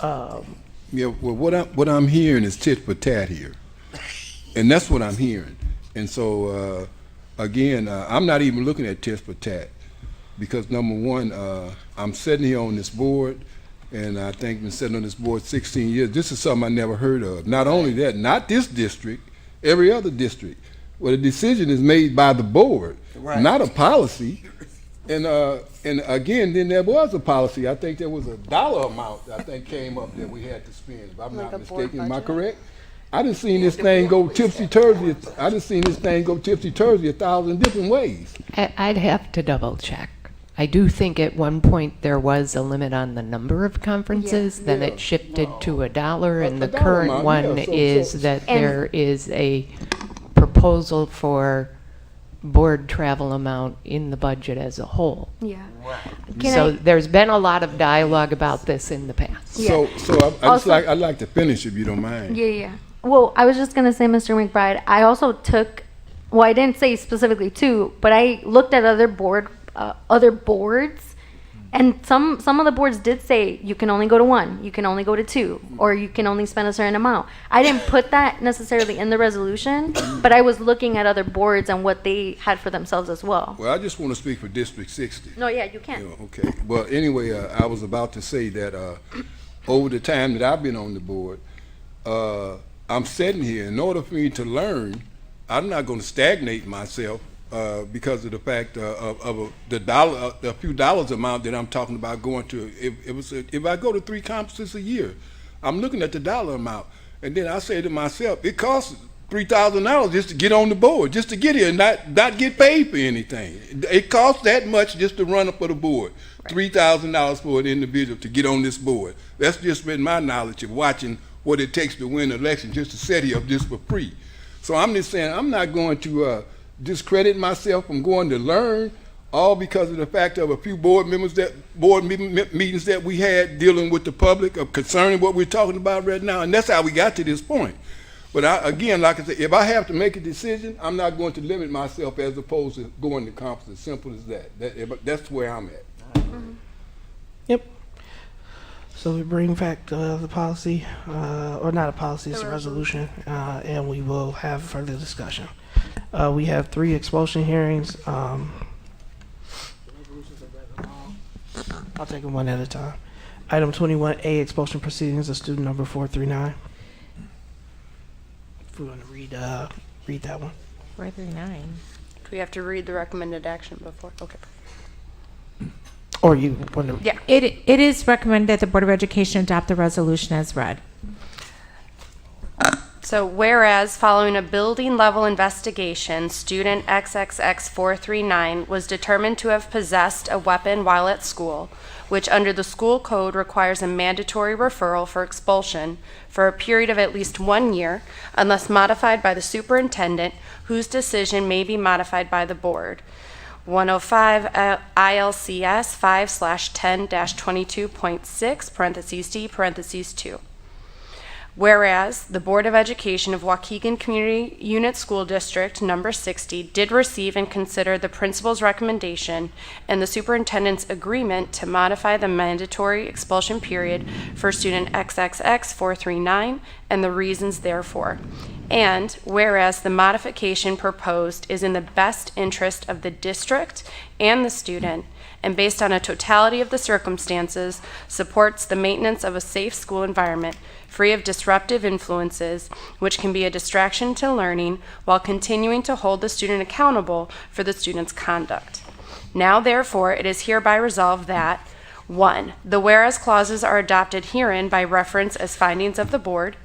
[SPEAKER 18] Yeah, well, what I'm hearing is tit for tat here. And that's what I'm hearing. And so, again, I'm not even looking at tit for tat because, number one, I'm sitting here on this board, and I think I've been sitting on this board 16 years. This is something I never heard of. Not only that, not this district, every other district, where the decision is made by the board, not a policy. And again, then there was a policy. I think there was a dollar amount I think came up that we had to spend, if I'm not mistaken. Am I correct? I done seen this thing go tipsy-turvy. I done seen this thing go tipsy-turvy 1,000 different ways.
[SPEAKER 19] I'd have to double check. I do think at one point there was a limit on the number of conferences, then it shifted to $1, and the current one is that there is a proposal for board travel amount in the budget as a whole.
[SPEAKER 11] Yeah.
[SPEAKER 19] So there's been a lot of dialogue about this in the past.
[SPEAKER 11] Yeah.
[SPEAKER 18] So I'd like to finish if you don't mind.
[SPEAKER 11] Yeah. Well, I was just going to say, Mr. McBride, I also took, well, I didn't say specifically two, but I looked at other boards, and some of the boards did say you can only go to one, you can only go to two, or you can only spend a certain amount. I didn't put that necessarily in the resolution, but I was looking at other boards and what they had for themselves as well.
[SPEAKER 18] Well, I just want to speak for District 60.
[SPEAKER 11] No, yeah, you can.
[SPEAKER 18] Okay. Well, anyway, I was about to say that over the time that I've been on the board, I'm sitting here. In order for me to learn, I'm not going to stagnate myself because of the fact of the few dollars amount that I'm talking about going to. If I go to 3 conferences a year, I'm looking at the dollar amount, and then I say to myself, it costs $3,000 just to get on the board, just to get here, and not get paid for anything. It costs that much just to run up for the board. $3,000 for an individual to get on this board. That's just been my knowledge of watching what it takes to win an election, just to sit here just for free. So I'm just saying I'm not going to discredit myself from going to learn, all because of the fact of a few board meetings that we had dealing with the public of concerning what we're talking about right now, and that's how we got to this point. But again, like I said, if I have to make a decision, I'm not going to limit myself as opposed to going to conference. As simple as that. That's where I'm at.
[SPEAKER 1] Yep. So we bring back the policy, or not a policy, it's a resolution, and we will have further discussion. We have 3 expulsion hearings. I'll take them one at a time. Item 21A, expulsion proceedings of student number 439. If we want to read that one.
[SPEAKER 5] 439.
[SPEAKER 6] Do we have to read the recommended action before? Okay.
[SPEAKER 1] Or you want to?
[SPEAKER 6] Yeah.
[SPEAKER 5] It is recommended that the Board of Education adopt the resolution as read.
[SPEAKER 6] So whereas following a building level investigation, student XXX439 was determined to have possessed a weapon while at school, which under the school code requires a mandatory referral for expulsion for a period of at least 1 year, unless modified by the superintendent, whose decision may be modified by the board. 105 ILCS 5/10-22.6 parentheses D parentheses 2. Whereas the Board of Education of Waukegan Community Unit School District number 60 did receive and consider the principal's recommendation and the superintendent's agreement to modify the mandatory expulsion period for student XXX439 and the reasons therefore.
[SPEAKER 13] And whereas the modification proposed is in the best interest of the district and the student, and based on a totality of the circumstances, supports the maintenance of a safe school environment free of disruptive influences, which can be a distraction to learning while continuing to hold the student accountable for the student's conduct. Now, therefore, it is hereby resolved that 1. The whereas clauses are adopted herein by reference as findings of the board.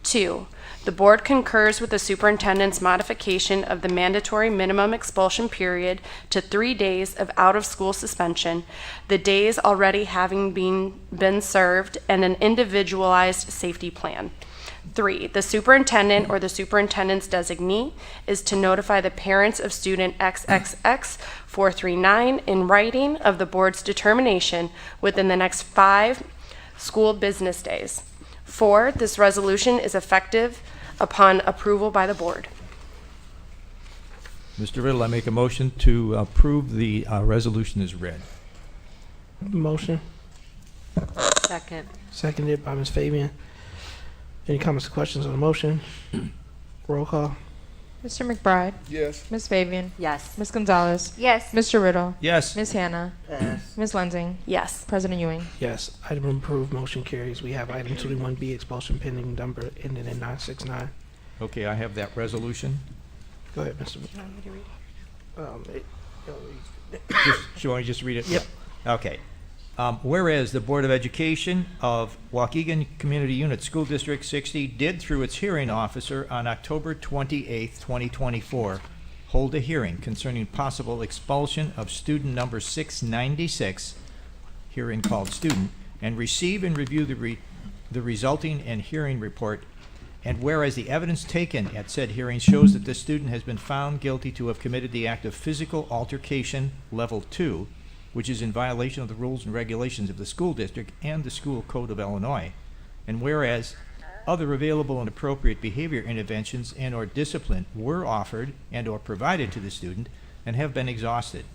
[SPEAKER 13] 2. The board concurs with the superintendent's modification of the mandatory minimum expulsion period to 3 days of out-of-school suspension, the days already having been served, and an individualized safety plan. 3. The superintendent or the superintendent's designee is to notify the parents of student XXX 439 in writing of the board's determination within the next 5 school business days. 4. This resolution is effective upon approval by the board.
[SPEAKER 17] Mr. Riddle, I make a motion to approve the resolution as read.
[SPEAKER 1] Motion.
[SPEAKER 9] Second.
[SPEAKER 1] Seconded by Ms. Fabian. Any comments or questions on the motion? Roll call.
[SPEAKER 2] Mr. McBride?
[SPEAKER 18] Yes.
[SPEAKER 2] Ms. Fabian?
[SPEAKER 9] Yes.
[SPEAKER 2] Ms. Gonzalez?
[SPEAKER 11] Yes.
[SPEAKER 2] Mr. Riddle?
[SPEAKER 17] Yes.
[SPEAKER 2] Ms. Hannah?
[SPEAKER 12] Yes.
[SPEAKER 2] Ms. Lensing?
[SPEAKER 13] Yes.
[SPEAKER 2] President Ewing?
[SPEAKER 1] Yes. Item approved. Motion carries. We have item 21B, expulsion pending, number ending in 969.
[SPEAKER 17] Okay, I have that resolution.
[SPEAKER 1] Go ahead, Mr.
[SPEAKER 17] You want to just read it?
[SPEAKER 1] Yep.
[SPEAKER 17] Okay. Whereas the Board of Education of Waukegan Community Unit School District 60 did, through its hearing officer on October 28, 2024, hold a hearing concerning possible expulsion of student number 696, herein called student, and receive and review the resulting and hearing report. And whereas the evidence taken at said hearing shows that the student has been found guilty to have committed the act of physical altercation level 2, which is in violation of the rules and regulations of the school district and the school code of Illinois. And whereas other available and appropriate behavior interventions and or discipline were offered and or provided to the student and have been exhausted.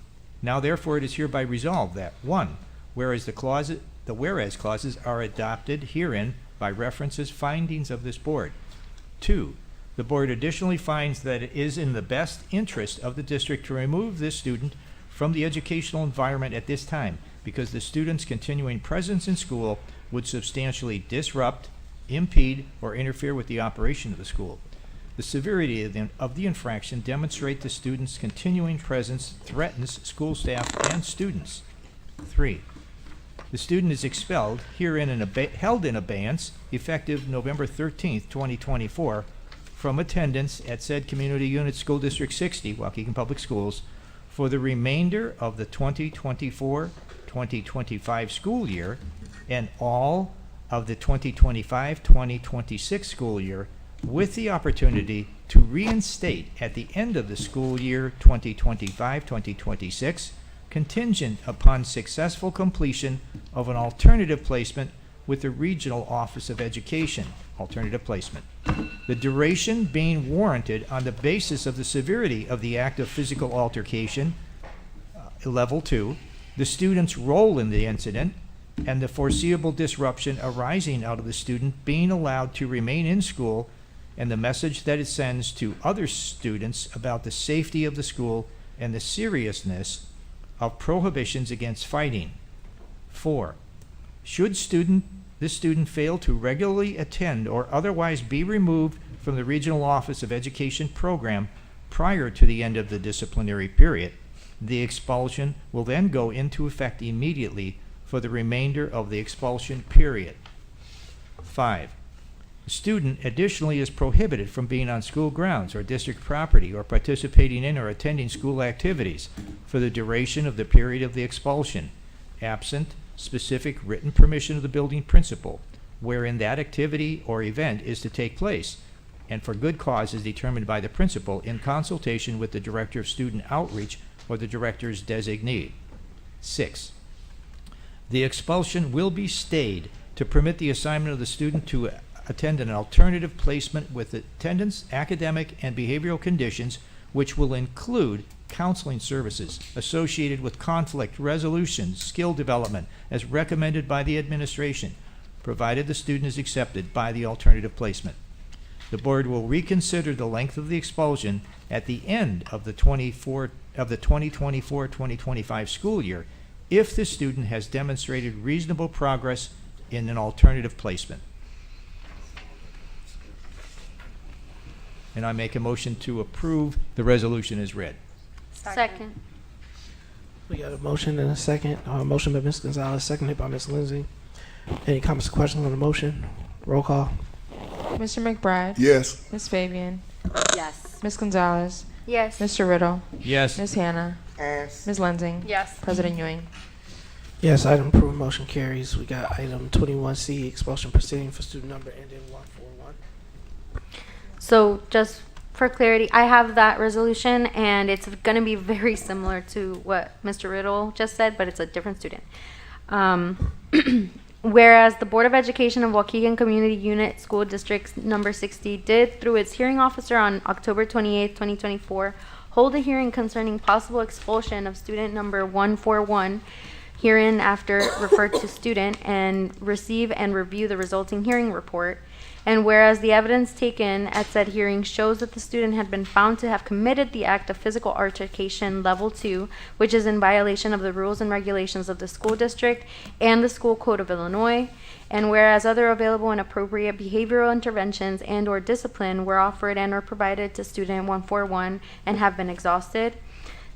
[SPEAKER 17] Now therefore it is hereby resolved that 1. Whereas the whereas clauses are adopted herein by reference as findings of this board. 2. The board additionally finds that it is in the best interest of the district to remove this student from the educational environment at this time because the student's continuing presence in school would substantially disrupt, impede, or interfere with the operation of the school. The severity of the infraction demonstrate the student's continuing presence threatens school staff and students. 3. The student is expelled, herein held in abeyance, effective November 13th, 2024, from attendance at said Community Unit School District 60, Waukegan Public Schools, for the remainder of the 2024-2025 school year and all of the 2025-2026 school year, with the opportunity to reinstate at the end of the school year 2025-2026, contingent upon successful completion of an alternative placement with the Regional Office of Education, alternative placement. The duration being warranted on the basis of the severity of the act of physical altercation, level 2, the student's role in the incident, and the foreseeable disruption arising out of the student being allowed to remain in school, and the message that it sends to other students about the safety of the school and the seriousness of prohibitions against fighting. 4. Should this student fail to regularly attend or otherwise be removed from the Regional Office of Education program prior to the end of the disciplinary period, the expulsion will then go into effect immediately for the remainder of the expulsion period. 5. The student additionally is prohibited from being on school grounds or district property or participating in or attending school activities for the duration of the period of the expulsion, absent specific written permission of the building principal, wherein that activity or event is to take place, and for good cause is determined by the principal in consultation with the Director of Student Outreach or the Director's designee. 6. The expulsion will be stayed to permit the assignment of the student to attend an alternative placement with attendance, academic, and behavioral conditions, which will include counseling services associated with conflict resolution, skill development, as recommended by the administration, provided the student is accepted by the alternative placement. The board will reconsider the length of the expulsion at the end of the 2024-2025 school year if the student has demonstrated reasonable progress in an alternative placement. And I make a motion to approve the resolution as read.
[SPEAKER 11] Second.
[SPEAKER 1] We got a motion and a second. Motion by Ms. Gonzalez, seconded by Ms. Lindsay. Any comments or questions on the motion? Roll call.
[SPEAKER 2] Mr. McBride?
[SPEAKER 18] Yes.
[SPEAKER 2] Ms. Fabian?
[SPEAKER 15] Yes.
[SPEAKER 2] Ms. Gonzalez?
[SPEAKER 11] Yes.
[SPEAKER 2] Mr. Riddle?
[SPEAKER 17] Yes.
[SPEAKER 2] Ms. Hannah?
[SPEAKER 12] Yes.
[SPEAKER 2] Ms. Lensing?
[SPEAKER 6] Yes.
[SPEAKER 2] President Ewing?
[SPEAKER 1] Yes, item approved, motion carries. We got item 21C, expulsion proceeding for student number ending 141.
[SPEAKER 11] So just for clarity, I have that resolution, and it's going to be very similar to what Mr. Riddle just said, but it's a different student. Whereas the Board of Education of Waukegan Community Unit School District number 60 did, through its hearing officer on October 28, 2024, hold a hearing concerning possible expulsion of student number 141, herein after referred to student, and receive and review the resulting hearing report. And whereas the evidence taken at said hearing shows that the student had been found to have committed the act of physical altercation level 2, which is in violation of the rules and regulations of the school district and the school code of Illinois, and whereas other available and appropriate behavioral interventions and or discipline were offered and or provided to student 141 and have been exhausted,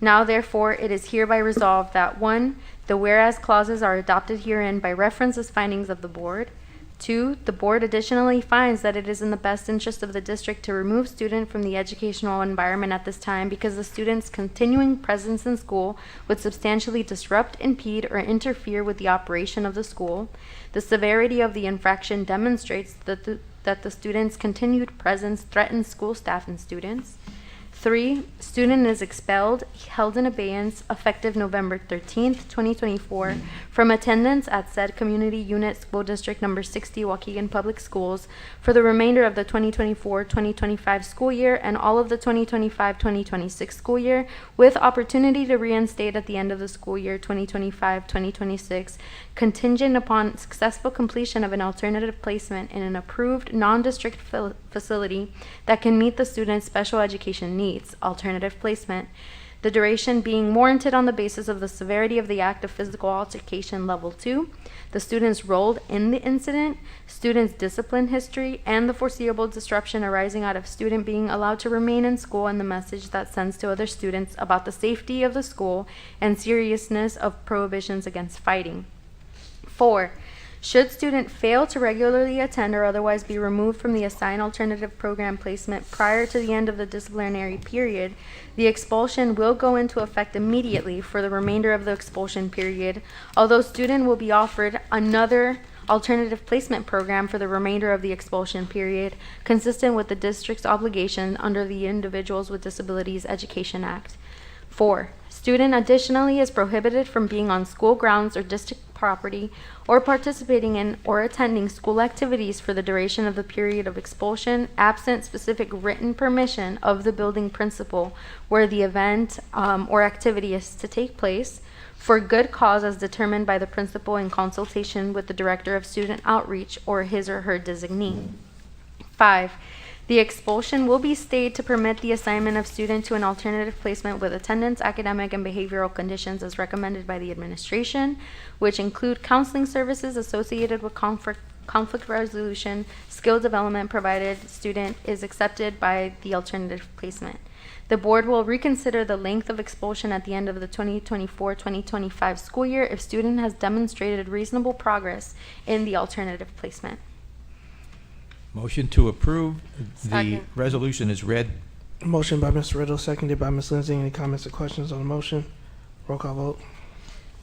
[SPEAKER 11] now therefore it is hereby resolved that 1, the whereas clauses are adopted herein by reference as findings of the board. 2, the board additionally finds that it is in the best interest of the district to remove student from the educational environment at this time because the student's continuing presence in school would substantially disrupt, impede, or interfere with the operation of the school. The severity of the infraction demonstrates that the student's continued presence threatens school staff and students. 3, student is expelled, held in abeyance, effective November 13th, 2024, from attendance at said community unit school district number 60, Waukegan Public Schools, for the remainder of the 2024-2025 school year and all of the 2025-2026 school year, with opportunity to reinstate at the end of the school year 2025-2026, contingent upon successful completion of an alternative placement in an approved non-district facility that can meet the student's special education needs. Alternative placement. The duration being warranted on the basis of the severity of the act of physical altercation level 2, the student's role in the incident, student's discipline history, and the foreseeable disruption arising out of student being allowed to remain in school, and the message that sends to other students about the safety of the school and seriousness of prohibitions against fighting. 4, should student fail to regularly attend or otherwise be removed from the assigned alternative program placement prior to the end of the disciplinary period, the expulsion will go into effect immediately for the remainder of the expulsion period, although student will be offered another alternative placement program for the remainder of the expulsion period, consistent with the district's obligation under the Individuals with Disabilities Education Act. 4, student additionally is prohibited from being on school grounds or district property or participating in or attending school activities for the duration of the period of expulsion, absent specific written permission of the building principal where the event or activity is to take place, for good cause as determined by the principal in consultation with the director of student outreach or his or her designee. 5, the expulsion will be stayed to permit the assignment of student to an alternative placement with attendance, academic, and behavioral conditions as recommended by the administration, which include counseling services associated with conflict resolution, skill development provided student is accepted by the alternative placement. The board will reconsider the length of expulsion at the end of the 2024-2025 school year if student has demonstrated reasonable progress in the alternative placement.
[SPEAKER 17] Motion to approve the
[SPEAKER 11] Second.
[SPEAKER 17] resolution is read.
[SPEAKER 1] Motion by Mr. Riddle, seconded by Ms. Lindsay. Any comments or questions on the motion? Roll call vote.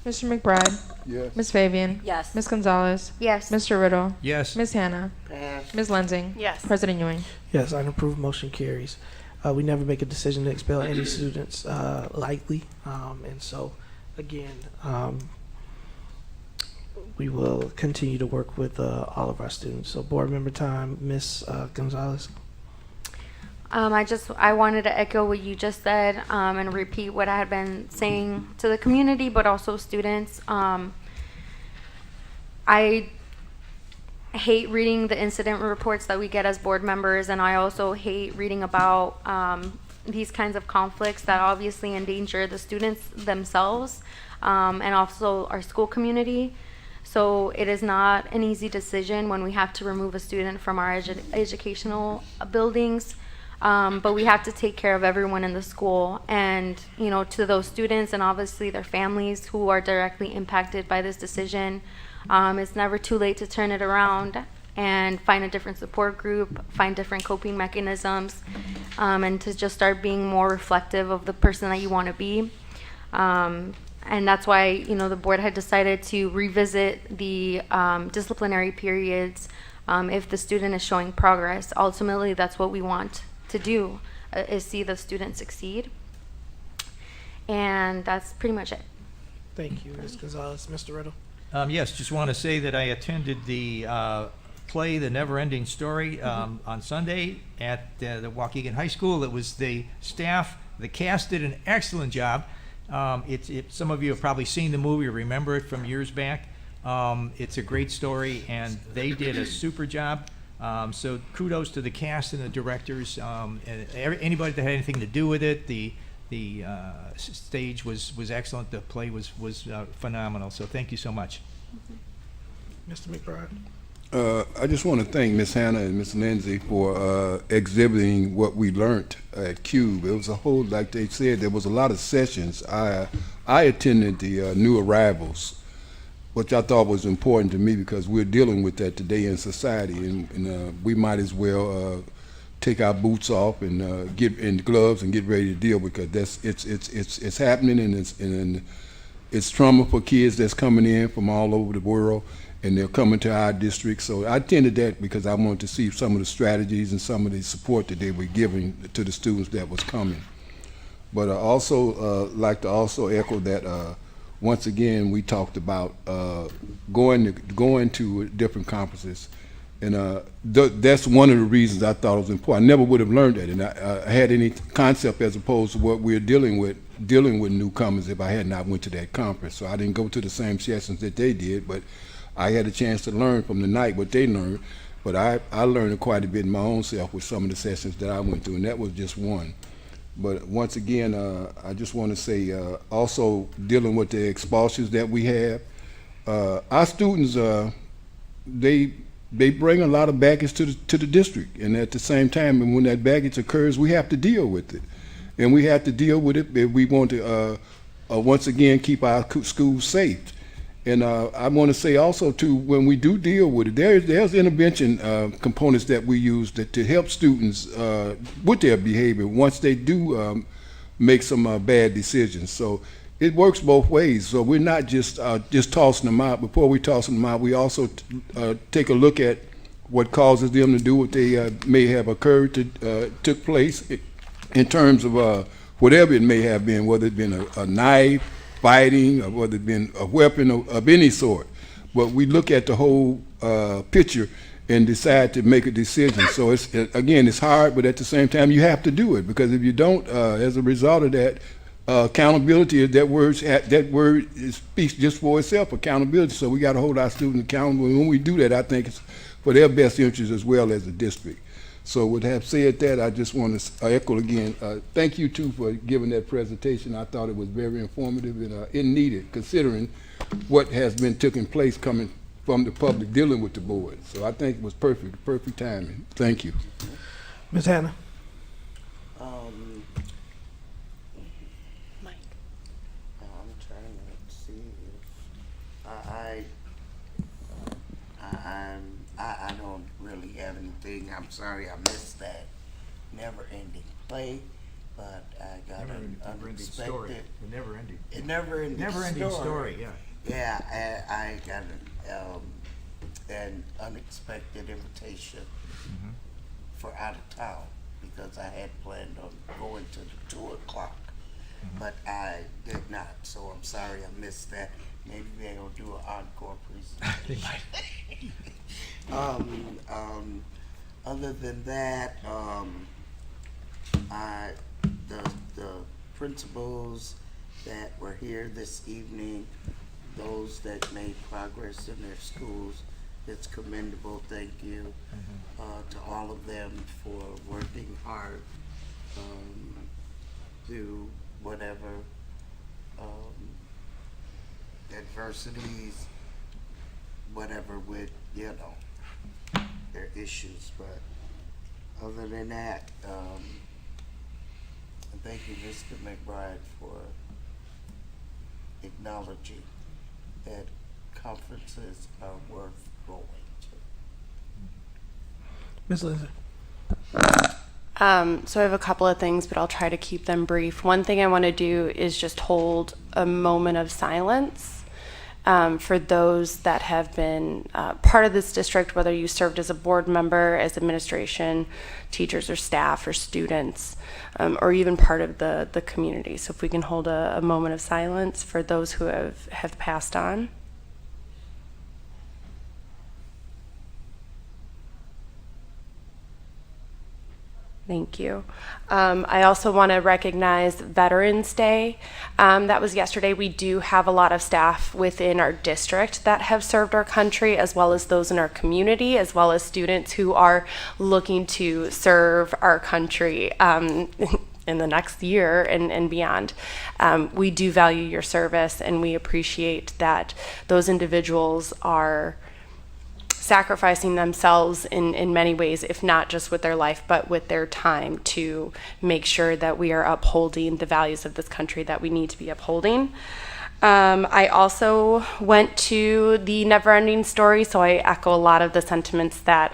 [SPEAKER 2] Mr. McBride?
[SPEAKER 18] Yes.
[SPEAKER 2] Ms. Fabian?
[SPEAKER 15] Yes.
[SPEAKER 2] Ms. Gonzalez?
[SPEAKER 11] Yes.
[SPEAKER 2] Mr. Riddle?
[SPEAKER 17] Yes.
[SPEAKER 2] Ms. Hannah?
[SPEAKER 12] Yes.
[SPEAKER 2] Ms. Lensing?
[SPEAKER 6] Yes.
[SPEAKER 2] President Ewing?
[SPEAKER 1] Yes, item approved, motion carries. We never make a decision to expel any students lightly, and so again, we will continue to work with all of our students. So board member time, Ms. Gonzalez.
[SPEAKER 11] I wanted to echo what you just said and repeat what I had been saying to the community, but also students. I hate reading the incident reports that we get as board members, and I also hate reading about these kinds of conflicts that obviously endanger the students themselves and also our school community. So it is not an easy decision when we have to remove a student from our educational buildings, but we have to take care of everyone in the school. And, you know, to those students and obviously their families who are directly impacted by this decision, it's never too late to turn it around and find a different support group, find different coping mechanisms, and to just start being more reflective of the person that you want to be. And that's why, you know, the board had decided to revisit the disciplinary periods if the student is showing progress. Ultimately, that's what we want to do, is see the student succeed. And that's pretty much it.
[SPEAKER 1] Thank you, Ms. Gonzalez. Mr. Riddle?
[SPEAKER 17] Yes, just want to say that I attended the play, The Never Ending Story, on Sunday at the Waukegan High School. It was the staff, the cast did an excellent job. Some of you have probably seen the movie or remember it from years back. It's a great story, and they did a super job. So kudos to the cast and the directors, and anybody that had anything to do with it. The stage was excellent. The play was phenomenal. So thank you so much.
[SPEAKER 1] Mr. McBride?
[SPEAKER 18] I just want to thank Ms. Hannah and Ms. Lindsay for exhibiting what we learned at CUBE. It was a whole, like they said, there was a lot of sessions. I attended the new arrivals, which I thought was important to me because we're dealing with that today in society, and we might as well take our boots off and get in gloves and get ready to deal, because it's happening, and it's trauma for kids that's coming in from all over the world, and they're coming to our district. So I attended that because I wanted to see some of the strategies and some of the support that they were giving to the students that was coming. But I also like to also echo that once again we talked about going to different conferences, and that's one of the reasons I thought it was important. I never would have learned that, and I had any concept as opposed to what we're dealing with newcomers if I had not went to that conference. So I didn't go to the same sessions that they did, but I had a chance to learn from the night what they learned. But I learned quite a bit in my own self with some of the sessions that I went through, and that was just one. But once again, I just want to say also dealing with the expulsions that we have, our students, they bring a lot of baggage to the district, and at the same time, and when that baggage occurs, we have to deal with it, and we have to deal with it if we want to once again keep our schools safe. And I want to say also too, when we do deal with it, there's intervention components that we use to help students with their behavior once they do make some bad decisions. So it works both ways. So we're not just tossing them out. Before we toss them out, we also take a look at what causes them to do what they may have took place in terms of whatever it may have been, whether it's been a knife, fighting, or whether it's been a weapon of any sort. But we look at the whole picture and decide to make a decision. So it's hard, but at the same time you have to do it, because if you don't, as a result of that, accountability, that word speaks just for itself, accountability. So we got to hold our students accountable. And when we do that, I think it's for their best interest as well as the district. So with that said that, I just want to echo again, thank you too for giving that presentation. I thought it was very informative and it needed, considering what has been taking place coming from the public dealing with the board. So I think it was perfect timing. Thank you.
[SPEAKER 1] Ms. Hannah?
[SPEAKER 12] Mike. I'm trying to see if I don't really have anything. I'm sorry I missed that never-ending play, but I got an unexpected
[SPEAKER 17] story. The never-ending.
[SPEAKER 12] A never-ending
[SPEAKER 17] story. Yeah.
[SPEAKER 12] Yeah, I got an unexpected invitation for out of town, because I had planned on going to the 2 o'clock, but I did not. So I'm sorry I missed that. Maybe they'll do an encore presentation. Other than that, the principals that were here this evening, those that made progress in their schools, It's commendable. Thank you to all of them for working hard through whatever adversities, whatever with, their issues. But other than that, thank you, Mr. McBride, for acknowledging that conferences are worth going to.
[SPEAKER 1] Ms. Lindsay.
[SPEAKER 6] So I have a couple of things, but I'll try to keep them brief. One thing I want to do is just hold a moment of silence for those that have been part of this district, whether you served as a board member, as administration, teachers or staff or students, or even part of the community. So if we can hold a moment of silence for those who have passed on. Thank you. I also want to recognize Veterans Day. That was yesterday. We do have a lot of staff within our district that have served our country, as well as those in our community, as well as students who are looking to serve our country in the next year and beyond. We do value your service, and we appreciate that those individuals are sacrificing themselves in many ways, if not just with their life, but with their time, to make sure that we are upholding the values of this country that we need to be upholding. I also went to the Never Ending Story, so I echo a lot of the sentiments that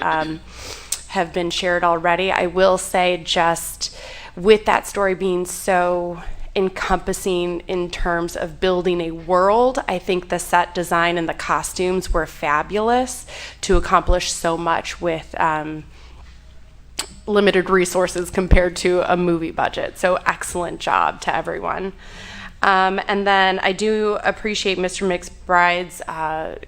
[SPEAKER 6] have been shared already. I will say, just with that story being so encompassing in terms of building a world, I think the set design and the costumes were fabulous to accomplish so much with limited resources compared to a movie budget. So excellent job to everyone. And then I do appreciate Mr. McBride's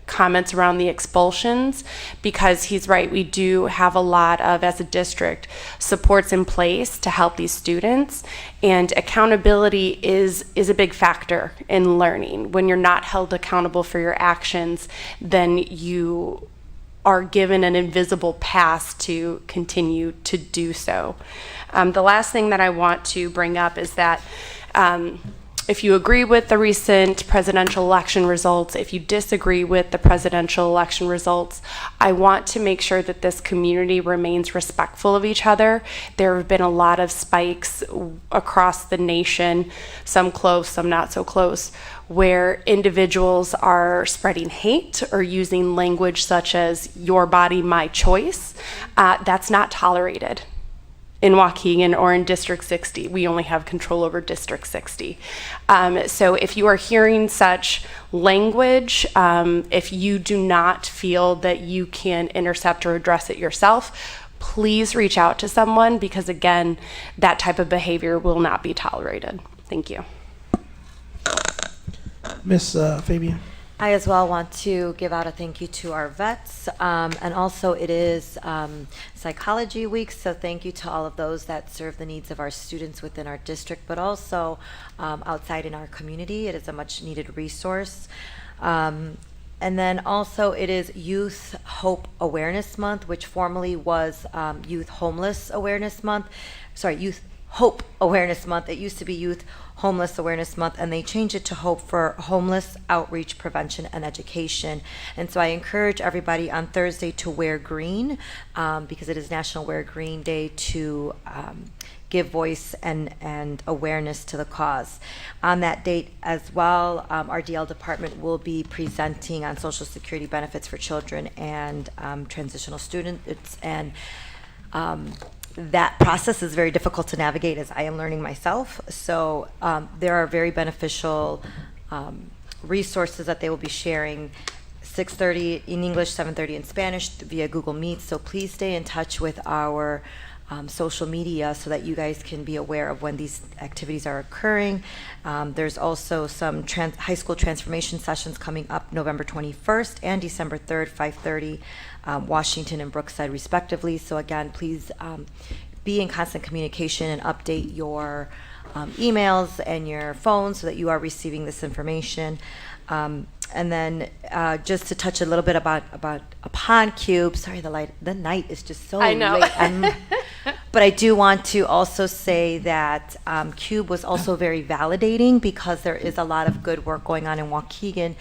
[SPEAKER 6] comments around the expulsions, because he's right. We do have a lot of, as a district, supports in place to help these students, and accountability is a big factor in learning. When you're not held accountable for your actions, then you are given an invisible pass to continue to do so. The last thing that I want to bring up is that if you agree with the recent presidential election results, if you disagree with the presidential election results, I want to make sure that this community remains respectful of each other. There have been a lot of spikes across the nation, some close, some not so close, where individuals are spreading hate or using language such as "your body, my choice." That's not tolerated in Waukegan or in District 60. We only have control over District 60. So if you are hearing such language, if you do not feel that you can intercept or address it yourself, please reach out to someone, because again, that type of behavior will not be tolerated. Thank you.
[SPEAKER 1] Miss Fabian.
[SPEAKER 8] I as well want to give out a thank you to our vets, and also it is Psychology Week, so thank you to all of those that serve the needs of our students within our district, but also outside in our community. It is a much needed resource. And then also it is Youth Hope Awareness Month, which formerly was Youth Homeless Awareness Month. Sorry, Youth Hope Awareness Month. It used to be Youth Homeless Awareness Month, and they changed it to Hope for Homeless Outreach, Prevention, and Education. And so I encourage everybody on Thursday to wear green, because it is National Wear Green Day, to give voice and awareness to the cause. On that date as well, our DL department will be presenting on Social Security benefits for children and transitional students, and that process is very difficult to navigate, as I am learning myself. So there are very beneficial resources that they will be sharing, 6:30 in English, 7:30 in Spanish, via Google Meet. So please stay in touch with our social media so that you guys can be aware of when these activities are occurring. There's also some high school transformation sessions coming up November 21st and December 3rd, 5:30, Washington and Brookside respectively. So again, please be in constant communication and update your emails and your phones so that you are receiving this information. And then just to touch a little bit upon CUBE. Sorry, the night is just so
[SPEAKER 6] I know.
[SPEAKER 8] late. But I do want to also say that CUBE was also very validating because there is a lot of good work going on in Waukegan.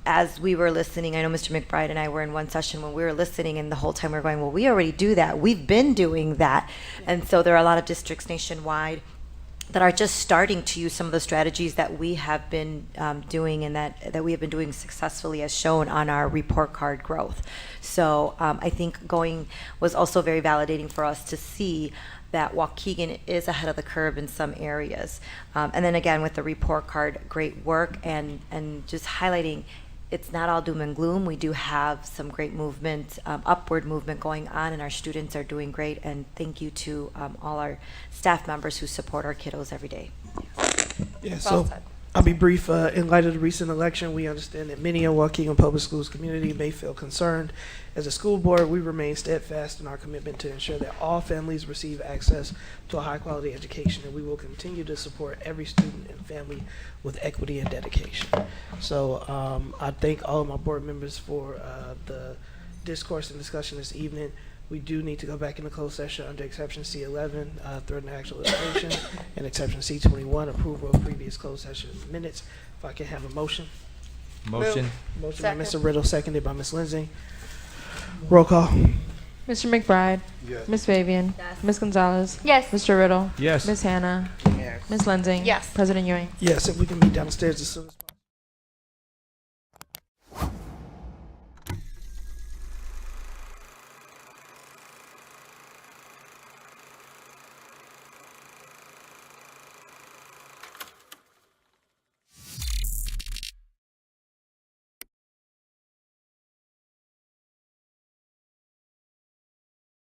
[SPEAKER 8] As we were listening, I know Mr. McBride and I were in one session when we were listening, and the whole time we were going, well, we already do that. We've been doing that. And so there are a lot of districts nationwide that are just starting to use some of the strategies that we have been doing and that we have been doing successfully as shown on our report card growth. So I think going was also very validating for us to see that Waukegan is ahead of the curve in some areas. And then again, with the report card, great work and just highlighting it's not all doom and gloom. We do have some great movement, upward movement going on, and our students are doing great. And thank you to all our staff members who support our kiddos every day.
[SPEAKER 1] Yeah,
[SPEAKER 6] Well
[SPEAKER 1] so
[SPEAKER 6] said.
[SPEAKER 1] I'll be brief. In light of the recent election, we understand that many in Waukegan Public Schools community may feel concerned. As a school board, we remain steadfast in our commitment to ensure that all families receive access to a high-quality education, and we will continue to support every student and family with equity and dedication. So I thank all of my board members for the discourse and discussion this evening. We do need to go back into closed session under exception C11, threat and actual litigation, and exception C21, approval of previous closed session minutes. If I can have a motion.
[SPEAKER 17] Motion.
[SPEAKER 1] Motion by Mr. Riddle, seconded by Ms. Lindsay. Roll call.
[SPEAKER 2] Mr. McBride.
[SPEAKER 14] Yes.
[SPEAKER 2] Ms. Fabian.
[SPEAKER 8] Yes.
[SPEAKER 2] Ms. Gonzalez.
[SPEAKER 11] Yes.
[SPEAKER 2] Mr. Riddle.
[SPEAKER 17] Yes.
[SPEAKER 2] Ms. Hannah.
[SPEAKER 12] Yes.
[SPEAKER 2] Ms. Lensing.
[SPEAKER 6] Yes.
[SPEAKER 2] President Ewing.
[SPEAKER 1] Yes, if we can meet downstairs as soon as possible.